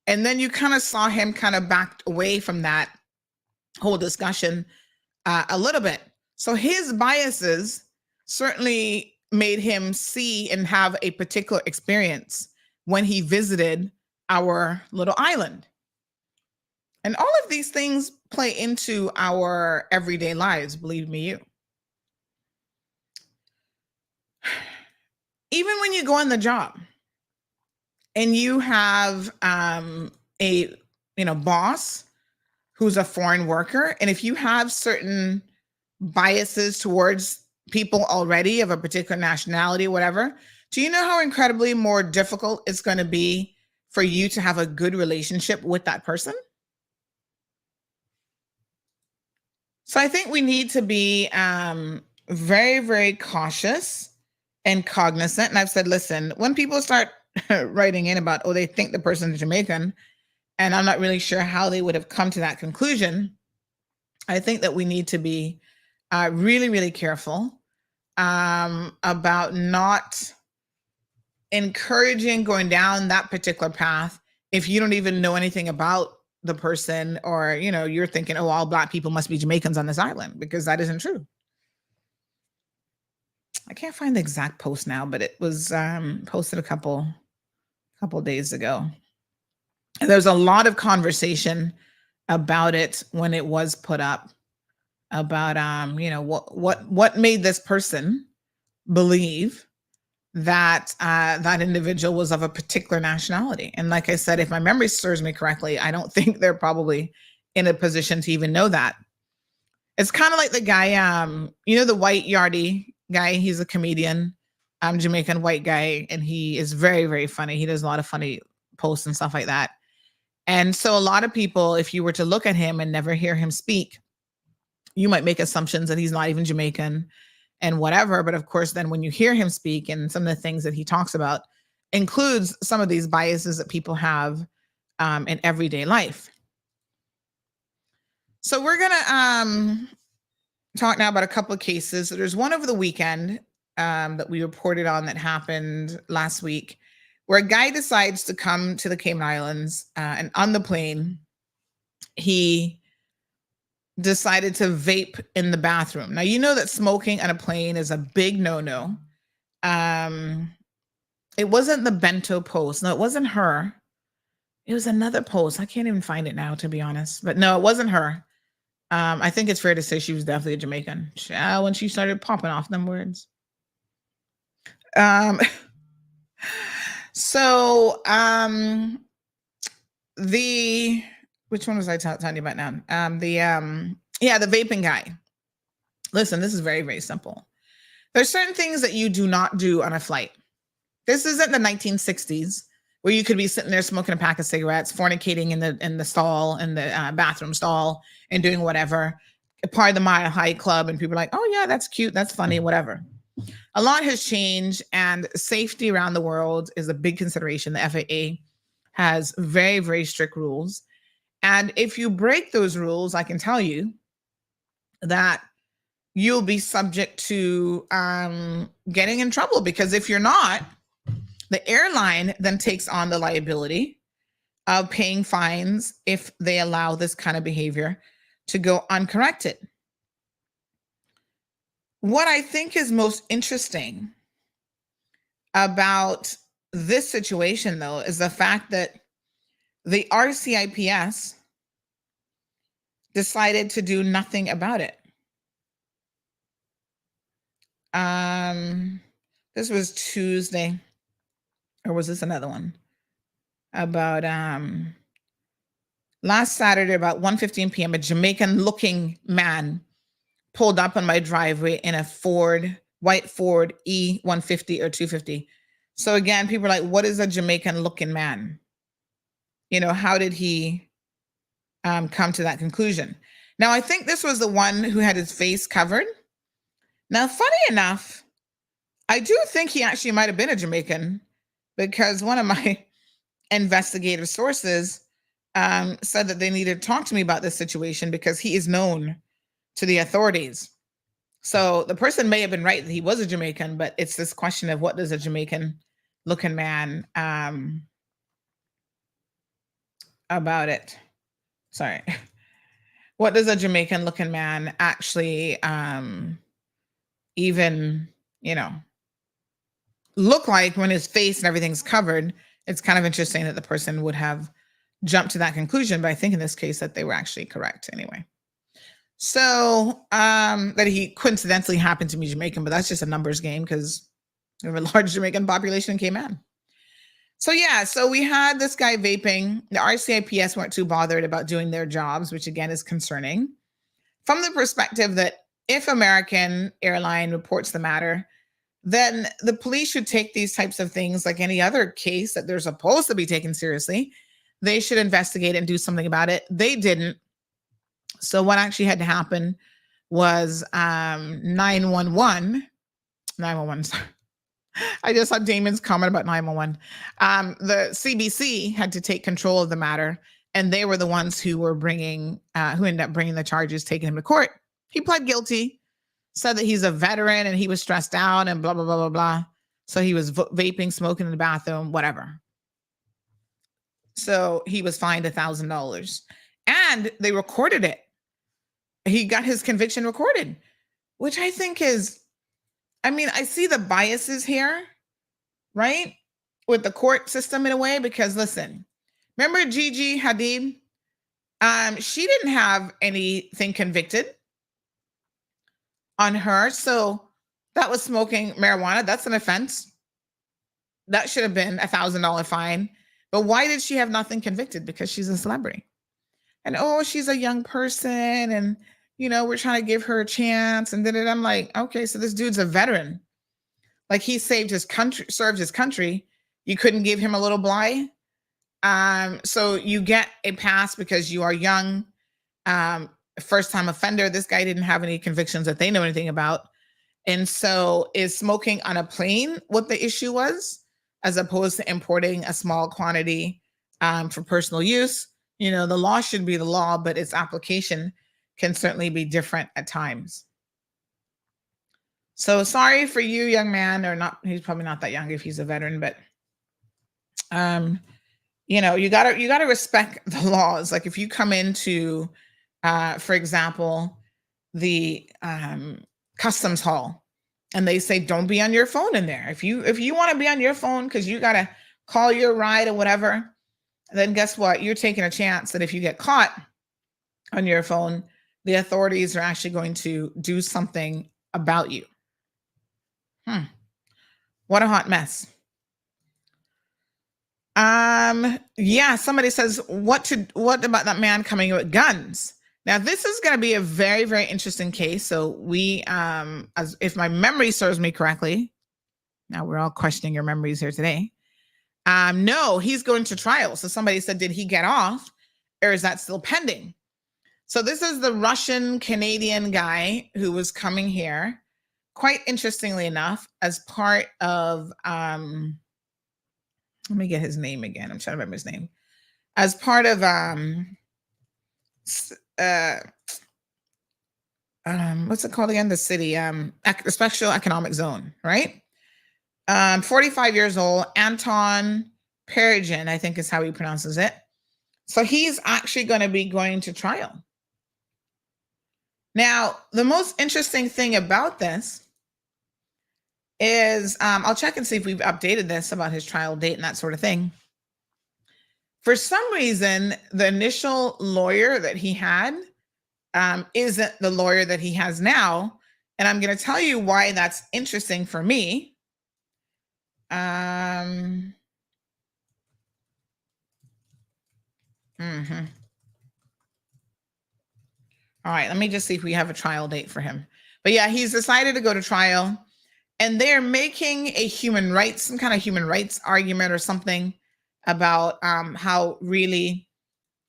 And then you kind of saw him kind of backed away from that whole discussion a little bit. So his biases certainly made him see and have a particular experience when he visited our little island. And all of these things play into our everyday lives, believe me you. Even when you go on the job and you have a boss who's a foreign worker, and if you have certain biases towards people already of a particular nationality, whatever, do you know how incredibly more difficult it's going to be for you to have a good relationship with that person? So I think we need to be very, very cautious and cognizant. And I've said, listen, when people start writing in about, oh, they think the person is Jamaican, and I'm not really sure how they would have come to that conclusion, I think that we need to be really, really careful about not encouraging going down that particular path if you don't even know anything about the person, or you're thinking, oh, all Black people must be Jamaicans on this island, because that isn't true. I can't find the exact post now, but it was posted a couple days ago. And there's a lot of conversation about it when it was put up, about what made this person believe that that individual was of a particular nationality. And like I said, if my memory serves me correctly, I don't think they're probably in a position to even know that. It's kind of like the guy, the white Yardie guy. He's a comedian, Jamaican white guy, and he is very, very funny. He does a lot of funny posts and stuff like that. And so a lot of people, if you were to look at him and never hear him speak, you might make assumptions that he's not even Jamaican and whatever. But of course, then when you hear him speak, and some of the things that he talks about includes some of these biases that people have in everyday life. So we're going to talk now about a couple of cases. So there's one over the weekend that we reported on that happened last week, where a guy decides to come to the Cayman Islands, and on the plane, he decided to vape in the bathroom. Now, you know that smoking on a plane is a big no-no. It wasn't the bento post. No, it wasn't her. It was another post. I can't even find it now, to be honest. But no, it wasn't her. I think it's fair to say she was definitely a Jamaican when she started popping off them words. Which one was I telling you about now? The vaping guy. Listen, this is very, very simple. There's certain things that you do not do on a flight. This isn't the 1960s where you could be sitting there smoking a pack of cigarettes, fornicating in the stall, in the bathroom stall, and doing whatever, part of the Mile High Club, and people are like, oh yeah, that's cute, that's funny, whatever. A lot has changed, and safety around the world is a big consideration. The FAA has very, very strict rules. And if you break those rules, I can tell you that you'll be subject to getting in trouble, because if you're not, the airline then takes on the liability of paying fines if they allow this kind of behavior to go uncorrected. What I think is most interesting about this situation, though, is the fact that the RCIPS decided to do nothing about it. This was Tuesday, or was this another one? About last Saturday, about 1:15 p.m., a Jamaican-looking man pulled up on my driveway in a white Ford E150 or 250. So again, people are like, what is a Jamaican looking man? You know, how did he come to that conclusion? Now, I think this was the one who had his face covered. Now, funny enough, I do think he actually might have been a Jamaican, because one of my investigative sources said that they needed to talk to me about this situation because he is known to the authorities. So the person may have been right that he was a Jamaican, but it's this question of what does a Jamaican looking man about it. Sorry. What does a Jamaican looking man actually even, you know, look like when his face and everything's covered? It's kind of interesting that the person would have jumped to that conclusion, but I think in this case that they were actually correct anyway. So that he coincidentally happened to be Jamaican, but that's just a numbers game because we have a large Jamaican population in Cayman. So yeah, so we had this guy vaping. The RCIPS weren't too bothered about doing their jobs, which again is concerning from the perspective that if American airline reports the matter, then the police should take these types of things like any other case that they're supposed to be taken seriously. They should investigate and do something about it. They didn't. So what actually had to happen was 911. Sorry. I just saw Damon's comment about 911. The CBC had to take control of the matter, and they were the ones who were who ended up bringing the charges, taking him to court. He pled guilty, said that he's a veteran and he was stressed out and blah, blah, blah, blah, blah. So he was vaping, smoking in the bathroom, whatever. So he was fined $1,000 and they recorded it. He got his conviction recorded, which I think is, I mean, I see the biases here, right? With the court system in a way, because listen, remember Gigi Hadid? She didn't have anything convicted on her. So that was smoking marijuana. That's an offense. That should have been $1,000 fine. But why did she have nothing convicted? Because she's a celebrity. And oh, she's a young person and, you know, we're trying to give her a chance. And then I'm like, okay, so this dude's a veteran. Like he saved his country, served his country. You couldn't give him a little bly. So you get a pass because you are young, first-time offender. This guy didn't have any convictions that they know anything about. And so is smoking on a plane what the issue was, as opposed to importing a small quantity for personal use? You know, the law should be the law, but its application can certainly be different at times. So sorry for you, young man, or not. He's probably not that young if he's a veteran, but you know, you gotta respect the laws. Like if you come into, for example, the customs hall, and they say don't be on your phone in there. If you want to be on your phone because you gotta call your ride or whatever, then guess what? You're taking a chance that if you get caught on your phone, the authorities are actually going to do something about you. What a hot mess. Yeah, somebody says, what about that man coming with guns? Now, this is going to be a very, very interesting case. So we, as if my memory serves me correctly, now we're all questioning your memories here today. No, he's going to trial. So somebody said, did he get off or is that still pending? So this is the Russian Canadian guy who was coming here, quite interestingly enough, as part of, let me get his name again. I'm trying to remember his name. As part of what's it called again? The city, the special economic zone, right? 45 years old, Anton Perigin, I think is how he pronounces it. So he's actually going to be going to trial. Now, the most interesting thing about this is, I'll check and see if we've updated this about his trial date and that sort of thing. For some reason, the initial lawyer that he had isn't the lawyer that he has now. And I'm going to tell you why that's interesting for me. All right, let me just see if we have a trial date for him. But yeah, he's decided to go to trial. and they're making a some kind of human rights argument or something about how really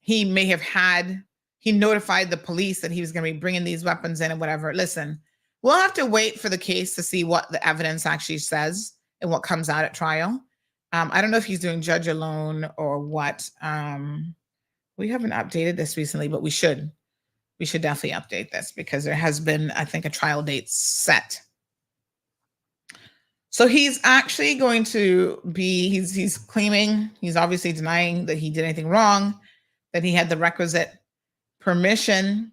he notified the police that he was going to be bringing these weapons in and whatever. Listen, we'll have to wait for the case to see what the evidence actually says and what comes out at trial. I don't know if he's doing judge alone or what. We haven't updated this recently, but we should. We should definitely update this because there has been, I think, a trial date set. So he's actually going to be, he's claiming, he's obviously denying that he did anything wrong, that he had the requisite permission.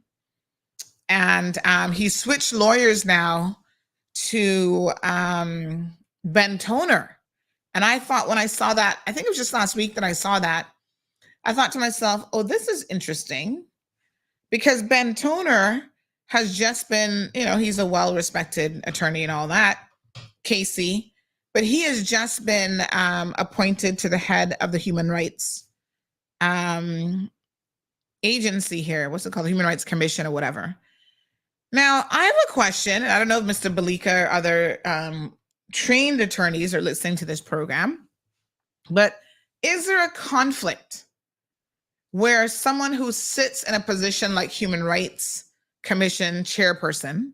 And he switched lawyers now to Ben Toner. And I thought when I saw that, I think it was just last week that I saw that, I thought to myself, oh, this is interesting. Because Ben Toner has just been, he's a well-respected attorney and all that, Casey, but he has just been appointed to the head of the human rights agency here. What's it called? The Human Rights Commission or whatever. Now, I have a question. I don't know if Mr. Balika or other trained attorneys are listening to this program, but is there a conflict where someone who sits in a position like Human Rights Commission chairperson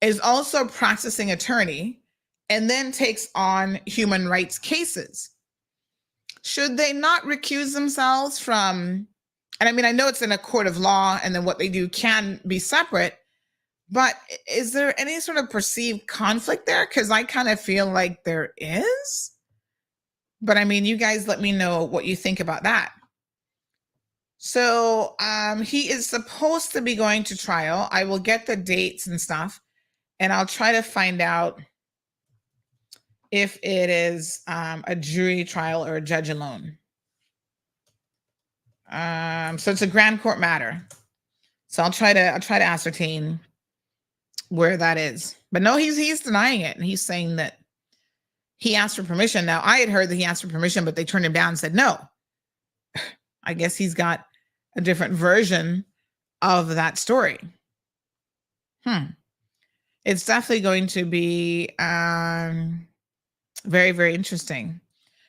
is also a practicing attorney and then takes on human rights cases? Should they not recuse themselves from, and I mean, I know it's in a court of law and then what they do can be separate, but is there any sort of perceived conflict there? Because I kind of feel like there is. But I mean, you guys let me know what you think about that. So he is supposed to be going to trial. I will get the dates and stuff, and I'll try to find out if it is a jury trial or a judge alone. So it's a grand court matter. So I'll try to ascertain where that is. But no, he's denying it, and he's saying that he asked for permission. Now, I had heard that he asked for permission, but they turned him down and said no. I guess he's got a different version of that story. It's definitely going to be very, very interesting.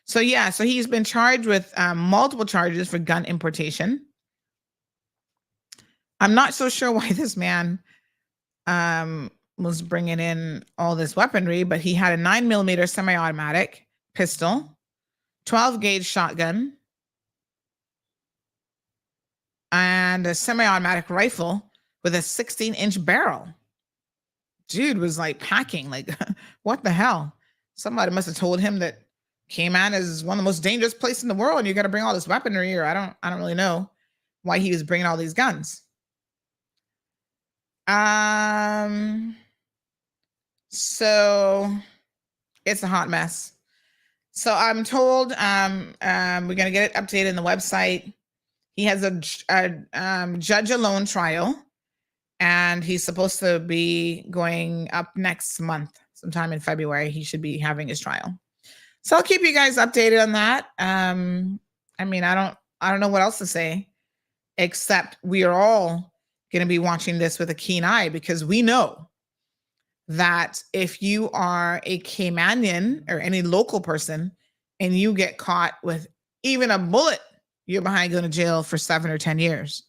So yeah, so he's been charged with multiple charges for gun importation. I'm not so sure why this man was bringing in all this weaponry, but he had a 9mm semi-automatic pistol, 12-gauge shotgun, and a semi-automatic rifle with a 16-inch barrel. Dude was like packing, like, what the hell? Somebody must have told him that Cayman is one of the most dangerous places in the world and you got to bring all this weaponry, or I don't really know why he was bringing all these guns. So it's a hot mess. So I'm told we're going to get it updated in the website. He has a judge alone trial, and he's supposed to be going up next month, sometime in February. He should be having his trial. So I'll keep you guys updated on that. I mean, I don't know what else to say, except we are all going to be watching this with a keen eye, because we know that if you are a Caymanian or any local person and you get caught with even a bullet, you're behind going to jail for 7 or 10 years.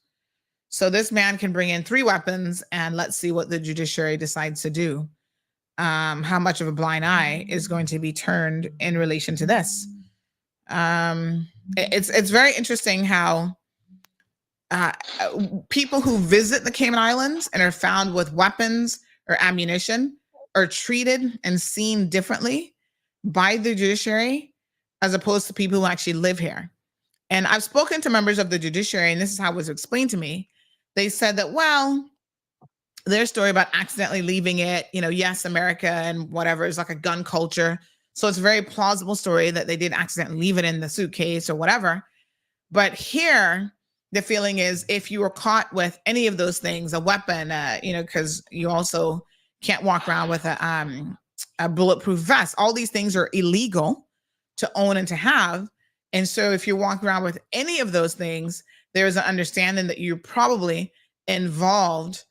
So this man can bring in 3 weapons, and let's see what the judiciary decides to do. How much of a blind eye is going to be turned in relation to this. It's very interesting how people who visit the Cayman Islands and are found with weapons or ammunition are treated and seen differently by the judiciary as opposed to people who actually live here. And I've spoken to members of the judiciary, and this is how it was explained to me. They said that, well, their story about accidentally leaving it, yes, America and whatever is like a gun culture. So it's a very plausible story that they did accidentally leave it in the suitcase or whatever. But here, the feeling is if you were caught with any of those things, a weapon, because you also can't walk around with a bulletproof vest. All these things are illegal to own and to have. And so if you walk around with any of those things, there's an understanding that you're probably involved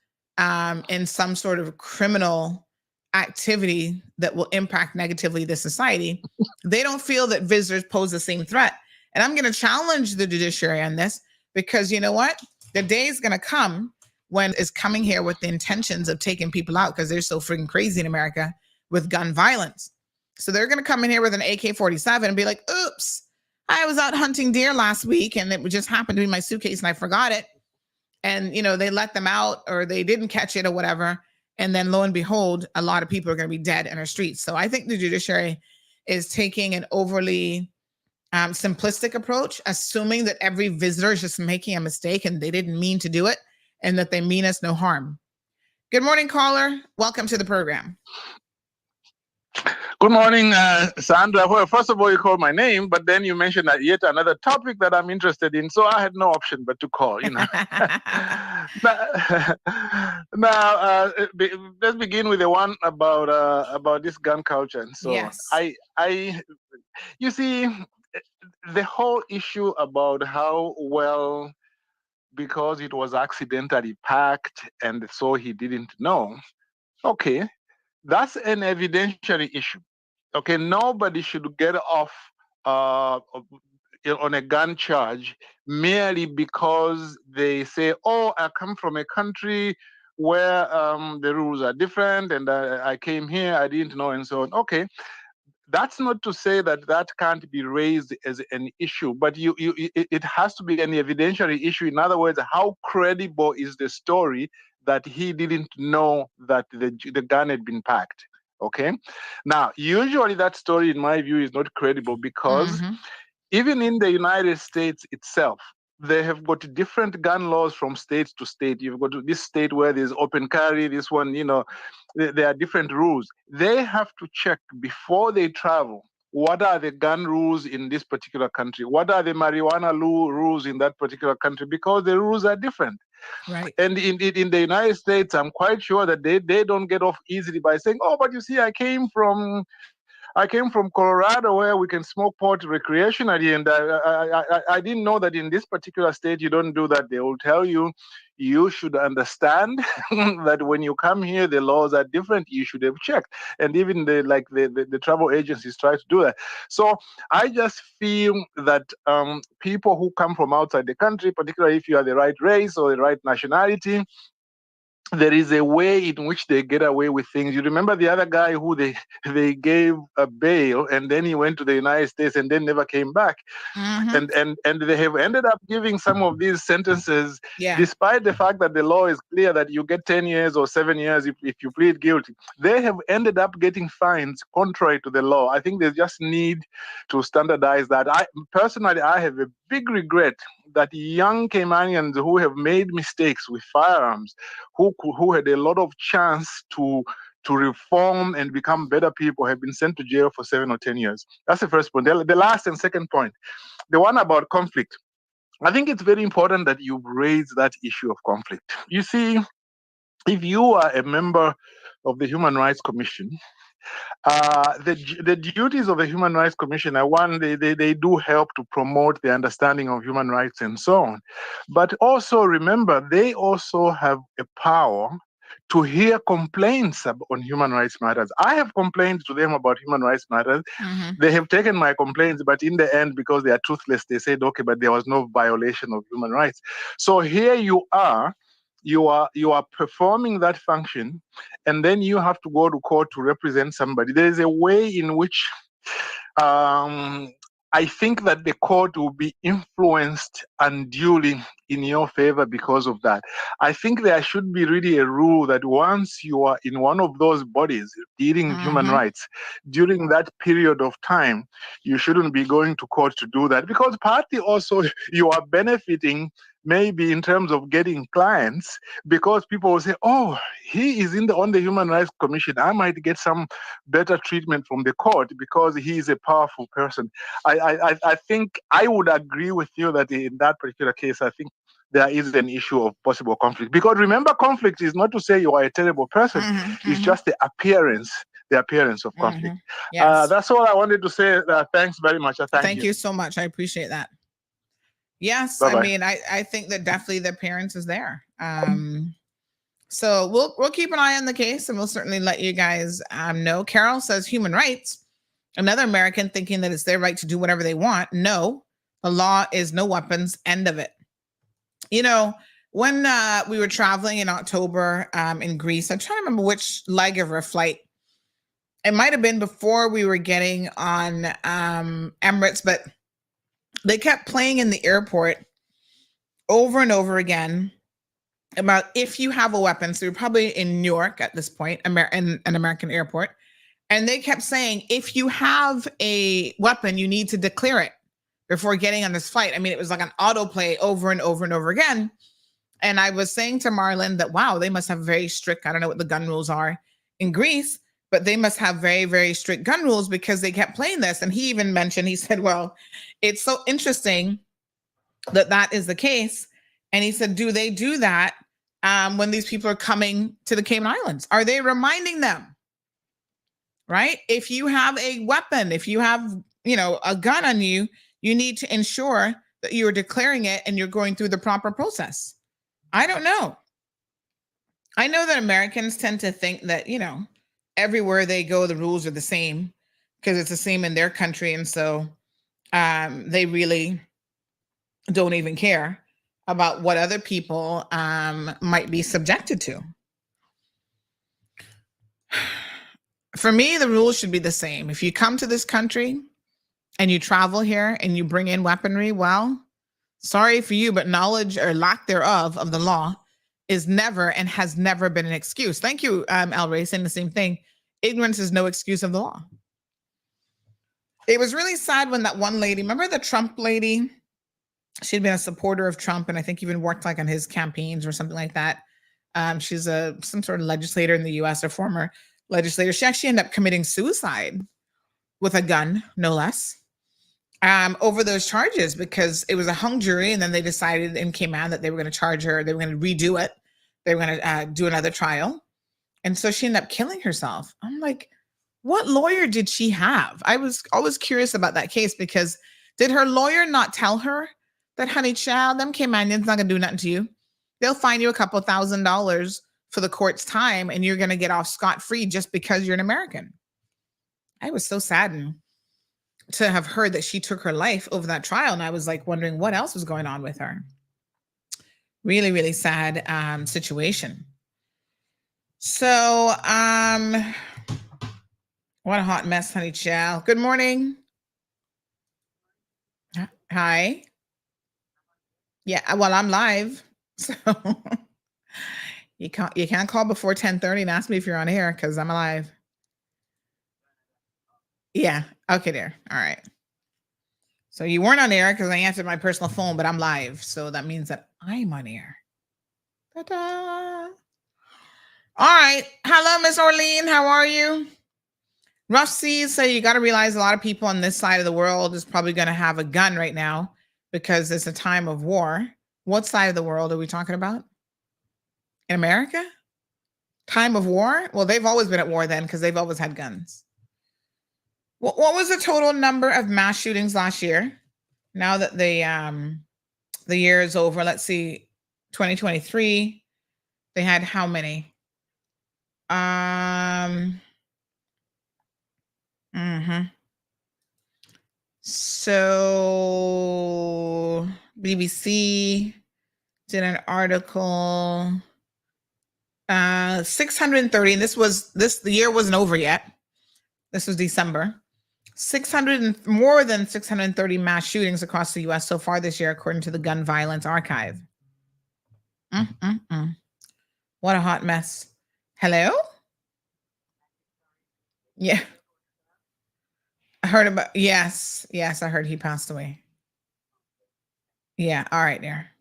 in some sort of criminal activity that will impact negatively the society, they don't feel that visitors pose the same threat. And I'm going to challenge the judiciary on this, because you know what? The day is going to come when it's coming here with the intentions of taking people out, because they're so freaking crazy in America with gun violence. So they're going to come in here with an AK-47 and be like, oops, I was out hunting deer last week and it just happened to be in my suitcase and I forgot it. And, you know, they let them out or they didn't catch it or whatever. And then lo and behold, a lot of people are going to be dead in our streets. So I think the judiciary is taking an overly simplistic approach, assuming that every visitor is just making a mistake and they didn't mean to do it and that they mean us no harm. Good morning, caller. Welcome to the program. Good morning, Sandra. Well, first of all, you called my name, but then you mentioned that yet another topic that I'm interested in. So I had no option but to call, you know. Now, let's begin with the one about this gun culture. And so yes. You see, the whole issue about how well, because it was accidentally packed and so he didn't know. Okay, that's an evidentiary issue. Okay, nobody should get off on a gun charge merely because they say, oh, I come from a country where the rules are different and I came here, I didn't know, and so on. Okay, that's not to say that that can't be raised as an issue, but it has to be an evidentiary issue. In other words, how credible is the story that he didn't know that the gun had been packed? Okay. Now, usually that story, in my view, is not credible because even in the United States itself, they have got different gun laws from state to state. You've got this state where there's open carry, this one, you know, there are different rules. They have to check before they travel. What are the gun rules in this particular country? What are the marijuana rules in that particular country? Because the rules are different. Right. And in the United States, I'm quite sure that they don't get off easily by saying, oh, but you see, I came from Colorado where we can smoke pot recreationally, and I didn't know that in this particular state you don't do that. They will tell you, you should understand that when you come here, the laws are different. You should have checked. And even the travel agencies try to do that. So I just feel that people who come from outside the country, particularly if you are the right race or the right nationality, there is a way in which they get away with things. You remember the other guy who they gave a bail and then he went to the United States and then never came back. And they have ended up giving some of these sentences, despite the fact that the law is clear that you get 10 years or 7 years if you plead guilty. They have ended up getting fines contrary to the law. I think they just need to standardize that. I have a big regret that young Caymanians who have made mistakes with firearms, who had a lot of chance to reform and become better people, have been sent to jail for 7 or 10 years. That's the first point. The last and second point, the one about conflict. I think it's very important that you raise that issue of conflict. You see, if you are a member of the Human Rights Commission, the duties of the Human Rights Commission are one, they do help to promote the understanding of human rights and so on. But also remember, they also have a power to hear complaints on human rights matters. I have complained to them about human rights matters. They have taken my complaints, but in the end, because they are truthless, they said, okay, but there was no violation of human rights. So here you are performing that function, and then you have to go to court to represent somebody. There is a way in which I think that the court will be influenced unduly in your favor because of that. I think there should be really a rule that once you are in one of those bodies dealing with human rights, during that period of time, you shouldn't be going to court to do that, because partly also you are benefiting maybe in terms of getting clients, because people will say, oh, he is on the Human Rights Commission, I might get some better treatment from the court because he is a powerful person. I think I would agree with you that in that particular case, I think there is an issue of possible conflict. Because remember, conflict is not to say you are a terrible person. It's just the appearance of conflict. Yes. That's all I wanted to say. Thanks very much. Thank you so much. I appreciate that. Yes. Bye-bye. I mean, I think that definitely the appearance is there. So we'll keep an eye on the case, and we'll certainly let you guys know. Carol says human rights. Another American thinking that it's their right to do whatever they want. No, the law is no weapons. End of it. You know, when we were traveling in October in Greece, I'm trying to remember which leg of our flight. It might have been before we were getting on Emirates, but they kept playing in the airport over and over again about if you have a weapon. So you're probably in New York at this point, in an American airport. And they kept saying, if you have a weapon, you need to declare it before getting on this flight. I mean, it was like an autoplay over and over and over again. And I was saying to Marlon that, wow, they must have very strict, I don't know what the gun rules are in Greece, but they must have very, very strict gun rules because they kept playing this. And he even mentioned, he said, well, it's so interesting that that is the case. And he said, do they do that when these people are coming to the Cayman Islands? Are they reminding them, right? If you have a weapon, if you have, a gun on you, you need to ensure that you're declaring it and you're going through the proper process. I don't know. I know that Americans tend to think that, everywhere they go, the rules are the same because it's the same in their country. And so they really don't even care about what other people might be subjected to. For me, the rules should be the same. If you come to this country and you travel here and you bring in weaponry, well, sorry for you, but knowledge or lack thereof of the law is never and has never been an excuse. Thank you, El Ray, saying the same thing. Ignorance is no excuse of the law. It was really sad when that one lady, remember the Trump lady? She'd been a supporter of Trump and I think even worked like on his campaigns or something like that. She's some sort of legislator in the US, or former legislator. She actually ended up committing suicide with a gun, no less, over those charges because it was a hung jury. And then they decided in Cayman that they were going to charge her. They were going to redo it. They were going to do another trial. And so she ended up killing herself. I'm like, what lawyer did she have? I was always curious about that case because did her lawyer not tell her that, honey child, them Caymanians not going to do nothing to you. They'll fine you a couple $1,000s for the court's time and you're going to get off scot-free just because you're an American. I was so saddened to have heard that she took her life over that trial. And I was like wondering what else was going on with her. Really, really sad situation. So, what a hot mess, honey child. Good morning. Hi. Yeah, well, I'm live. So you can't call before 10:30 and ask me if you're on air because I'm alive. Yeah. Okay, there. All right. So you weren't on air because I answered my personal phone, but I'm live. So that means that I'm on air. Ta-da. All right. Hello, Miss Orlean. How are you? Rough Seas say you got to realize a lot of people on this side of the world is probably going to have a gun right now because it's a time of war. What side of the world are we talking about? In America? Time of war? Well, they've always been at war then because they've always had guns. What was the total number of mass shootings last year? Now that the year is over, let's see, 2023, they had how many? So BBC did an article, 630, and the year wasn't over yet. This was December. More than 630 mass shootings across the US so far this year, according to the Gun Violence Archive. What a hot mess. Hello? Yeah. I heard about, yes, I heard he passed away. Yeah, all right, there.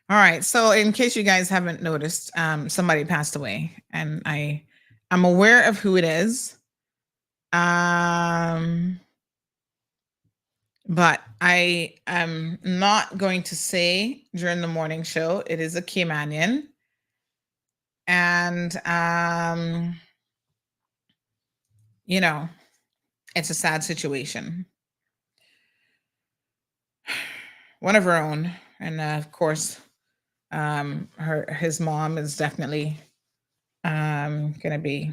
All right, so in case you guys haven't noticed, somebody passed away, and I'm aware of who it is. But I am not going to say during the morning show. It is a Caymanian, and it's a sad situation. One of our own, and of course, His mom is definitely gonna be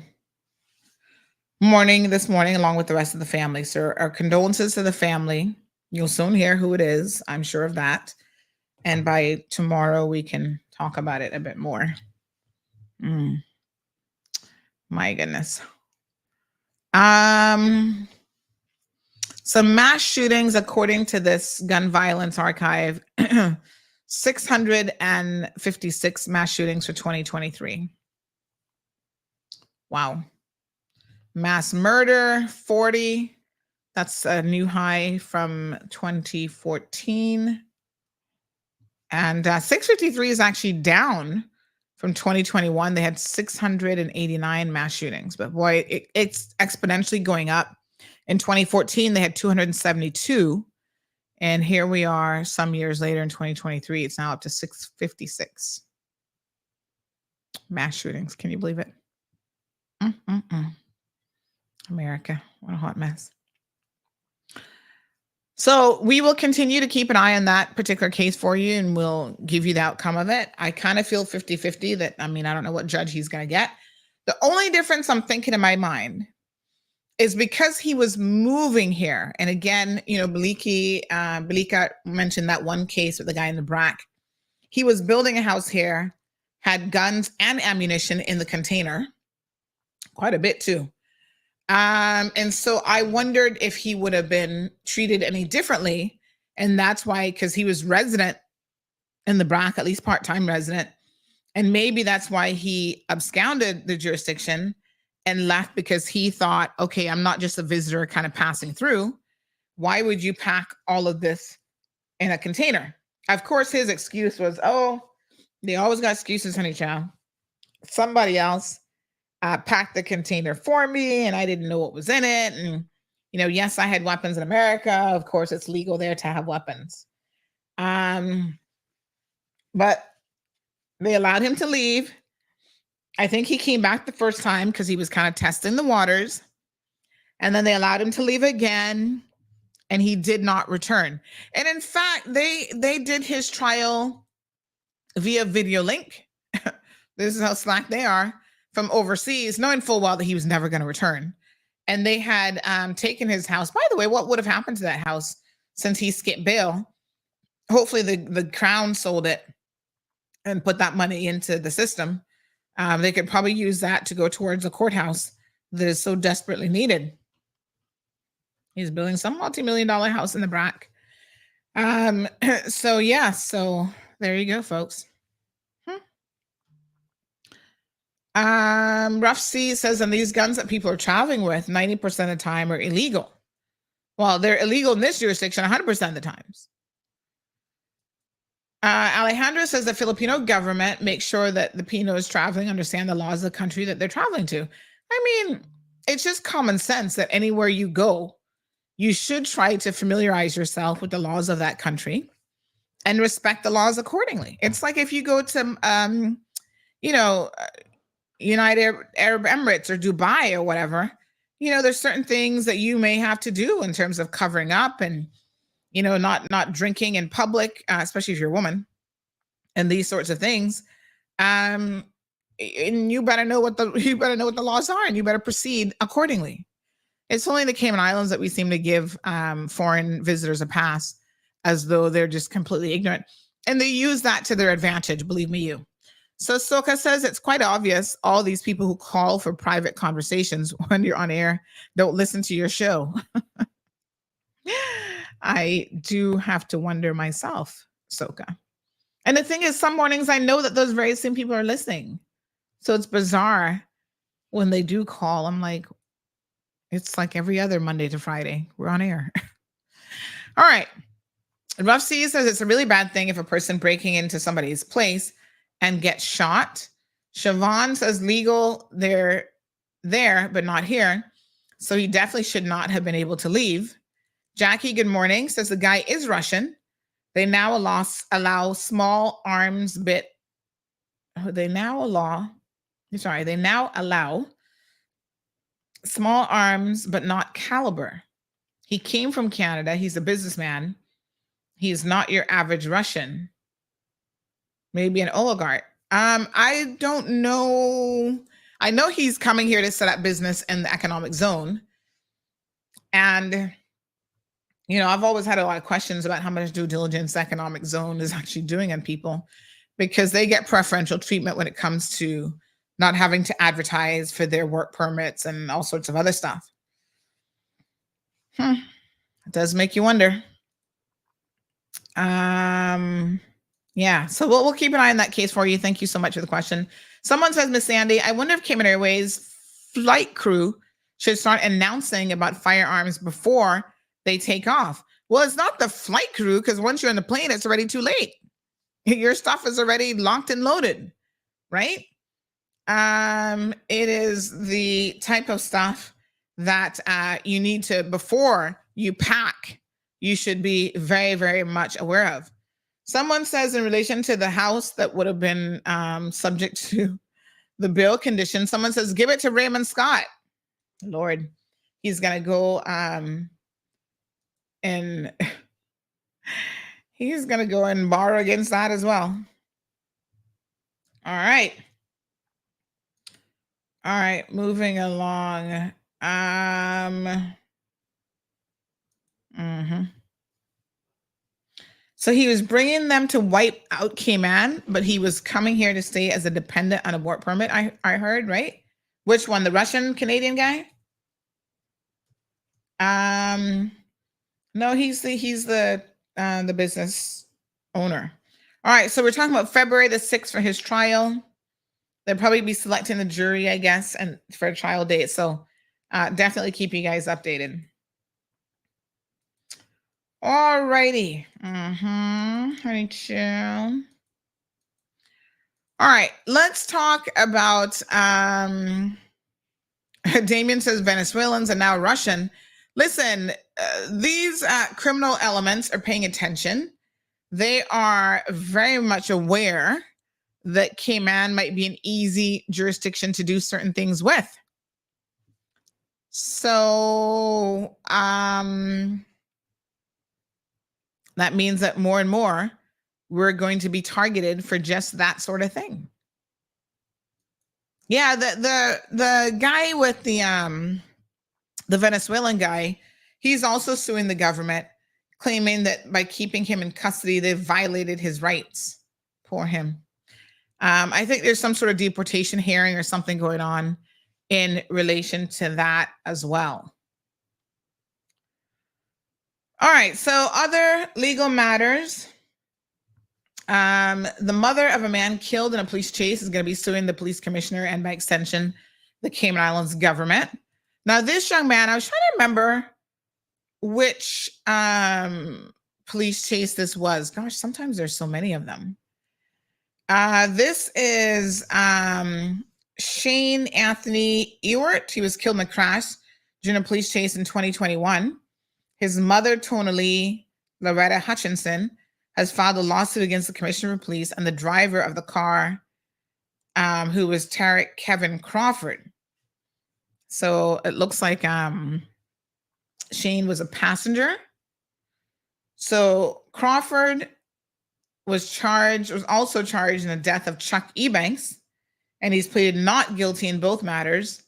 mourning this morning along with the rest of the family. So our condolences to the family. You'll soon hear who it is. I'm sure of that. And by tomorrow we can talk about it a bit more. My goodness. Some mass shootings, according to this gun violence archive, 656 mass shootings for 2023. Wow. Mass murder, 40. That's a new high from 2014. And 653 is actually down from 2021. They had 689 mass shootings, but boy, it's exponentially going up. In 2014, they had 272. And here we are some years later in 2023. It's now up to 656 mass shootings. Can you believe it? America, what a hot mess. So we will continue to keep an eye on that particular case for you, and we'll give you the outcome of it. I kind of feel 50-50 that, I don't know what judge he's going to get. The only difference I'm thinking in my mind is because he was moving here. And again, Belika mentioned that one case with the guy in the BRAC. He was building a house here, had guns and ammunition in the container, quite a bit too. And so I wondered if he would have been treated any differently. And that's why, because he was resident in the BRAC, at least part-time resident. And maybe that's why he absconded the jurisdiction and left, because he thought, okay, I'm not just a visitor kind of passing through. Why would you pack all of this in a container? Of course, his excuse was, oh, they always got excuses, honey child. Somebody else packed the container for me and I didn't know what was in it. And, yes, I had weapons in America. Of course, it's legal there to have weapons. But they allowed him to leave. I think he came back the first time because he was kind of testing the waters. And then they allowed him to leave again. And he did not return. And in fact, they did his trial via video link. This is how slack they are, from overseas, knowing full well that he was never going to return. And they had taken his house. By the way, what would have happened to that house since he skipped bail? Hopefully the Crown sold it and put that money into the system. They could probably use that to go towards a courthouse that is so desperately needed. He's building some multi-million-dollar house in the BRAC. So there you go, folks. Rough Sea says, and these guns that people are traveling with 90% of the time are illegal. Well, they're illegal in this jurisdiction 100% of the times. Alejandro says the Filipino government makes sure that the Pinoys traveling understand the laws of the country that they're traveling to. It's just common sense that anywhere you go, you should try to familiarize yourself with the laws of that country and respect the laws accordingly. It's like if you go to, United Arab Emirates or Dubai or whatever, there's certain things that you may have to do in terms of covering up and, not drinking in public, especially if you're a woman, and these sorts of things. And you better know what the laws are, and you better proceed accordingly. It's only the Cayman Islands that we seem to give foreign visitors a pass as though they're just completely ignorant. And they use that to their advantage, believe me you. So Soka says it's quite obvious all these people who call for private conversations when you're on air don't listen to your show. I do have to wonder myself, Soka. And the thing is, some mornings I know that those very same people are listening. So it's bizarre when they do call. I'm like, it's like every other Monday to Friday. We're on air. All right. Rough Sea says it's a really bad thing if a person breaking into somebody's place and gets shot. Siobhan says legal there, but not here. So he definitely should not have been able to leave. Jackie, good morning, says the guy is Russian. They now allow small arms bit. They now allow small arms, but not caliber. He came from Canada. He's a businessman. He is not your average Russian. Maybe an oligarch. I don't know. I know he's coming here to set up business in the economic zone. And, you know, I've always had a lot of questions about how much due diligence the economic zone is actually doing on people, because they get preferential treatment when it comes to not having to advertise for their work permits and all sorts of other stuff. It does make you wonder. Yeah, so we'll keep an eye on that case for you. Thank you so much for the question. Someone says, Miss Sandy, I wonder if Cayman Airways flight crew should start announcing about firearms before they take off. Well, it's not the flight crew, because once you're in the plane, it's already too late. Your stuff is already locked and loaded, right? It is the type of stuff that you need to, before you pack, you should be very, very much aware of. Someone says, in relation to the house that would have been subject to the bill condition, someone says, give it to Raymond Scott. Lord, he's going to go and he's going to go and borrow against that as well. All right. All right, moving along. So he was bringing them to wipe out Cayman, but he was coming here to stay as a dependent on a work permit. I heard, right? Which one? The Russian Canadian guy? No, he's the business owner. All right, so we're talking about February the 6th for his trial. They'll probably be selecting the jury, I guess, and for a trial date. So definitely keep you guys updated. All righty. Honey chill. All right, let's talk about Damien says Venezuelans and now Russian. Listen, these criminal elements are paying attention. They are very much aware that Cayman might be an easy jurisdiction to do certain things with. So that means that more and more we're going to be targeted for just that sort of thing. Yeah, the guy with the Venezuelan guy, he's also suing the government, claiming that by keeping him in custody, they've violated his rights. Poor him. I think there's some sort of deportation hearing or something going on in relation to that as well. All right, so other legal matters. The mother of a man killed in a police chase is going to be suing the police commissioner and, by extension, the Cayman Islands government. Now, this young man, I was trying to remember which police chase this was. Gosh, sometimes there's so many of them. This is Shane Anthony Ewart. He was killed in a crash during a police chase in 2021. His mother, Tonalee Loretta Hutchinson, has filed a lawsuit against the commissioner of police and the driver of the car, who was Tarek Kevin Crawford. So it looks like Shane was a passenger. So Crawford was also charged in the death of Chuck Ebanks, and he's pleaded not guilty in both matters,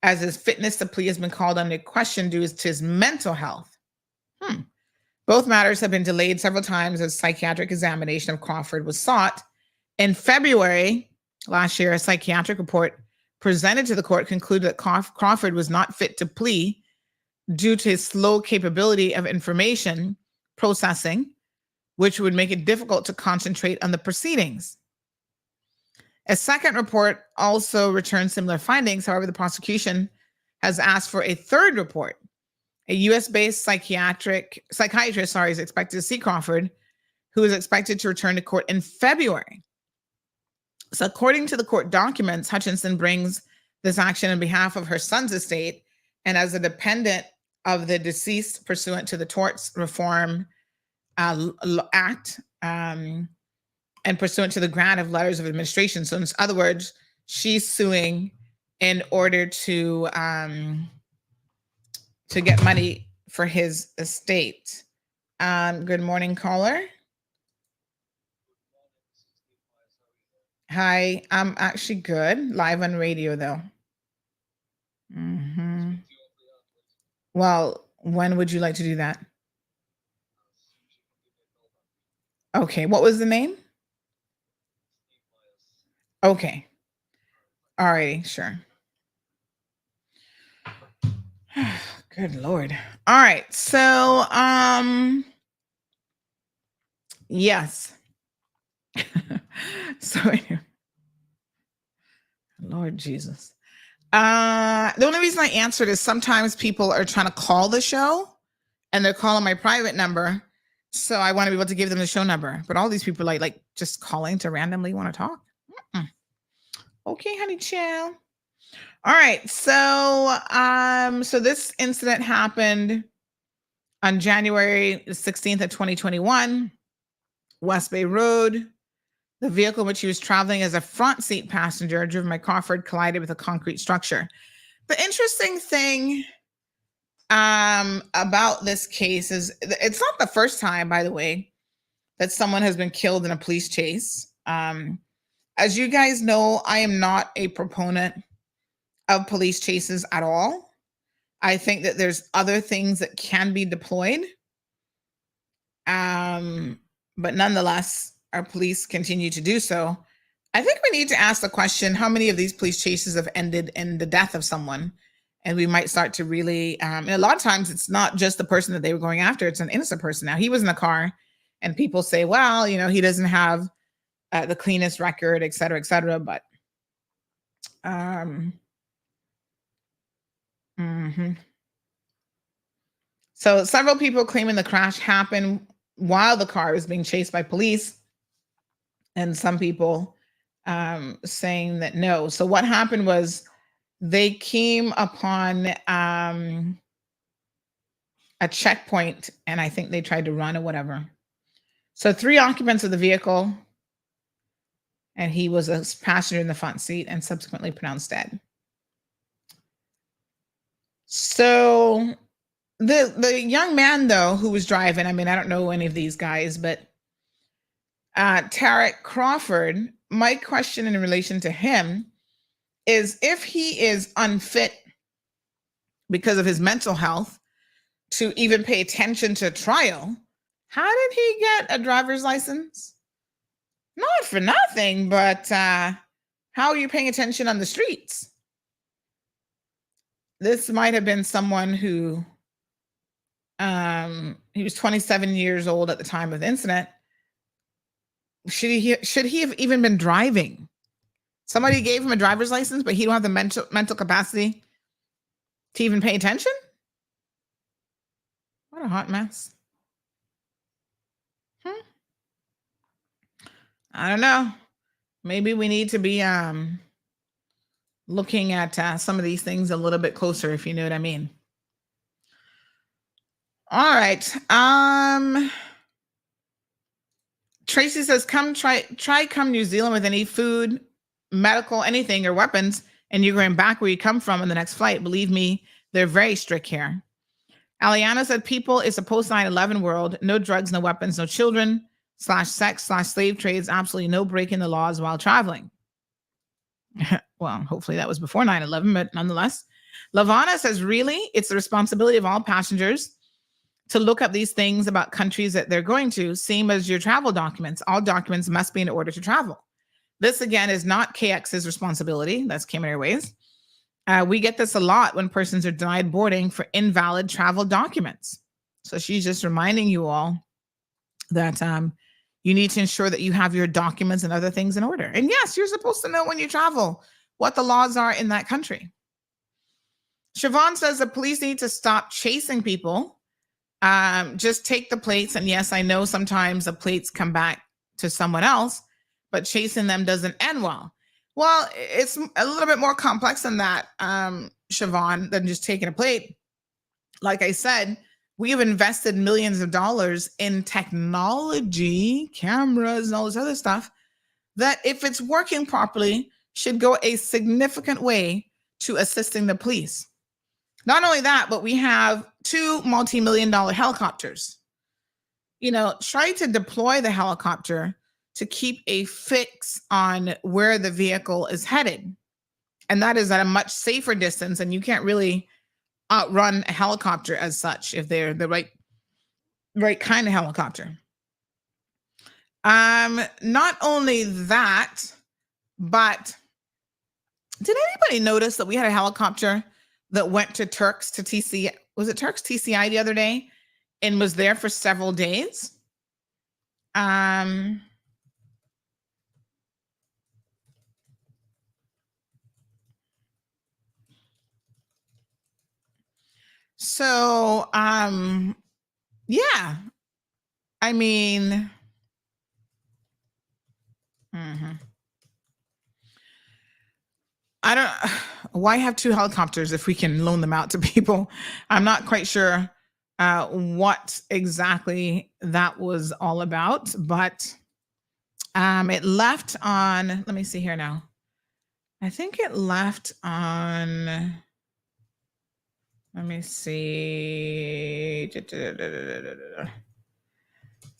as his fitness to plea has been called under question due to his mental health. Both matters have been delayed several times as psychiatric examination of Crawford was sought. In February last year, a psychiatric report presented to the court concluded that Crawford was not fit to plea due to his slow capability of information processing, which would make it difficult to concentrate on the proceedings. A second report also returned similar findings. However, the prosecution has asked for a third report. A U.S.-based psychiatrist is expected to see Crawford, who is expected to return to court in February. So according to the court documents, Hutchinson brings this action on behalf of her son's estate and as a dependent of the deceased pursuant to the Torts Reform Act and pursuant to the grant of letters of administration. So in other words, she's suing in order to get money for his estate. Good morning, caller. Hi, I'm actually good. Live on radio, though. Well, when would you like to do that? Okay, what was the name? Okay. All righty, sure. Good Lord. All right. So, yes. So, Lord Jesus. The only reason I answered is sometimes people are trying to call the show and they're calling my private number. So I want to be able to give them the show number. But all these people like just calling to randomly want to talk. Okay, honey, chill. All right. So this incident happened on January 16th of 2021, West Bay Road. The vehicle in which he was traveling as a front seat passenger, driven by Crawford, collided with a concrete structure. The interesting thing about this case is it's not the first time, by the way, that someone has been killed in a police chase. As you guys know, I am not a proponent of police chases at all. I think that there's other things that can be deployed. But nonetheless, our police continue to do so. I think we need to ask the question, how many of these police chases have ended in the death of someone? And we might start to really, and a lot of times it's not just the person that they were going after, it's an innocent person. Now, he was in the car and people say, well, he doesn't have the cleanest record, et cetera, but so several people claiming the crash happened while the car was being chased by police, and some people saying that no. So what happened was they came upon a checkpoint, and I think they tried to run or whatever. So 3 occupants of the vehicle, and he was a passenger in the front seat and subsequently pronounced dead. So the young man, though, who was driving, I mean, I don't know any of these guys, but Tarek Crawford, my question in relation to him is if he is unfit because of his mental health to even pay attention to trial, how did he get a driver's license? Not for nothing, but how are you paying attention on the streets? This might have been someone who, he was 27 years old at the time of the incident. Should he have even been driving? Somebody gave him a driver's license, but he don't have the mental capacity to even pay attention? What a hot mess. I don't know. Maybe we need to be looking at some of these things a little bit closer, if you know what I mean. All right. Tracy says, come New Zealand with any food, medical, anything, or weapons, and you're going back where you come from in the next flight. Believe me, they're very strict here. Aliana said, people, it's a post 9/11 world. No drugs, no weapons, no children, /sex/slave trades, absolutely no breaking the laws while traveling. Well, hopefully that was before 9/11, but nonetheless. Lavana says, really, it's the responsibility of all passengers to look up these things about countries that they're going to, same as your travel documents. All documents must be in order to travel. This, again, is not KX's responsibility. That's Cayman Airways. We get this a lot when persons are denied boarding for invalid travel documents. So she's just reminding you all that you need to ensure that you have your documents and other things in order. And yes, you're supposed to know when you travel what the laws are in that country. Siobhan says the police need to stop chasing people. Just take the plates. And yes, I know sometimes the plates come back to someone else, but chasing them doesn't end well. Well, it's a little bit more complex than that, Siobhan, than just taking a plate. Like I said, we have invested millions of dollars in technology, cameras, and all this other stuff that, if it's working properly, should go a significant way to assisting the police. Not only that, but we have 2 multi-million-dollar helicopters. Try to deploy the helicopter to keep a fix on where the vehicle is headed. And that is at a much safer distance, and you can't really outrun a helicopter as such if they're the right kind of helicopter. Not only that, but did anybody notice that we had a helicopter that went to Turks to TC? Was it Turks TCI the other day, and was there for several days? So, yeah, I mean, I don't, why have two helicopters if we can loan them out to people? I'm not quite sure what exactly that was all about, but it left on, let me see here now. I think it left on, let me see.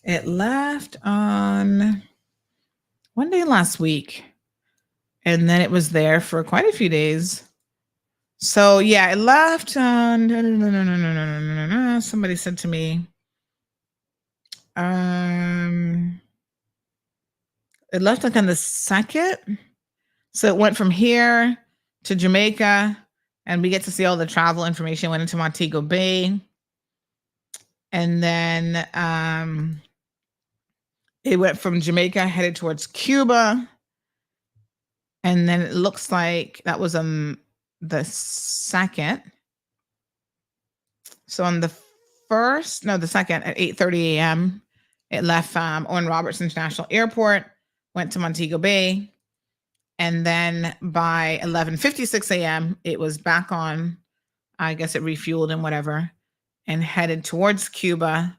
It left on one day last week, and then it was there for quite a few days. So yeah, it left on, somebody said to me, it left like on the 2nd. So it went from here to Jamaica, and we get to see all the travel information. Went into Montego Bay, and then it went from Jamaica, headed towards Cuba, and then it looks like that was on the 2nd. So on the 2nd at 8:30 a.m., it left Owen Roberts International Airport, went to Montego Bay, and then by 11:56 a.m., it was back on, I guess it refueled and whatever, and headed towards Cuba.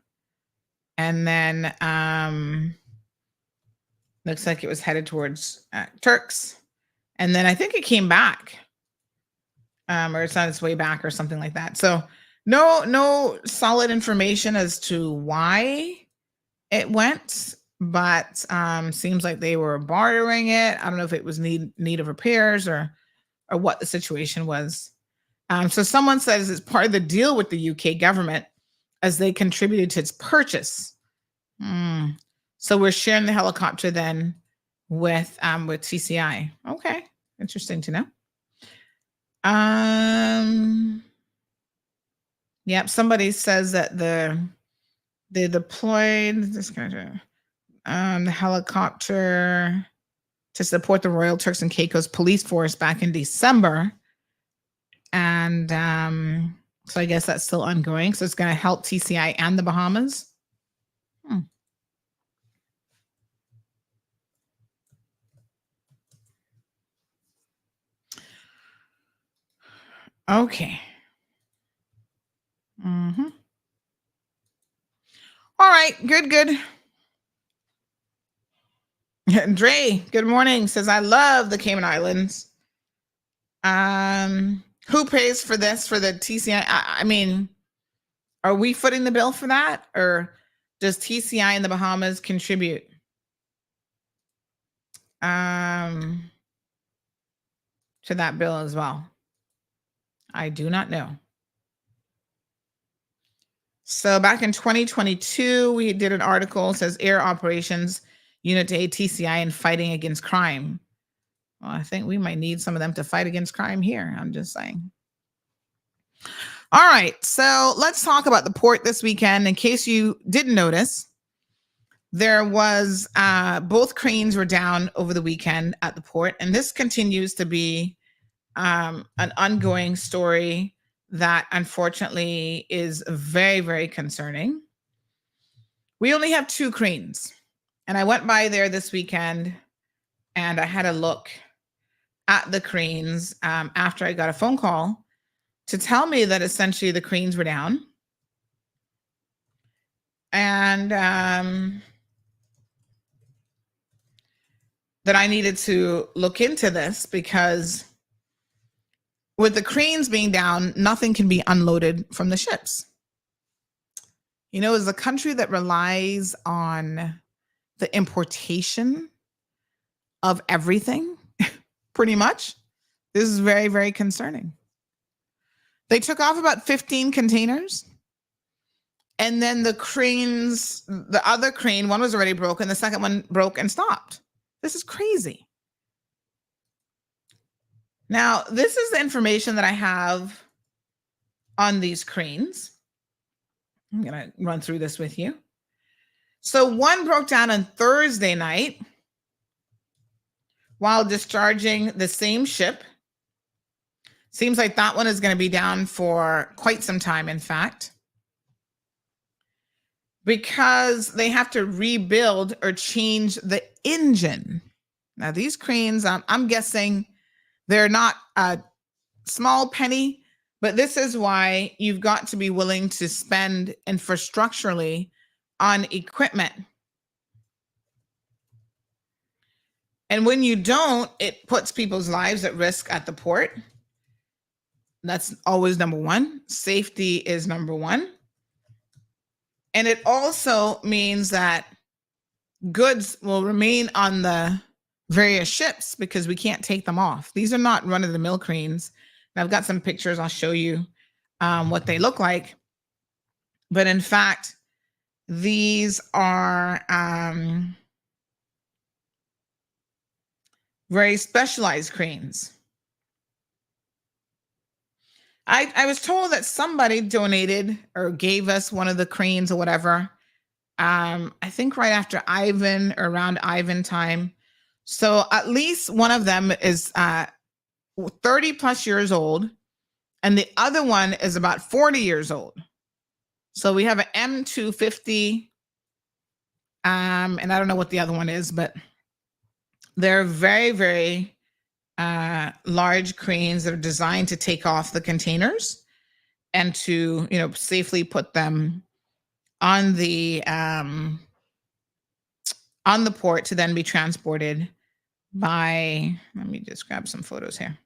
And then looks like it was headed towards Turks. And then I think it came back, or it's on its way back or something like that. So no solid information as to why it went, but seems like they were bartering it. I don't know if it was need of repairs or what the situation was. So someone says it's part of the deal with the UK government as they contributed to its purchase. So we're sharing the helicopter then with TCI. Okay, interesting to know. Yep, somebody says that they deployed this kind of the helicopter to support the Royal Turks and Caicos Police Force back in December. And so I guess that's still ongoing. So it's going to help TCI and the Bahamas. Okay. All right. Good. Dre, good morning. Says, I love the Cayman Islands. Who pays for this for the TCI? I mean, are we footing the bill for that, or does TCI in the Bahamas contribute? To that bill as well? I do not know. So back in 2022, we did an article, says Air Operations Unit to aid TCI in fighting against crime. Well, I think we might need some of them to fight against crime here. I'm just saying. All right. So let's talk about the port this weekend. In case you didn't notice, there was both cranes were down over the weekend at the port. And this continues to be an ongoing story that unfortunately is very, very concerning. We only have 2 cranes. And I went by there this weekend and I had a look at the cranes after I got a phone call to tell me that essentially the cranes were down. And that I needed to look into this because with the cranes being down, nothing can be unloaded from the ships. You know, as a country that relies on the importation of everything, pretty much. This is very, very concerning. They took off about 15 containers. And then the cranes, the other crane, one was already broken. The second one broke and stopped. This is crazy. Now, this is the information that I have on these cranes. I'm going to run through this with you. So one broke down on Thursday night while discharging the same ship. Seems like that one is going to be down for quite some time, in fact, because they have to rebuild or change the engine. Now, these cranes, I'm guessing they're not a small penny, but this is why you've got to be willing to spend infrastructurally on equipment. And when you don't, it puts people's lives at risk at the port. That's always number one. Safety is number one. And it also means that goods will remain on the various ships because we can't take them off. These are not run-of-the-mill cranes. And I've got some pictures. I'll show you what they look like. But in fact, these are very specialized cranes. I was told that somebody donated or gave us one of the cranes or whatever. I think right after Ivan or around Ivan time. So at least one of them is 30 plus years old. And the other one is about 40 years old. So we have an M250. And I don't know what the other one is, but they're very, very large cranes that are designed to take off the containers and to, safely put them on the port to then be transported by, let me just grab some photos here,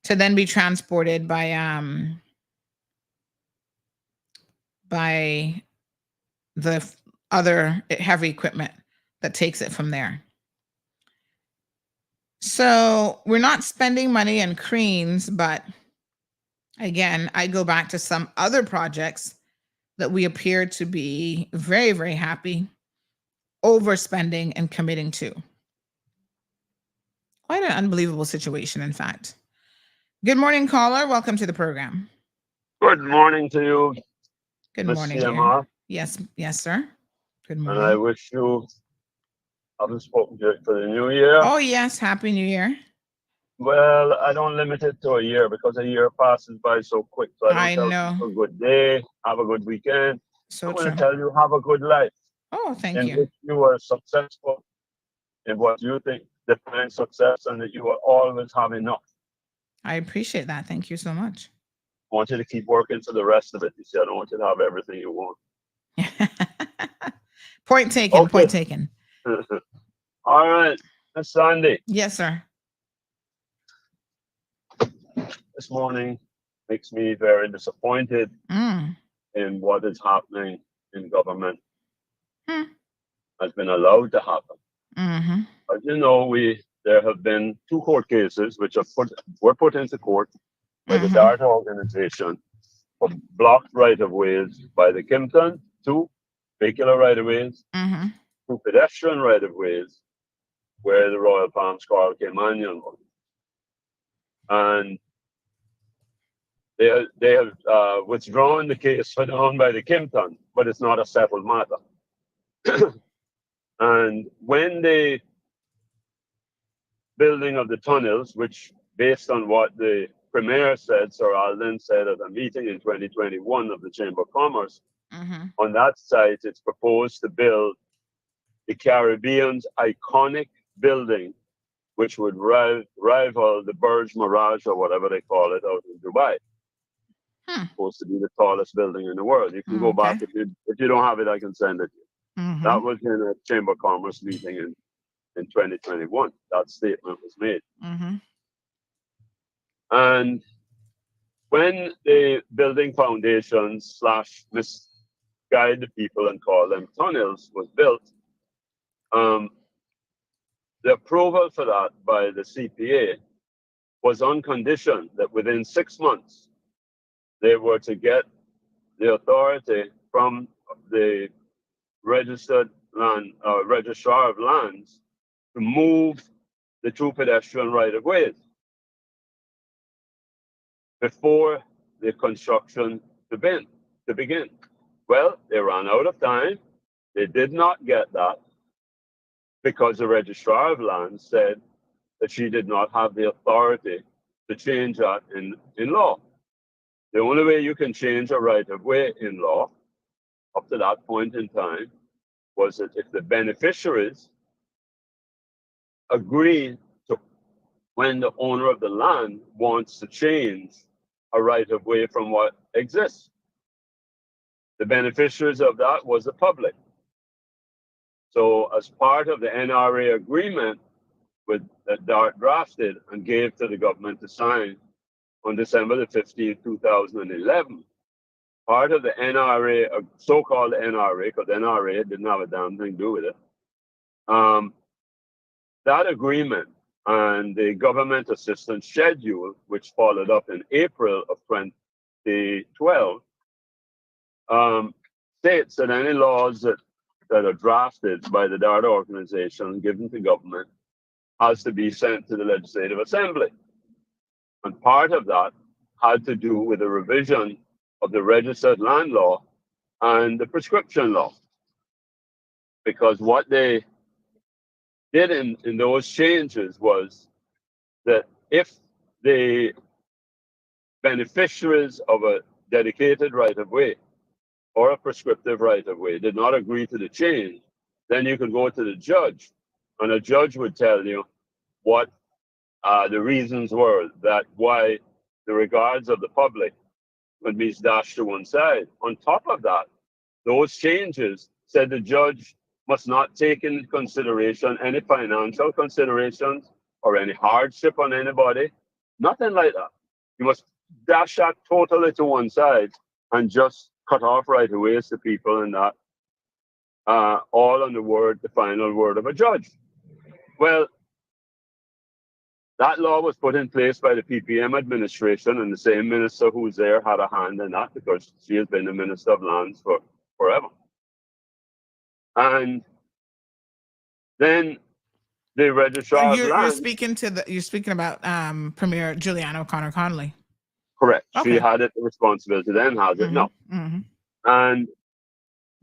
to then be transported by the other heavy equipment that takes it from there. So we're not spending money on cranes, but again, I go back to some other projects that we appear to be very, very happy overspending and committing to. Quite an unbelievable situation, in fact. Good morning, caller. Welcome to the program. Good morning to you. Good Ms. morning. CMR. Yes, sir. Good morning. And I wish you, haven't spoken to you for the new year. Oh, yes. Happy New Year. Well, I don't limit it to a year because a year passes by so quick. So I don't tell people good day, have a good weekend. So I'm going to tell you, have a good life. Oh, thank in you. which you are successful in what you think defines success and that you will always have enough. I appreciate that. Thank you so much. I want you to keep working for the rest of it. You see, I don't want you to have everything you want. Point taken. Okay. Point taken. All right. Miss Sandy. Yes, sir. This morning makes me very disappointed in what is happening in government. Has been allowed to happen. As you know, there have been 2 court cases which were put into court by the DARTA organization for blocked right-of-ways by the Kimpton, 2 vehicular right-of-ways, 2 pedestrian right-of-ways, where the Royal Palms Coral Cayman was. And they have withdrawn the case owned by the Kimpton, but it's not a settled matter. And when the building of the tunnels, which based on what the Premier said, Sir Alden said at a meeting in 2021 of the Chamber of Commerce, on that site, it's proposed to build the Caribbean's iconic building, which would rival the Burj Mirage or whatever they call it out in Dubai. Supposed to be the tallest building in the world. You can go back if you don't have it, I can send it to you. That was in a Chamber of Commerce meeting in 2021. That statement was made. And when the building foundations / misguide the people and call them tunnels was built, The approval for that by the CPA was on condition that within 6 months they were to get the authority from the registered land registrar of lands to move the two pedestrian right-of-ways before the construction to begin. Well, they ran out of time. They did not get that because the registrar of lands said that she did not have the authority to change that in law. The only way you can change a right-of-way in law up to that point in time was that if the beneficiaries agree to when the owner of the land wants to change a right-of-way from what exists. The beneficiaries of that was the public. So as part of the NRA agreement that DART drafted and gave to the government to sign on December the 15th, 2011, part of the NRA, so-called NRA, because NRA didn't have a damn thing to do with it, that agreement and the government assistance schedule, which followed up in April of 2012, states that any laws that are drafted by the DART organization and given to government has to be sent to the Legislative Assembly. And part of that had to do with the revision of the registered land law and the prescription law. Because what they did in those changes was that if the beneficiaries of a dedicated right-of-way or a prescriptive right-of-way did not agree to the change, then you could go to the judge, and a judge would tell you what the reasons were that why the regards of the public would be dashed to one side. On top of that, those changes said the judge must not take into consideration any financial considerations or any hardship on anybody, nothing like that. You must dash that totally to one side and just cut off right-of-ways to people and that, all on the final word of a judge. Well, that law was put in place by the PPM administration, and the same minister who's there had a hand in that because she has been the Minister of Lands for forever. And then the registrar of lands. You're speaking about Premier Julianne O'Connor Connolly. Correct. Okay. She had it the responsibility then, has it? No. Mm-hmm. And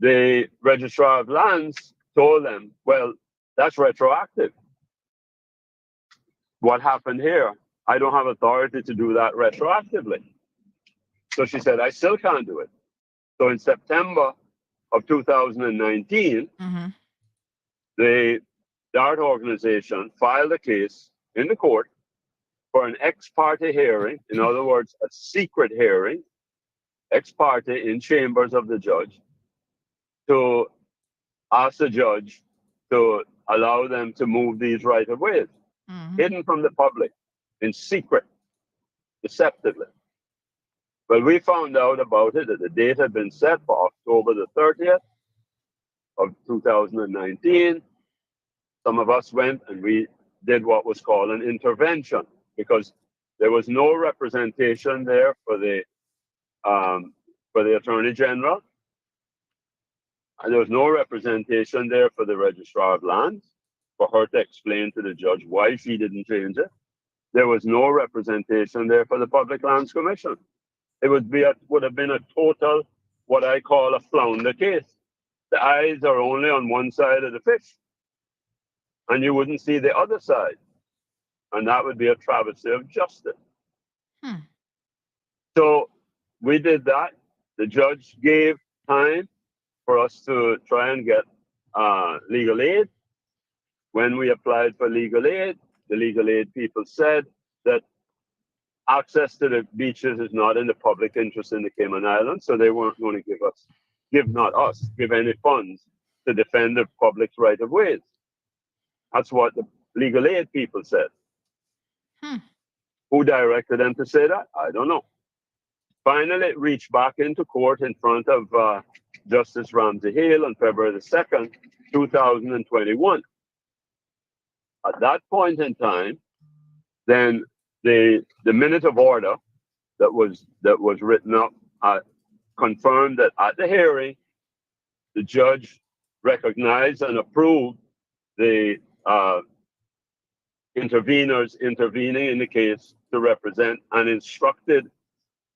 the registrar of lands told them, well, that's retroactive. What happened here? I don't have authority to do that retroactively. So she said, I still can't do it. So in September of 2019, the DART organization filed a case in the court for an ex parte hearing, in other words, a secret hearing, ex parte in chambers of the judge, to ask the judge to allow them to move these right-of-ways, hidden from the public, in secret, deceptively. Well, we found out about it that the date had been set for October the 30th of 2019. Some of us went and we did what was called an intervention because there was no representation there for the Attorney General, and there was no representation there for the Registrar of Lands for her to explain to the judge why she didn't change it. There was no representation there for the Public Lands Commission. It would have been a total, what I call a flounder case. The eyes are only on one side of the fish, and you wouldn't see the other side. And that would be a travesty of justice. So we did that. The judge gave time for us to try and get legal aid. When we applied for legal aid, the legal aid people said that access to the beaches is not in the public interest in the Cayman Islands, so they weren't going to give any funds to defend the public's right of ways. That's what the legal aid people said. Who directed them to say that? I don't know. Finally, it reached back into court in front of Justice Ramsey Hale on February the 2nd, 2021. At that point in time, then the minute of order that was written up confirmed that at the hearing, the judge recognized and approved the interveners intervening in the case to represent and instructed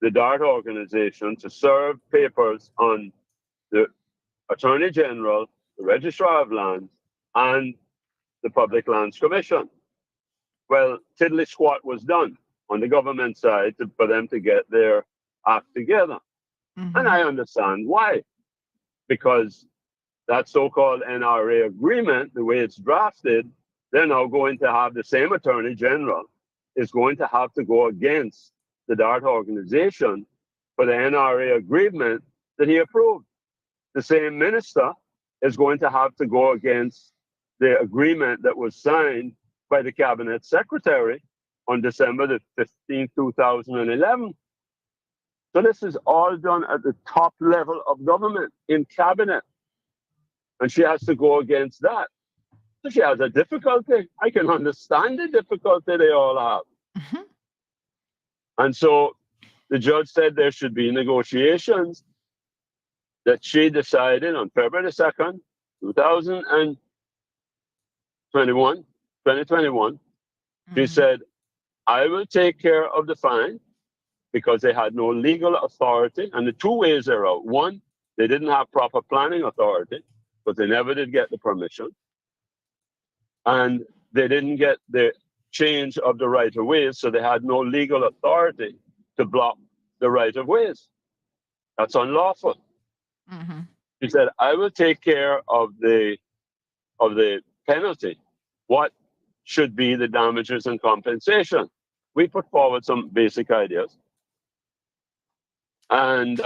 the DART organization to serve papers on the Attorney General, the Registrar of Lands, and the Public Lands Commission. Well, tiddly squat was done on the government side for them to get their act together. Mm-hmm. And I understand why. Because that so-called NRA agreement, the way it's drafted, they're now going to have the same Attorney General is going to have to go against the DART organization for the NRA agreement that he approved. The same minister is going to have to go against the agreement that was signed by the Cabinet Secretary on December the 15th, 2011. So this is all done at the top level of government in Cabinet. And she has to go against that. So she has a difficulty. I can understand the difficulty they all have. Mm-hmm. And so the judge said there should be negotiations that she decided on February 2nd, 2021. Mm-hmm. She said, I will take care of the fine because they had no legal authority. And the two ways are out. One, they didn't have proper planning authority, but they never did get the permission. And they didn't get the change of the right-of-ways, so they had no legal authority to block the right-of-ways. That's unlawful. Mm-hmm. He said, I will take care of the penalty. What should be the damages and compensation? We put forward some basic ideas. And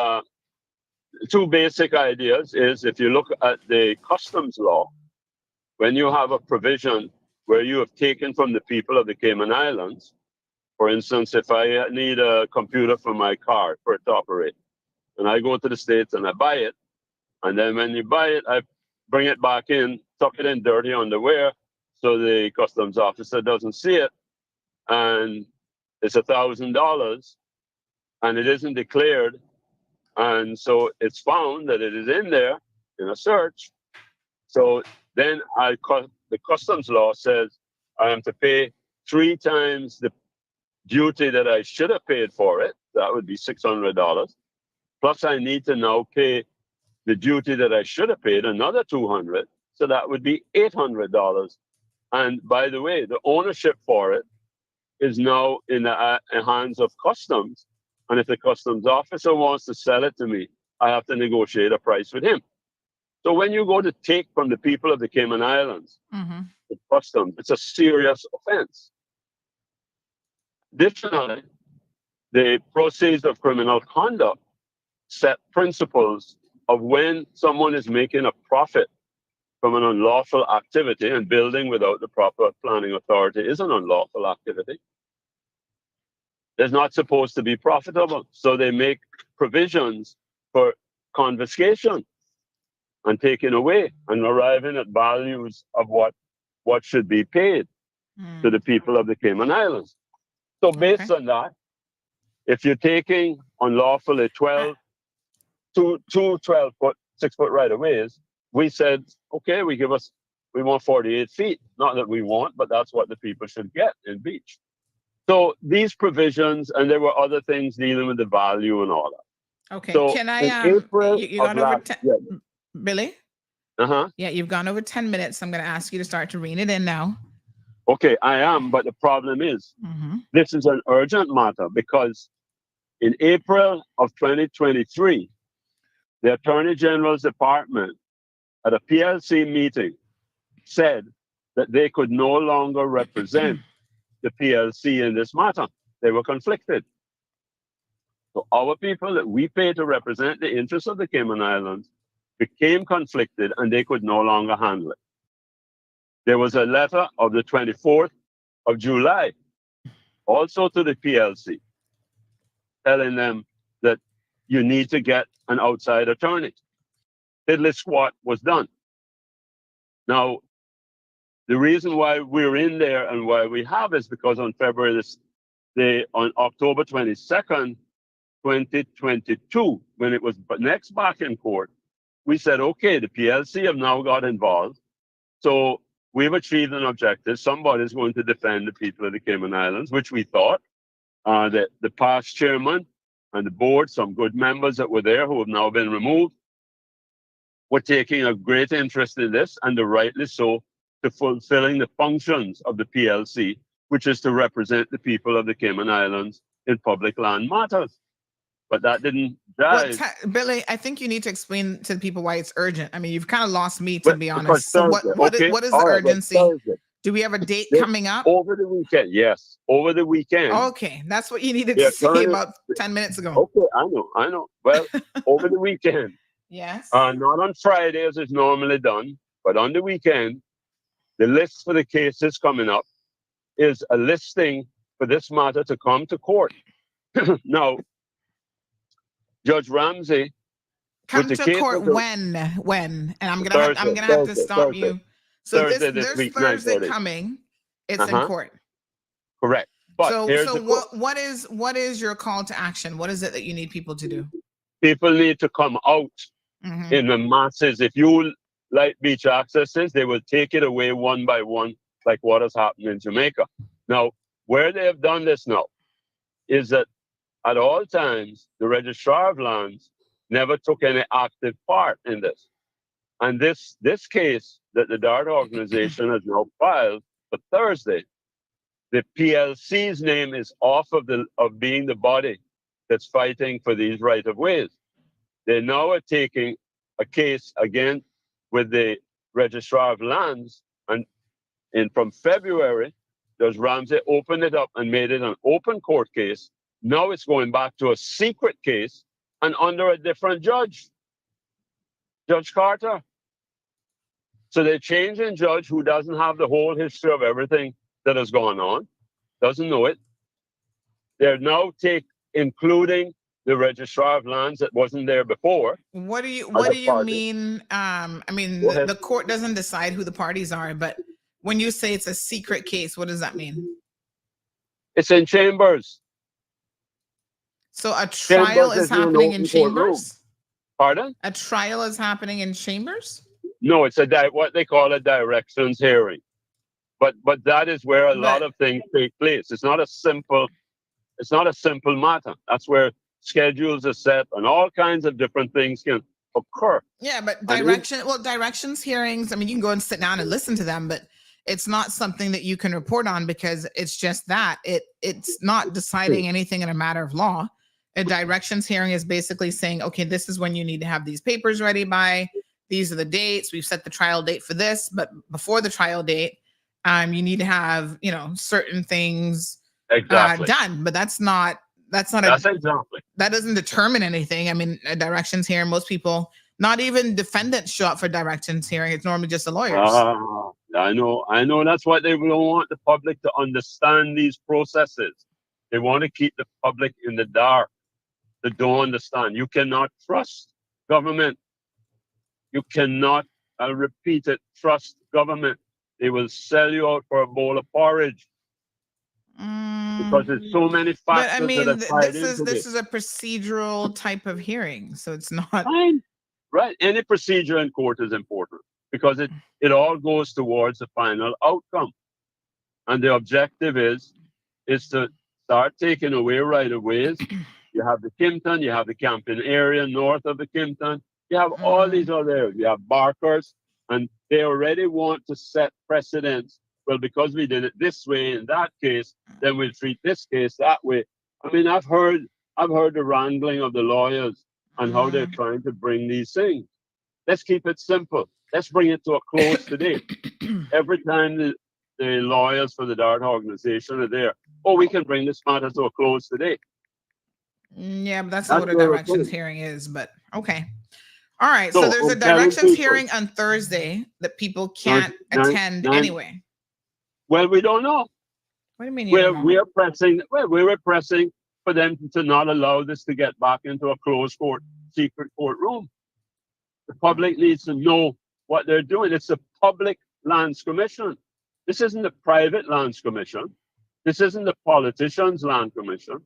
two basic ideas is, if you look at the customs law, when you have a provision where you have taken from the people of the Cayman Islands, for instance, if I need a computer for my car for it to operate, and I go to the States and I buy it, and then when you buy it, I bring it back in, tuck it in dirty underwear, so the customs officer doesn't see it, and it's $1,000, and it isn't declared, and so it's found that it is in there in a search. So then the customs law says I am to pay 3 times the duty that I should have paid for it. That would be $600. Plus I need to now pay the duty that I should have paid, another $200. So that would be $800. And by the way, the ownership for it is now in the hands of customs. And if the customs officer wants to sell it to me, I have to negotiate a price with him. So when you go to take from the people of the Cayman Islands, mm-hmm. the customs, it's a serious offense. Additionally, the proceeds of criminal conduct set principles of when someone is making a profit from an unlawful activity, and building without the proper planning authority is an unlawful activity. It's not supposed to be profitable. So they make provisions for confiscation and taking away and arriving at values of what should be paid to the people of the Cayman Islands. So based on that, if you're taking unlawfully 12 12-foot, 6-foot right-of-ways, we said, okay, we want 48 feet. Not that we want, but that's what the people should get in beach. So these provisions, and there were other things dealing with the value and all that. Okay, so can I, you gone over 10, Billy? Uh-huh. Yeah, you've gone over 10 minutes. I'm going to ask you to start to rein it in now. Okay, I am, but the problem is, this is an urgent matter because in April of 2023, the Attorney General's Department at a PLC meeting said that they could no longer represent the PLC in this matter. They were conflicted. So our people that we pay to represent the interests of the Cayman Islands became conflicted and they could no longer handle it. There was a letter of the 24th of July, also to the PLC, telling them that you need to get an outside attorney. Fiddly squat was done. Now, the reason why we're in there and why we have is because on on October 22nd, 2022, when it was next back in court, we said, okay, the PLC have now got involved. So we've achieved an objective. Somebody's going to defend the people of the Cayman Islands, which we thought. That the past chairman and the board, some good members that were there who have now been removed, were taking a great interest in this, and rightly so, to fulfilling the functions of the PLC, which is to represent the people of the Cayman Islands in public land matters. But that didn't die. Well, Billy, I think you need to explain to the people why it's urgent. I mean, you've kind of lost me, to be honest. So what is the urgency? Do we have a date coming up? Over the weekend, yes. Over the weekend. Okay, that's what you needed to say about 10 minutes ago. Okay, I know. Well, over the weekend. Yes. Not on Friday as is normally done, but on the weekend, the list for the cases coming up is a listing for this matter to come to court. Now, Judge Ramsey come to court when, and I'm gonna have to stop you. So there's Thursday coming. It's in court. Correct. But so what is your call to action? What is it that you need people to do? People need to come out in the masses. If you like beach accesses, they will take it away one by one, like what has happened in Jamaica. Now, where they have done this now is that at all times, the Registrar of Lands never took any active part in this. And this case that the DART organization has now filed for Thursday, the PLC's name is off of being the body that's fighting for these right-of-ways. They now are taking a case again with the Registrar of Lands, and from February, Judge Ramsey opened it up and made it an open court case. Now it's going back to a secret case and under a different judge, Judge Carter. So they're changing judge who doesn't have the whole history of everything that has gone on, doesn't know it. They're now including the Registrar of Lands that wasn't there before. What do you mean? I mean, the court doesn't decide who the parties are, but when you say it's a secret case, what does that mean? It's in chambers. So a trial is happening in chambers? Pardon? A trial is happening in chambers? No, it's what they call a directions hearing. But that is where a lot of things take place. It's not a simple matter. That's where schedules are set and all kinds of different things can occur. Yeah, but directions hearings, I mean, you can go and sit down and listen to them, but it's not something that you can report on because it's just that. It's not deciding anything in a matter of law. A directions hearing is basically saying, okay, this is when you need to have these papers ready by. These are the dates. We've set the trial date for this, but before the trial date, you need to have, certain things done. But that's exactly. That doesn't determine anything. I mean, a directions hearing, most people, not even defendants show up for directions hearing. It's normally just the lawyers. I know. That's why they don't want the public to understand these processes. They want to keep the public in the dark. They don't understand. You cannot trust government. You cannot, I'll repeat it, trust government. They will sell you out for a bowl of porridge. Because there's so many factors. But I mean, that are tied into this is a procedural type of hearing, so it's not fine. Right. Any procedure in court is important because it all goes towards the final outcome. And the objective is to start taking away right-of-ways. You have the Kimpton, you have the camping area north of the Kimpton. You have all these other areas. You have Barkers, and they already want to set precedents. Well, because we did it this way in that case, then we'll treat this case that way. I mean, I've heard the wrangling of the lawyers and how they're trying to bring these things. Let's keep it simple. Let's bring it to a close today. Every time the lawyers for the DART organization are there, we can bring this matter to a close today. Yeah, but that's not what a directions hearing is, but okay. All right, so there's a directions hearing on Thursday that people can't attend anyway. Well, we don't know. What do you mean? We were pressing for them to not allow this to get back into a closed court, secret courtroom. The public needs to know what they're doing. It's a public lands commission. This isn't a private lands commission. This isn't the politicians' land commission.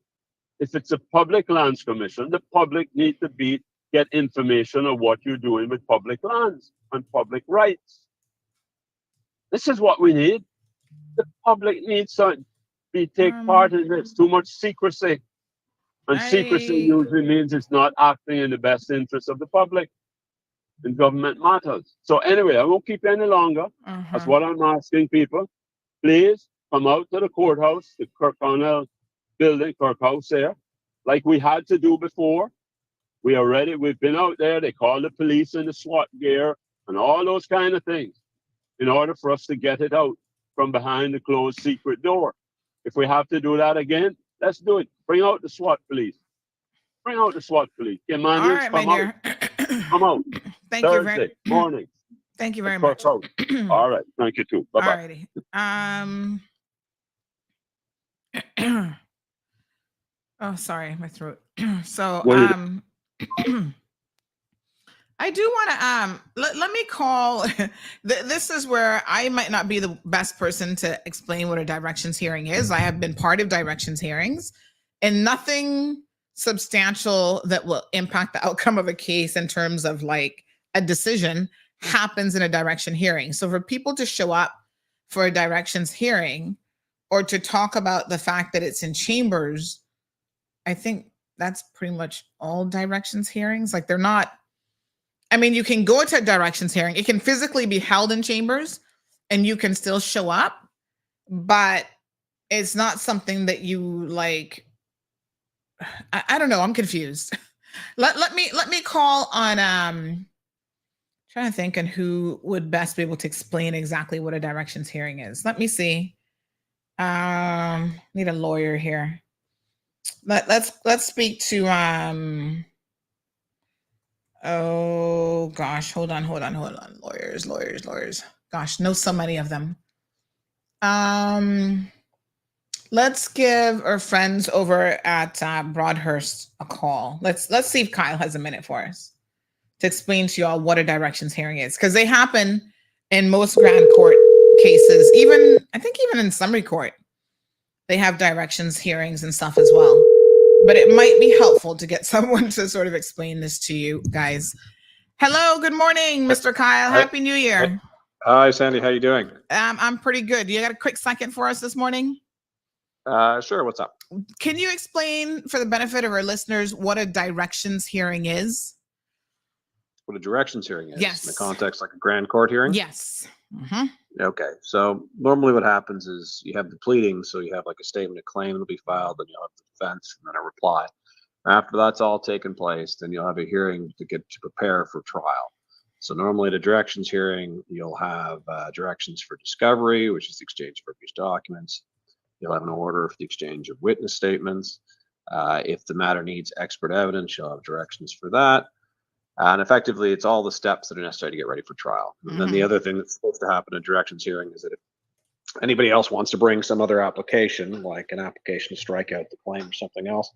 If it's a public lands commission, the public need to get information of what you're doing with public lands and public rights. This is what we need. The public needs to take part in this. Too much secrecy. And secrecy usually means it's not acting in the best interest of the public in government matters. So anyway, I won't keep you any longer. That's what I'm asking people. Please come out to the courthouse, the Kirkconnell building, Kirkhouse here, like we had to do before. We've been out there. They call the police and the SWAT gear and all those kind of things in order for us to get it out from behind the closed secret door. If we have to do that again, let's do it. Bring out the SWAT police. Bring out the SWAT police. Emmanuel, right, come out. Come out. Thank Thursday you very morning. Thank you very much. All right. Thank you too. Bye-bye. Alrighty. Oh, sorry, my throat. So I do want to let me call. This is where I might not be the best person to explain what a directions hearing is. I have been part of directions hearings, and nothing substantial that will impact the outcome of a case in terms of like a decision happens in a direction hearing. So for people to show up for a directions hearing or to talk about the fact that it's in chambers, I think that's pretty much all directions hearings. Like they're not, I mean, you can go to a directions hearing. It can physically be held in chambers and you can still show up, but it's not something that you like, I don't know. I'm confused. Let me call on, trying to think on who would best be able to explain exactly what a directions hearing is. Let me see. Need a lawyer here. Let's speak to oh gosh, hold on. Lawyers. Gosh, know so many of them. Let's give our friends over at Broadhurst a call. Let's see if Kyle has a minute for us to explain to y'all what a directions hearing is, because they happen in most grand court cases. I think even in summary court, they have directions hearings and stuff as well. But it might be helpful to get someone to sort of explain this to you guys. Hello, good morning, Mr. Kyle. Happy New Year. Hi, Sandy. How you doing? I'm pretty good. You got a quick second for us this morning? Sure. What's up? Can you explain, for the benefit of our listeners, what a directions hearing is? What a directions hearing is? Yes. In the context like a grand court hearing? Yes. Okay. So normally what happens is you have the pleading. So you have like a statement of claim that'll be filed, then you'll have the defense and then a reply. After that's all taken place, then you'll have a hearing to prepare for trial. So normally at a directions hearing, you'll have directions for discovery, which is the exchange of abuse documents. You'll have an order for the exchange of witness statements. If the matter needs expert evidence, you'll have directions for that. And effectively, it's all the steps that are necessary to get ready for trial. And then the other thing that's supposed to happen in a directions hearing is that if anybody else wants to bring some other application, like an application to strike out the claim or something else,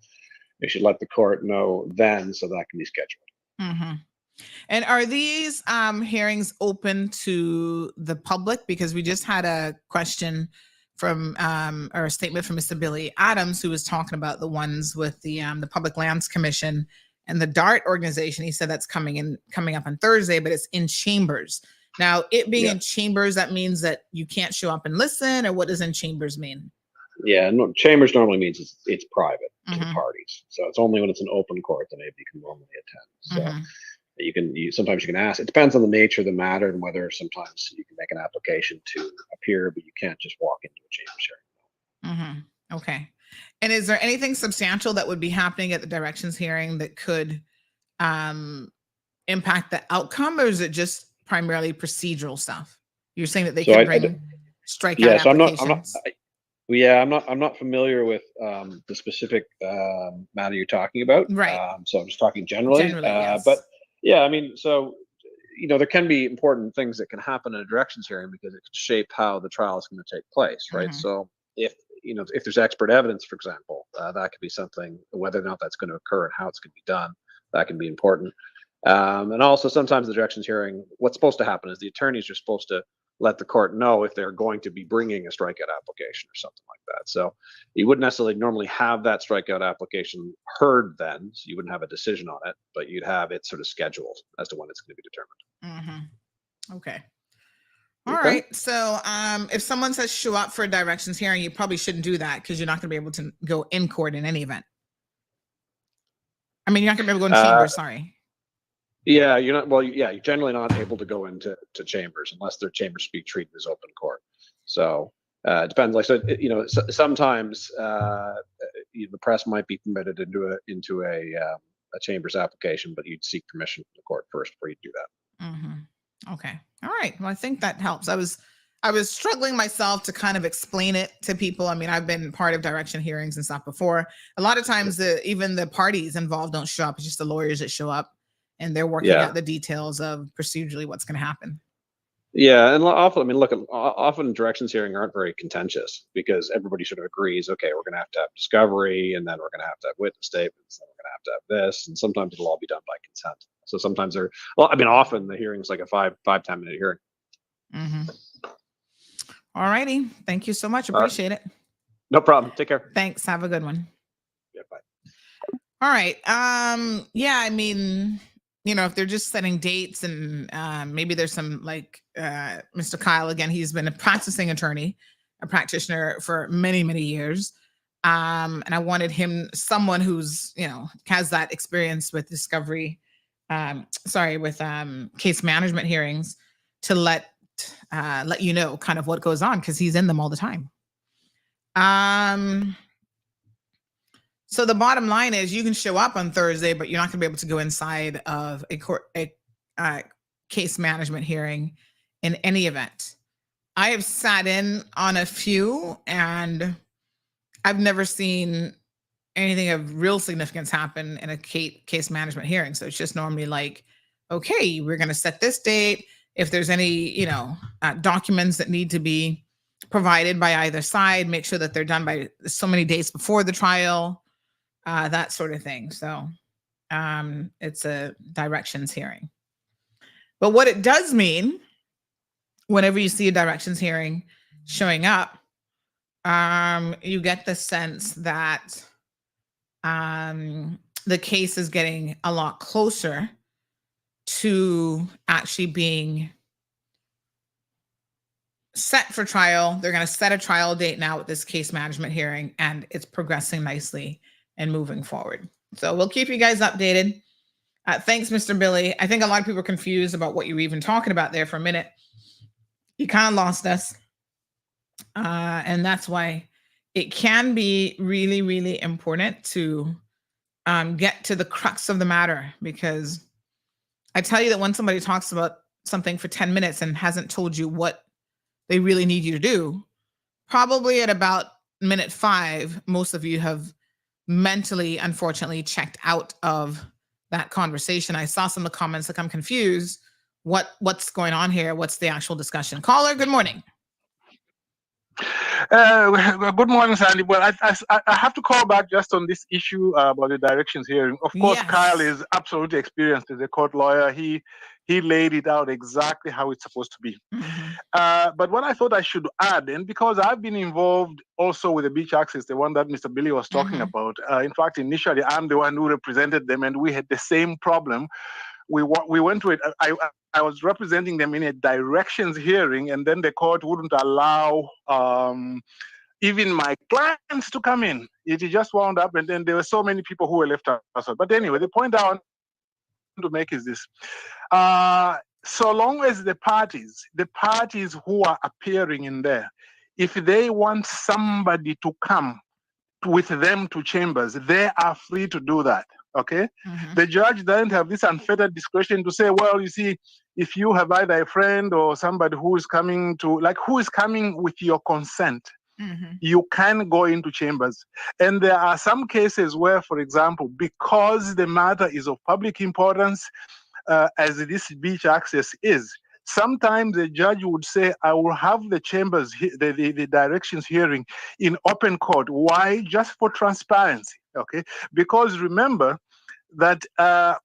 they should let the court know then so that can be scheduled. And are these hearings open to the public? Because we just had a question from or a statement from Mr. Billy Adams, who was talking about the ones with the Public Lands Commission and the DART organization. He said that's coming up on Thursday, but it's in chambers. Now, it being in chambers, that means that you can't show up and listen, or what does in chambers mean? Yeah, no, chambers normally means it's private to the parties. So it's only when it's an open court that anybody can normally attend. So sometimes you can ask. It depends on the nature of the matter and whether sometimes you can make an application to appear, but you can't just walk into a chambers hearing. Okay. And is there anything substantial that would be happening at the directions hearing that could impact the outcome, or is it just primarily procedural stuff? You're saying that they can bring strikeout applications. I'm not familiar with the specific matter you're talking about. Right. So I'm just talking generally. Yes. But yeah, I mean, so there can be important things that can happen in a directions hearing because it can shape how the trial is going to take place, right? So if there's expert evidence, for example, that could be something, whether or not that's going to occur and how it's going to be done, that can be important. And also sometimes the directions hearing, what's supposed to happen is the attorneys are supposed to let the court know if they're going to be bringing a strikeout application or something like that. So you wouldn't necessarily normally have that strikeout application heard then, so you wouldn't have a decision on it, but you'd have it sort of scheduled as to when it's going to be determined. Okay. All right. So if someone says show up for a directions hearing, you probably shouldn't do that because you're not going to be able to go in court in any event. I mean, you're not going to be able to go in chambers, sorry. Yeah, you're not. Well, yeah, you're generally not able to go into chambers unless their chambers be treated as open court. So it depends. Like so, sometimes the press might be permitted into a chambers application, but you'd seek permission from the court first before you do that. Okay. All right. Well, I think that helps. I was struggling myself to kind of explain it to people. I mean, I've been part of direction hearings and stuff before. A lot of times, even the parties involved don't show up. It's just the lawyers that show up. And they're working out the details of procedurally what's going to happen. Yeah, and often, I mean, look, often directions hearing aren't very contentious because everybody sort of agrees, okay, we're going to have discovery, and then we're going to have witness statements, and we're going to have this, and sometimes it'll all be done by consent. So sometimes often the hearing is like a 5-10 minute hearing. All righty. Thank you so much. Appreciate it. No problem. Take care. Thanks. Have a good one. Yeah, bye. All right. Yeah, I mean, if they're just setting dates and maybe there's some like Mr. Kyle, again, he's been a practicing attorney, a practitioner for many, many years. And I wanted someone who's, has that experience with discovery, with case management hearings to let you know kind of what goes on because he's in them all the time. So the bottom line is you can show up on Thursday, but you're not going to be able to go inside of a case management hearing in any event. I have sat in on a few and I've never seen anything of real significance happen in a case management hearing. So it's just normally like, okay, we're going to set this date. If there's any, documents that need to be provided by either side, make sure that they're done by so many days before the trial. That sort of thing. So it's a directions hearing. But what it does mean, whenever you see a directions hearing showing up, you get the sense that the case is getting a lot closer to actually being set for trial. They're going to set a trial date now with this case management hearing, and it's progressing nicely and moving forward. So we'll keep you guys updated. Thanks, Mr. Billy. I think a lot of people are confused about what you were even talking about there for a minute. You kind of lost us. And that's why it can be really, really important to get to the crux of the matter, because I tell you that when somebody talks about something for 10 minutes and hasn't told you what they really need you to do, probably at about minute 5, most of you have mentally, unfortunately, checked out of that conversation. I saw some of the comments like, I'm confused. What's going on here? What's the actual discussion? Caller, good morning. Good morning, Sandy. Well, I have to call back just on this issue about the directions hearing. Of course, yes. Kyle is absolutely experienced as a court lawyer. He laid it out exactly how it's supposed to be. But what I thought I should add, and because I've been involved also with the beach access, the one that Mr. Billy was talking about. In fact, initially, I'm the one who represented them, and we had the same problem. We went to it. I was representing them in a directions hearing, and then the court wouldn't allow even my clients to come in. It just wound up, and then there were so many people who were left out. But anyway, the point I want to make is this. So long as the parties who are appearing in there, if they want somebody to come with them to chambers, they are free to do that. Okay, the judge doesn't have this unfettered discretion to say, well, you see, if you have either a friend or somebody who is coming with your consent, you can go into chambers. And there are some cases where, for example, because the matter is of public importance, as this beach access is, sometimes the judge would say, I will have the chambers, the directions hearing in open court. Why? Just for transparency. Okay, because remember, that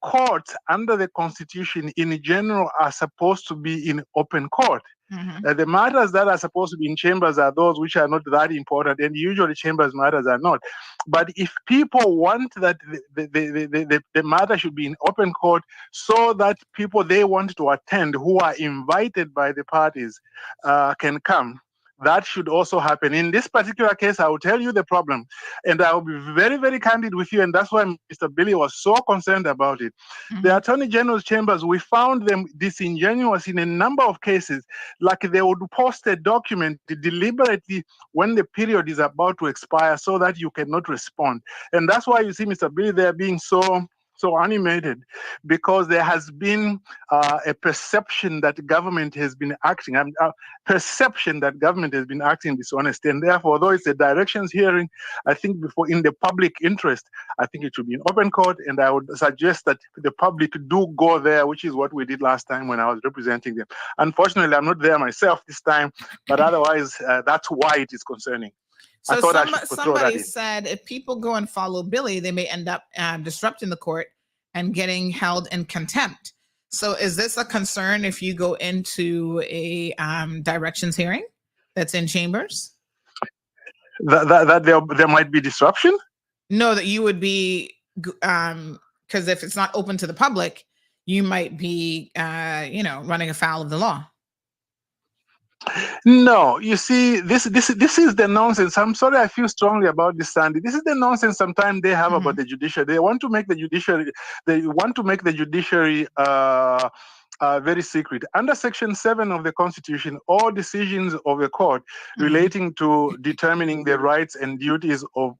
courts under the Constitution in general are supposed to be in open court. The matters that are supposed to be in chambers are those which are not that important, and usually chambers matters are not. But if people want that the matter should be in open court so that people they want to attend who are invited by the parties can come, that should also happen. In this particular case, I will tell you the problem, and I will be very, very candid with you, and that's why Mr. Billy was so concerned about it. The Attorney General's chambers, we found them disingenuous in a number of cases, like they would post a document deliberately when the period is about to expire so that you cannot respond. And that's why you see Mr. Billy there being so animated, because there has been a perception that government has been acting, dishonestly. And therefore, although it's a directions hearing, I think before in the public interest, I think it should be in open court. And I would suggest that the public do go there, which is what we did last time when I was representing them. Unfortunately, I'm not there myself this time, but otherwise, that's why it is concerning. So somebody said if people go and follow Billy, they may end up disrupting the court and getting held in contempt. So is this a concern if you go into a directions hearing that's in chambers? That there might be disruption? No, that you would be, because if it's not open to the public, you might be, running afoul of the law. No, you see, this is the nonsense. I'm sorry, I feel strongly about this, Sandy. This is the nonsense sometimes they have about the judiciary. They want to make the judiciary. Very secret. Under Section 7 of the Constitution, all decisions of the court relating to determining the rights and duties of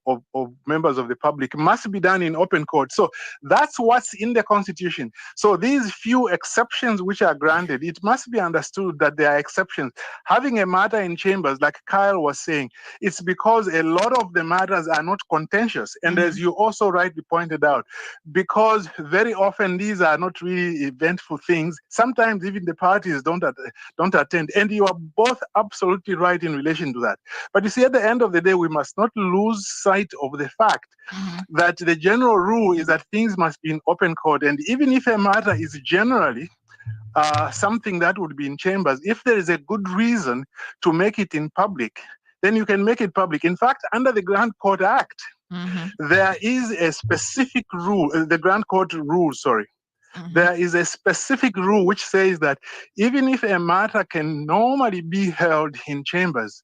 members of the public must be done in open court. So that's what's in the Constitution. So these few exceptions which are granted, it must be understood that there are exceptions. Having a matter in chambers, like Kyle was saying, it's because a lot of the matters are not contentious. And as you also rightly pointed out, because very often these are not really eventful things, sometimes even the parties don't attend. And you are both absolutely right in relation to that. But you see, at the end of the day, we must not lose sight of the fact that the general rule is that things must be in open court. And even if a matter is generally something that would be in chambers, if there is a good reason to make it in public, then you can make it public. In fact, under the Grand Court Act, there is a specific rule, the Grand Court rule, there is a specific rule which says that even if a matter can normally be held in chambers,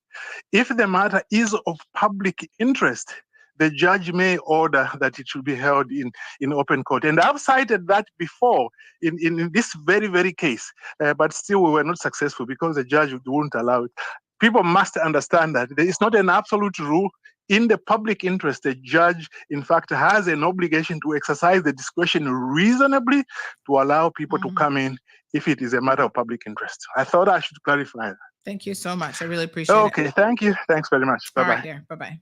if the matter is of public interest, the judge may order that it should be held in open court. And I've cited that before in this very, very case, but still we were not successful because the judge wouldn't allow it. People must understand that it's not an absolute rule. In the public interest, the judge, in fact, has an obligation to exercise the discretion reasonably to allow people to come in if it is a matter of public interest. I thought I should clarify that. Thank you so much. I really appreciate it. Okay, thank you. Thanks very much. Bye-bye. All right, dear. Bye-bye.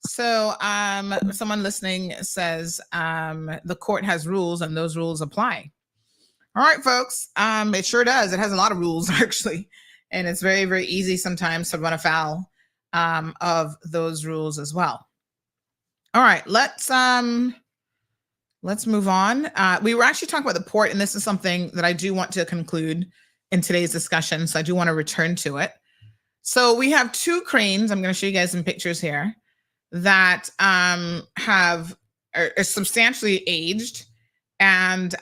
So someone listening says the court has rules and those rules apply. All right, folks. It sure does. It has a lot of rules, actually. And it's very, very easy sometimes to run afoul of those rules as well. All right, let's move on. We were actually talking about the port, and this is something that I do want to conclude in today's discussion. So I do want to return to it. So we have two cranes. I'm going to show you guys some pictures here that are substantially aged, and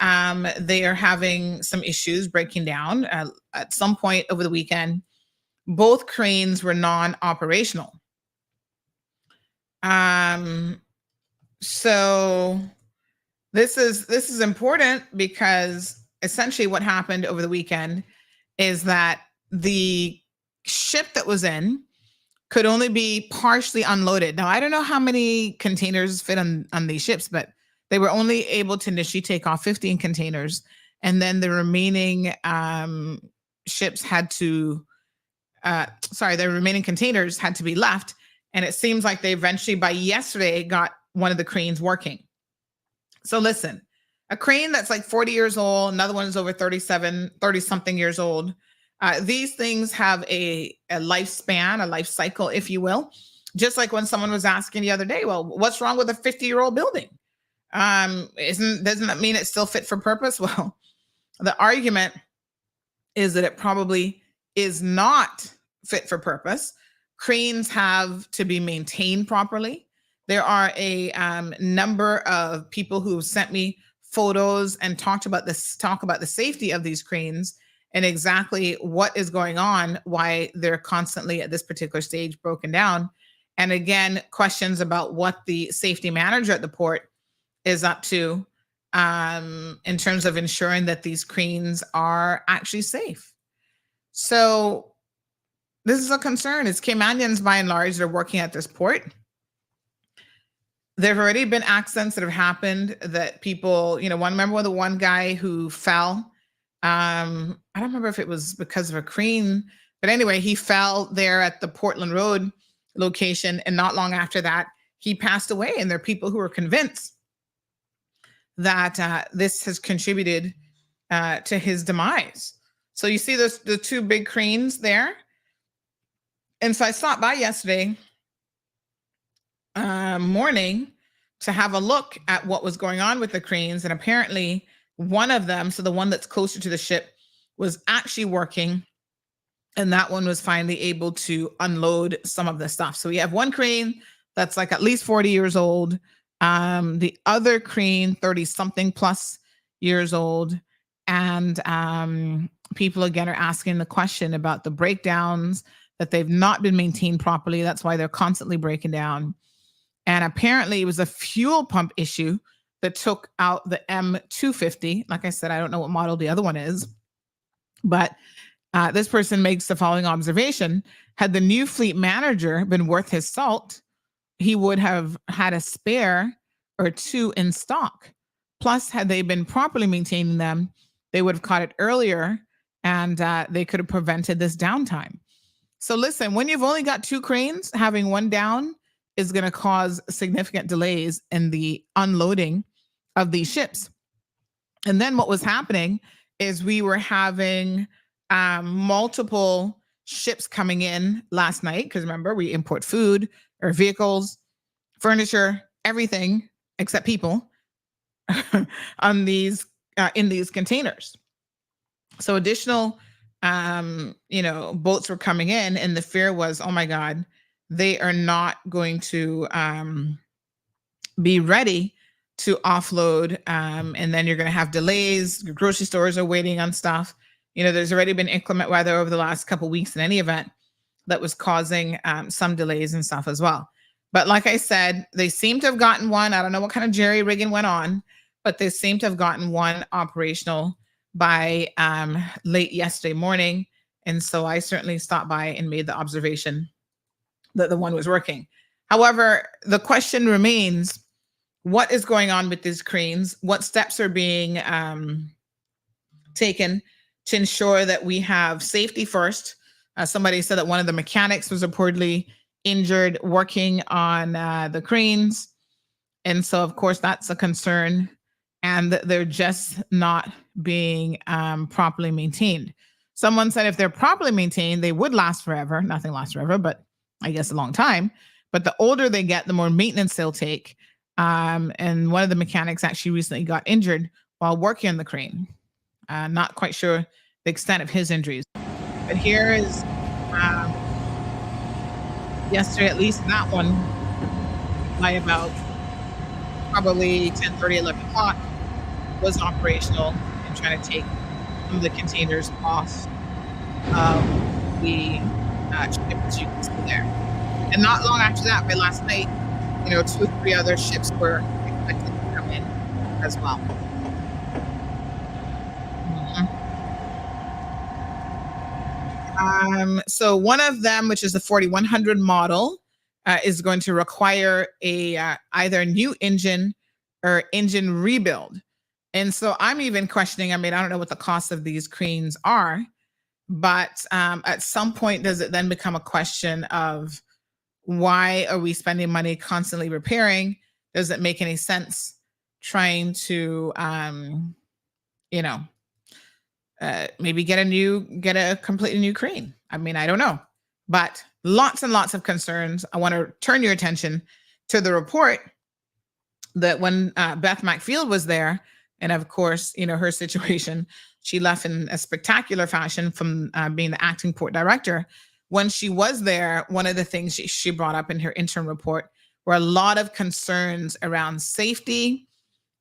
they are having some issues breaking down. At some point over the weekend, both cranes were non-operational. So this is important because essentially what happened over the weekend is that the ship that was in could only be partially unloaded. Now, I don't know how many containers fit on these ships, but they were only able to initially take off 15 containers. And then the remaining ships had to, the remaining containers had to be left. And it seems like they eventually, by yesterday, got one of the cranes working. So listen, a crane that's like 40 years old, another one is over 30 something years old. These things have a lifespan, a life cycle, if you will. Just like when someone was asking the other day, well, what's wrong with a 50-year-old building? doesn't that mean it's still fit for purpose? Well, the argument is that it probably is not fit for purpose. Cranes have to be maintained properly. There are a number of people who sent me photos and talk about the safety of these cranes and exactly what is going on, why they're constantly at this particular stage broken down. And again, questions about what the safety manager at the port is up to in terms of ensuring that these cranes are actually safe. So this is a concern. It's Caymanians by and large that are working at this port. There have already been accidents that have happened that people, remember the one guy who fell? I don't remember if it was because of a crane, but anyway, he fell there at the Portland Road location. And not long after that, he passed away. And there are people who are convinced that this has contributed to his demise. So you see the two big cranes there. And so I stopped by yesterday morning to have a look at what was going on with the cranes. And apparently one of them, so the one that's closer to the ship, was actually working. And that one was finally able to unload some of the stuff. So we have one crane that's like at least 40 years old. The other crane, 30 something plus years old. And people again are asking the question about the breakdowns, that they've not been maintained properly. That's why they're constantly breaking down. And apparently it was a fuel pump issue that took out the M250. Like I said, I don't know what model the other one is, but this person makes the following observation. Had the new fleet manager been worth his salt, he would have had a spare or two in stock. Plus, had they been properly maintaining them, they would have caught it earlier and they could have prevented this downtime. So listen, when you've only got two cranes, having one down is going to cause significant delays in the unloading of these ships. And then what was happening is we were having multiple ships coming in last night, because remember, we import food or vehicles, furniture, everything except people on these in these containers. So additional boats were coming in, and the fear was, oh my God, they are not going to be ready to offload. And then you're going to have delays. Your grocery stores are waiting on stuff. There's already been inclement weather over the last couple of weeks in any event that was causing some delays and stuff as well. But like I said, they seem to have gotten one. I don't know what kind of jerry rigging went on, but they seem to have gotten one operational by late yesterday morning. And so I certainly stopped by and made the observation that the one was working. However, the question remains, what is going on with these cranes? What steps are being taken to ensure that we have safety first? Somebody said that one of the mechanics was reportedly injured working on the cranes. And so, of course, that's a concern. And they're just not being properly maintained. Someone said if they're properly maintained, they would last forever. Nothing lasts forever, but I guess a long time. But the older they get, the more maintenance they'll take. And one of the mechanics actually recently got injured while working on the crane. Not quite sure the extent of his injuries. But here is yesterday, at least that one, by about probably 10:30, 11 o'clock, was operational and trying to take some of the containers off of the ship, as you can see there. And not long after that, by last night, 2 or 3 other ships were expected to come in as well. So one of them, which is the 4100 model, is going to require a either a new engine or engine rebuild. And so I'm even questioning, I don't know what the cost of these cranes are, but at some point, does it then become a question of why are we spending money constantly repairing? Does it make any sense trying to, maybe get a completely new crane? I don't know, but lots and lots of concerns. I want to turn your attention to the report that when Beth McField was there, and of course, her situation, she left in a spectacular fashion from being the acting port director. When she was there, one of the things she brought up in her interim report were a lot of concerns around safety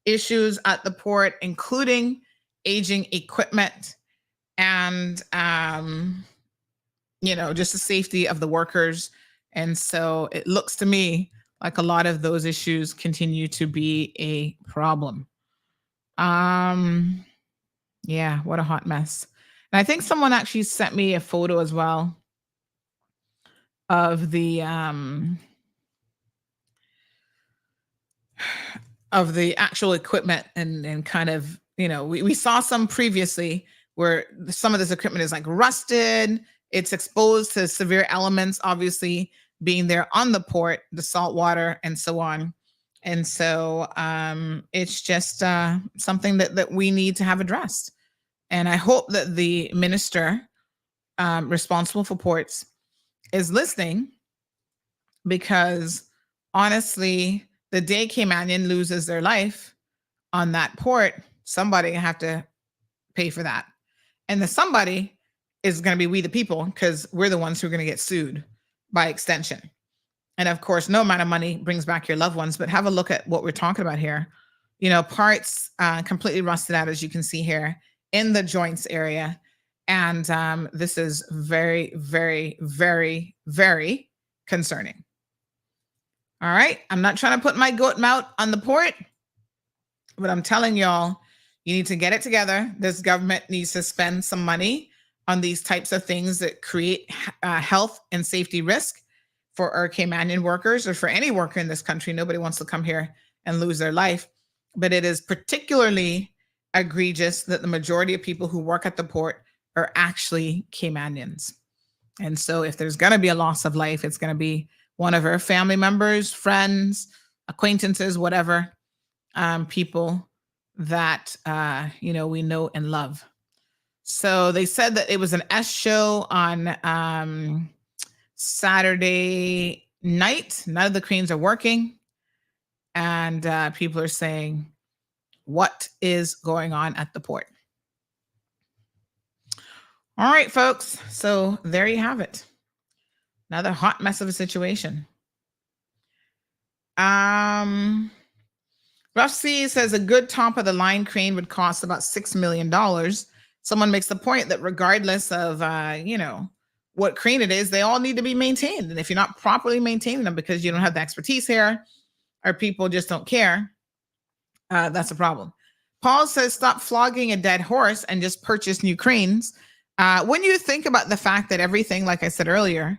issues at the port, including aging equipment and, just the safety of the workers. And so it looks to me like a lot of those issues continue to be a problem. Yeah, what a hot mess. And I think someone actually sent me a photo as well of the actual equipment and kind of, we saw some previously where some of this equipment is like rusted, it's exposed to severe elements, obviously being there on the port, the salt water and so on. And so it's just something that we need to have addressed. And I hope that the minister responsible for ports is listening, because honestly, the day Caymanian loses their life on that port, somebody have to pay for that. And the somebody is going to be we the people, because we're the ones who are going to get sued by extension. And of course, no amount of money brings back your loved ones, but have a look at what we're talking about here. Parts completely rusted out, as you can see here in the joints area. And this is very, very, very, very concerning. All right. I'm not trying to put my goat mouth on the port, but I'm telling y'all, you need to get it together. This government needs to spend some money on these types of things that create health and safety risk for our Caymanian workers, or for any worker in this country. Nobody wants to come here and lose their life. But it is particularly egregious that the majority of people who work at the port are actually Caymanians. And so if there's going to be a loss of life, it's going to be one of our family members, friends, acquaintances, whatever, people that, we know and love. So they said that it was an S show on Saturday night. None of the cranes are working. And people are saying, what is going on at the port? All right, folks. So there you have it. Another hot mess of a situation. Rough Sea says a good top of the line crane would cost about $6 million. Someone makes the point that regardless of, what crane it is, they all need to be maintained. And if you're not properly maintaining them because you don't have the expertise here, or people just don't care, that's a problem. Paul says, stop flogging a dead horse and just purchase new cranes. When you think about the fact that everything, like I said earlier,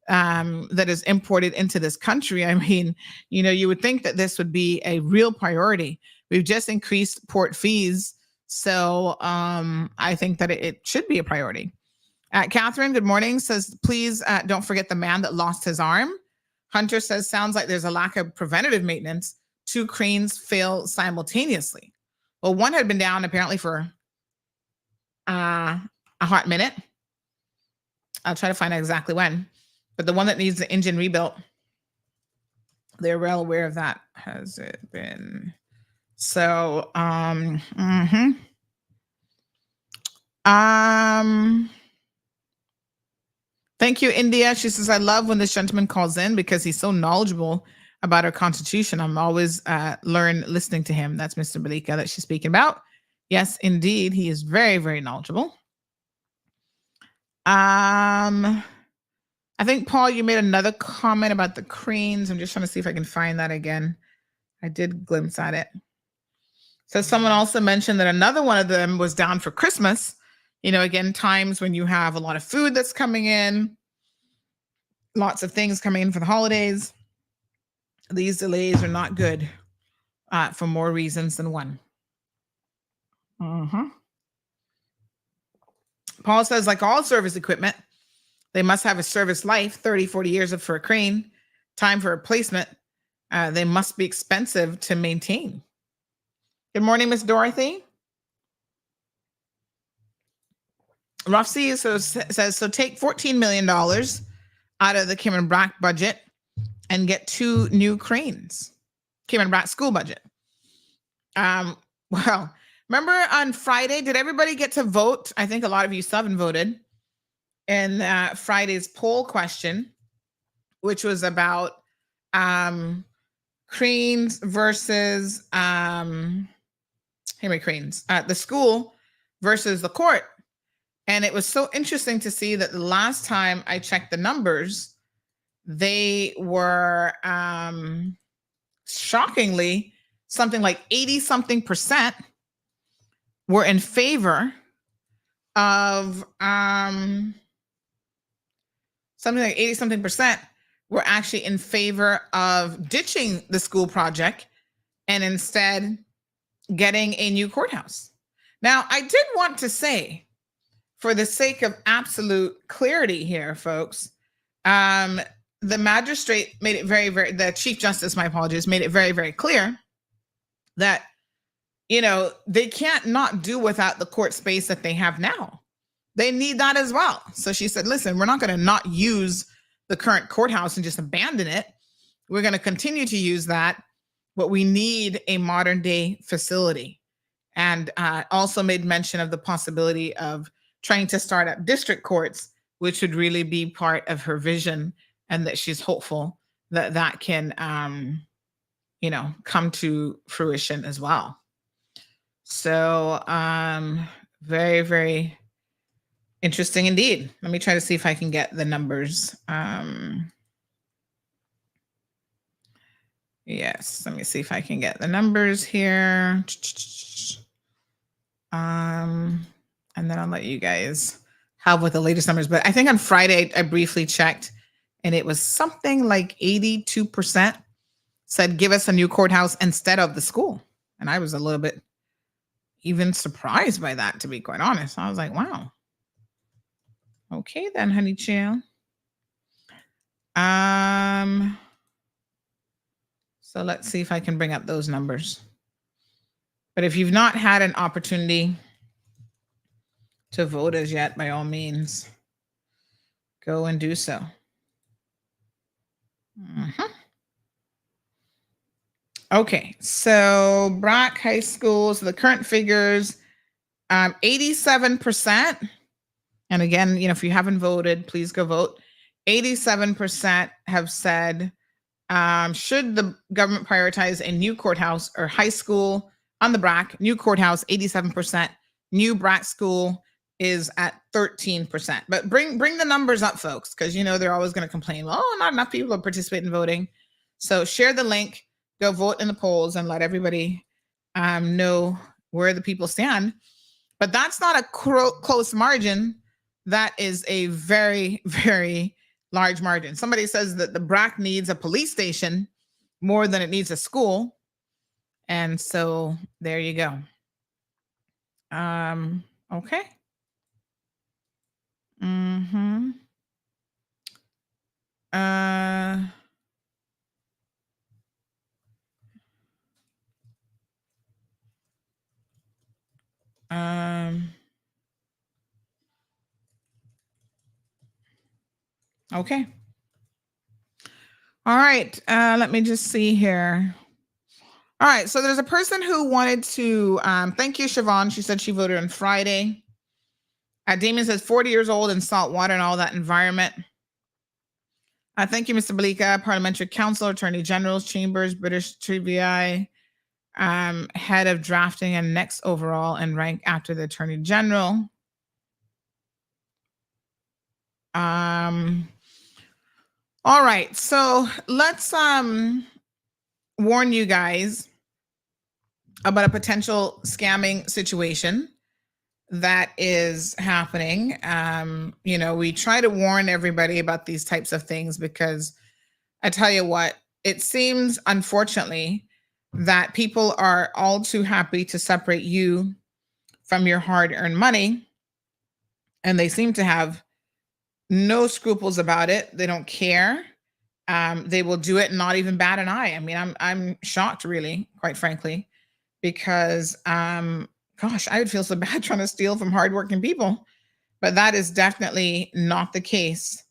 that is imported into this country, I mean, you would think that this would be a real priority. We've just increased port fees. So I think that it should be a priority. Catherine, good morning, says, please don't forget the man that lost his arm. Hunter says, sounds like there's a lack of preventative maintenance. 2 cranes fail simultaneously. Well, one had been down apparently for a hot minute. I'll try to find out exactly when. But the one that needs the engine rebuilt, they're well aware of that. Has it been? So, thank you, India. She says, I love when this gentleman calls in because he's so knowledgeable about our Constitution. I'm always learn listening to him. That's Mr. Balika that she's speaking about. Yes, indeed. He is very, very knowledgeable. I think, Paul, you made another comment about the cranes. I'm just trying to see if I can find that again. I did glimpse at it. So someone also mentioned that another one of them was down for Christmas. Again, times when you have a lot of food that's coming in, lots of things coming in for the holidays. These delays are not good for more reasons than one. Paul says, like all service equipment, they must have a service life, 30, 40 years for a crane, time for replacement. They must be expensive to maintain. Good morning, Miss Dorothy. Rough Sea says, so take $14 million out of the Kim and Brack budget and get 2 new cranes. Cayman Brac school budget. Well, remember on Friday, did everybody get to vote? I think a lot of you still haven't voted in Friday's poll question, which was about Cranes versus Henry Cranes, the school versus the court. And it was so interesting to see that the last time I checked the numbers, they were shockingly something like 80 something percent were in favor of something like 80 something percent were actually in favor of ditching the school project and instead getting a new courthouse. Now, I did want to say, for the sake of absolute clarity here, folks, the magistrate made it the Chief Justice, my apologies, made it very, very clear that, you know, they can't not do without the court space that they have now. They need that as well. So she said, listen, we're not going to not use the current courthouse and just abandon it. We're going to continue to use that, but we need a modern day facility. And also made mention of the possibility of trying to start up district courts, which would really be part of her vision, and that she's hopeful that that can, you know, come to fruition as well. So very, very interesting indeed. Let me try to see if I can get the numbers. Yes, let me see if I can get the numbers here. And then I'll let you guys have what the latest numbers. But I think on Friday, I briefly checked, and it was something like 82% said, give us a new courthouse instead of the school. And I was a little bit even surprised by that, to be quite honest. I was like, wow. Okay, then, honey chill. So let's see if I can bring up those numbers. But if you've not had an opportunity to vote as yet, by all means, go and do so. Okay, so Brac High School, so the current figures, 87%. And again, you know, if you haven't voted, please go vote. 87% have said, should the government prioritize a new courthouse or high school on the Brac? New courthouse, 87%. New Brac school is at 13%. But bring the numbers up, folks, because, you know, they're always going to complain, well, not enough people are participating in voting. So share the link, go vote in the polls, and let everybody know where the people stand. But that's not a close margin. That is a very, very large margin. Somebody says that the Brac needs a police station more than it needs a school. And so there you go. Okay. Okay. All right. Let me just see here. All right. So there's a person who wanted to thank you, Siobhan. She said she voted on Friday. Damien says 40 years old in salt water and all that environment. Thank you, Mr. Blika, Parliamentary Council, Attorney General's Chambers, British TVI, head of drafting and next overall in rank after the Attorney General. All right, so let's warn you guys about a potential scamming situation that is happening. You know, we try to warn everybody about these types of things because I tell you what, it seems, unfortunately, that people are all too happy to separate you from your hard-earned money, and they seem to have no scruples about it. They don't care. They will do it and not even bat an eye. I mean, I'm shocked, really, quite frankly, because gosh, I would feel so bad trying to steal from hardworking people. But that is definitely not the case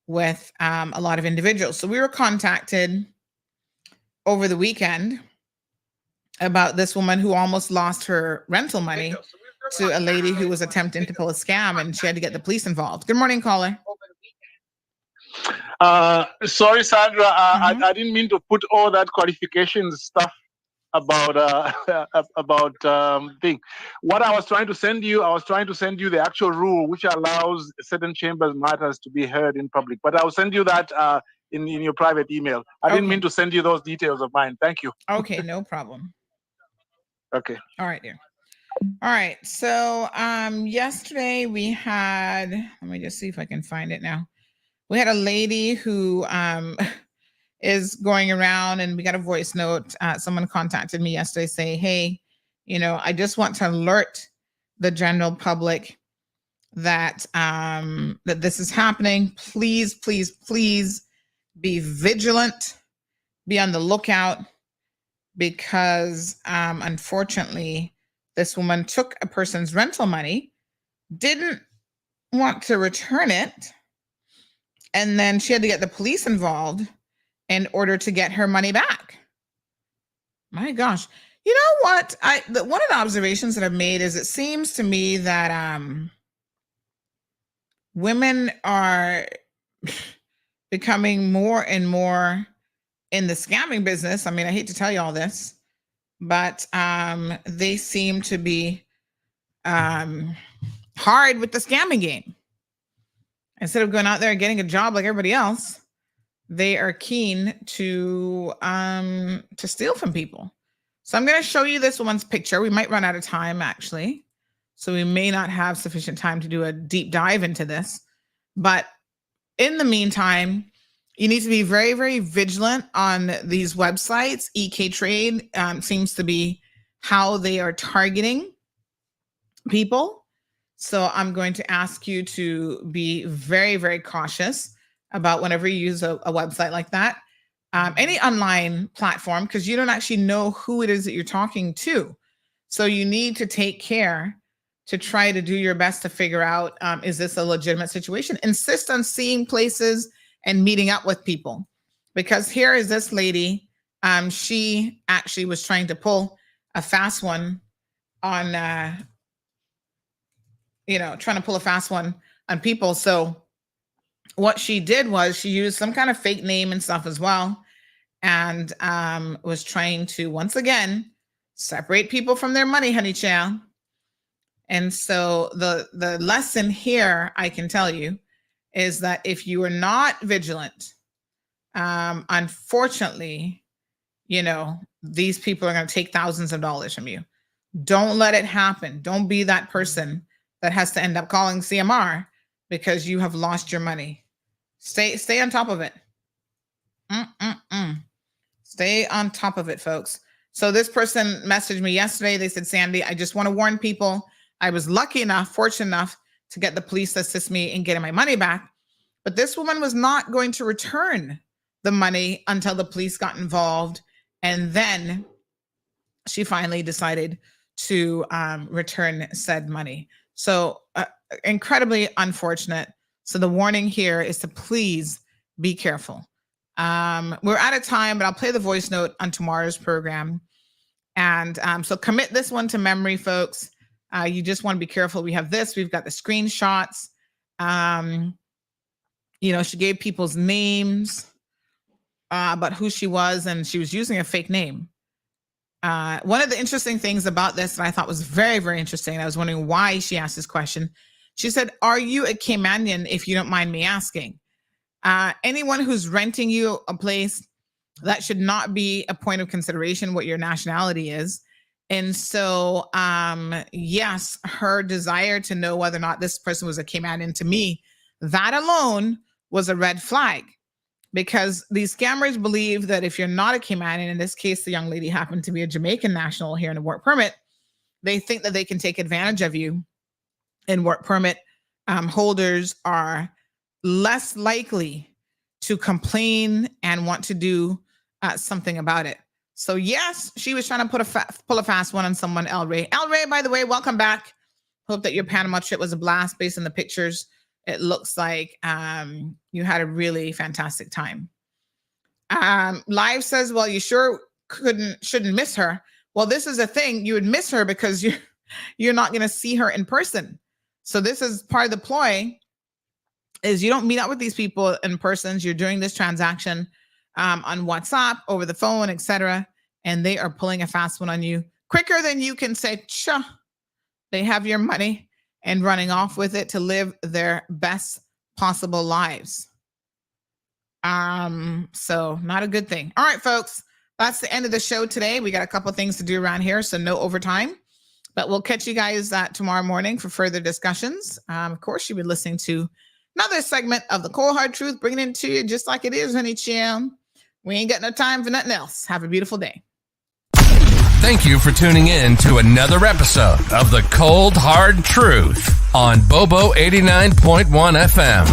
with a lot of individuals. So we were contacted over the weekend about this woman who almost lost her rental money to a lady who was attempting to pull a scam, and she had to get the police involved. Good morning, caller. Sorry, Sandra. I didn't mean to put all that qualifications stuff about thing. What I was trying to send you, the actual rule which allows certain chambers matters to be heard in public. But I'll send you that in your private email. I didn't mean to send you those details of mine. Thank you. Okay, no problem. Okay. All right, dear. All right. So yesterday we had, let me just see if I can find it now. We had a lady who is going around, and we got a voice note. Someone contacted me yesterday saying, hey, I just want to alert the general public that that this is happening. Please, please, please be vigilant, be on the lookout, because unfortunately, this woman took a person's rental money, didn't want to return it, and then she had to get the police involved in order to get her money back. My gosh. You know what? One of the observations that I've made is it seems to me that women are becoming more and more in the scamming business. I mean, I hate to tell you all this, but they seem to be hard with the scamming game. Instead of going out there and getting a job like everybody else, they are keen to steal from people. So I'm going to show you this woman's picture. We might run out of time, actually. So we may not have sufficient time to do a deep dive into this. But in the meantime, you need to be very, very vigilant on these websites. EK Trade seems to be how they are targeting people. So I'm going to ask you to be very, very cautious about whenever you use a website like that. Any online platform, because you don't actually know who it is that you're talking to. So you need to take care to try to do your best to figure out, is this a legitimate situation? Insist on seeing places and meeting up with people. Because here is this lady, she actually was trying to pull a fast one on, trying to pull a fast one on people. So what she did was she used some kind of fake name and stuff as well, and was trying to, once again, separate people from their money, honey child. And so the lesson here, I can tell you, is that if you are not vigilant, unfortunately, these people are going to take thousands of dollars from you. Don't let it happen. Don't be that person that has to end up calling CMR because you have lost your money. Stay on top of it. Stay on top of it, folks. So this person messaged me yesterday. They said, Sandy, I just want to warn people. I was lucky enough, fortunate enough to get the police to assist me in getting my money back. But this woman was not going to return the money until the police got involved. And then she finally decided to return said money. So incredibly unfortunate. So the warning here is to please be careful. We're out of time, but I'll play the voice note on tomorrow's program. And so commit this one to memory, folks. You just want to be careful. We have this. We've got the screenshots. She gave people's names about who she was, and she was using a fake name. One of the interesting things about this that I thought was very, very interesting, and I was wondering why she asked this question. She said, are you a Caymanian, if you don't mind me asking? Anyone who's renting you a place, that should not be a point of consideration what your nationality is. And so, yes, her desire to know whether or not this person was a Caymanian, to me, that alone was a red flag. Because these scammers believe that if you're not a Caymanian, in this case, the young lady happened to be a Jamaican national here in a work permit, they think that they can take advantage of you. And work permit holders are less likely to complain and want to do something about it. So yes, she was trying to pull a fast one on someone, El Rey. El Rey, by the way, welcome back. Hope that your Panama trip was a blast based on the pictures. It looks like you had a really fantastic time. Live says, well, you sure shouldn't miss her. Well, this is a thing. You would miss her because you're not going to see her in person. So this is part of the ploy, is you don't meet up with these people in person. You're doing this transaction on WhatsApp, over the phone, etc. And they are pulling a fast one on you quicker than you can say, "Cha." They have your money and running off with it to live their best possible lives. So not a good thing. All right, folks, that's the end of the show today. We got a couple things to do around here, so no overtime. But we'll catch you guys tomorrow morning for further discussions. Of course, you've been listening to another segment of the Cold Hard Truth, bringing it to you just like it is, honey chim. We ain't got no time for nothing else. Have a beautiful day. Thank you for tuning in to another episode of the Cold Hard Truth on Bobo 89.1 FM.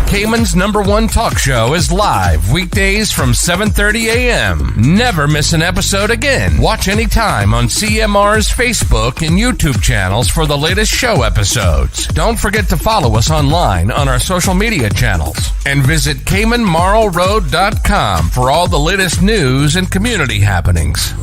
Cayman's #1 talk show is live weekdays from 7:30 a.m. Never miss an episode again. Watch anytime on CMR's Facebook and YouTube channels for the latest show episodes. Don't forget to follow us online on our social media channels and visit CaymanMarlRoad.com for all the latest news and community happenings.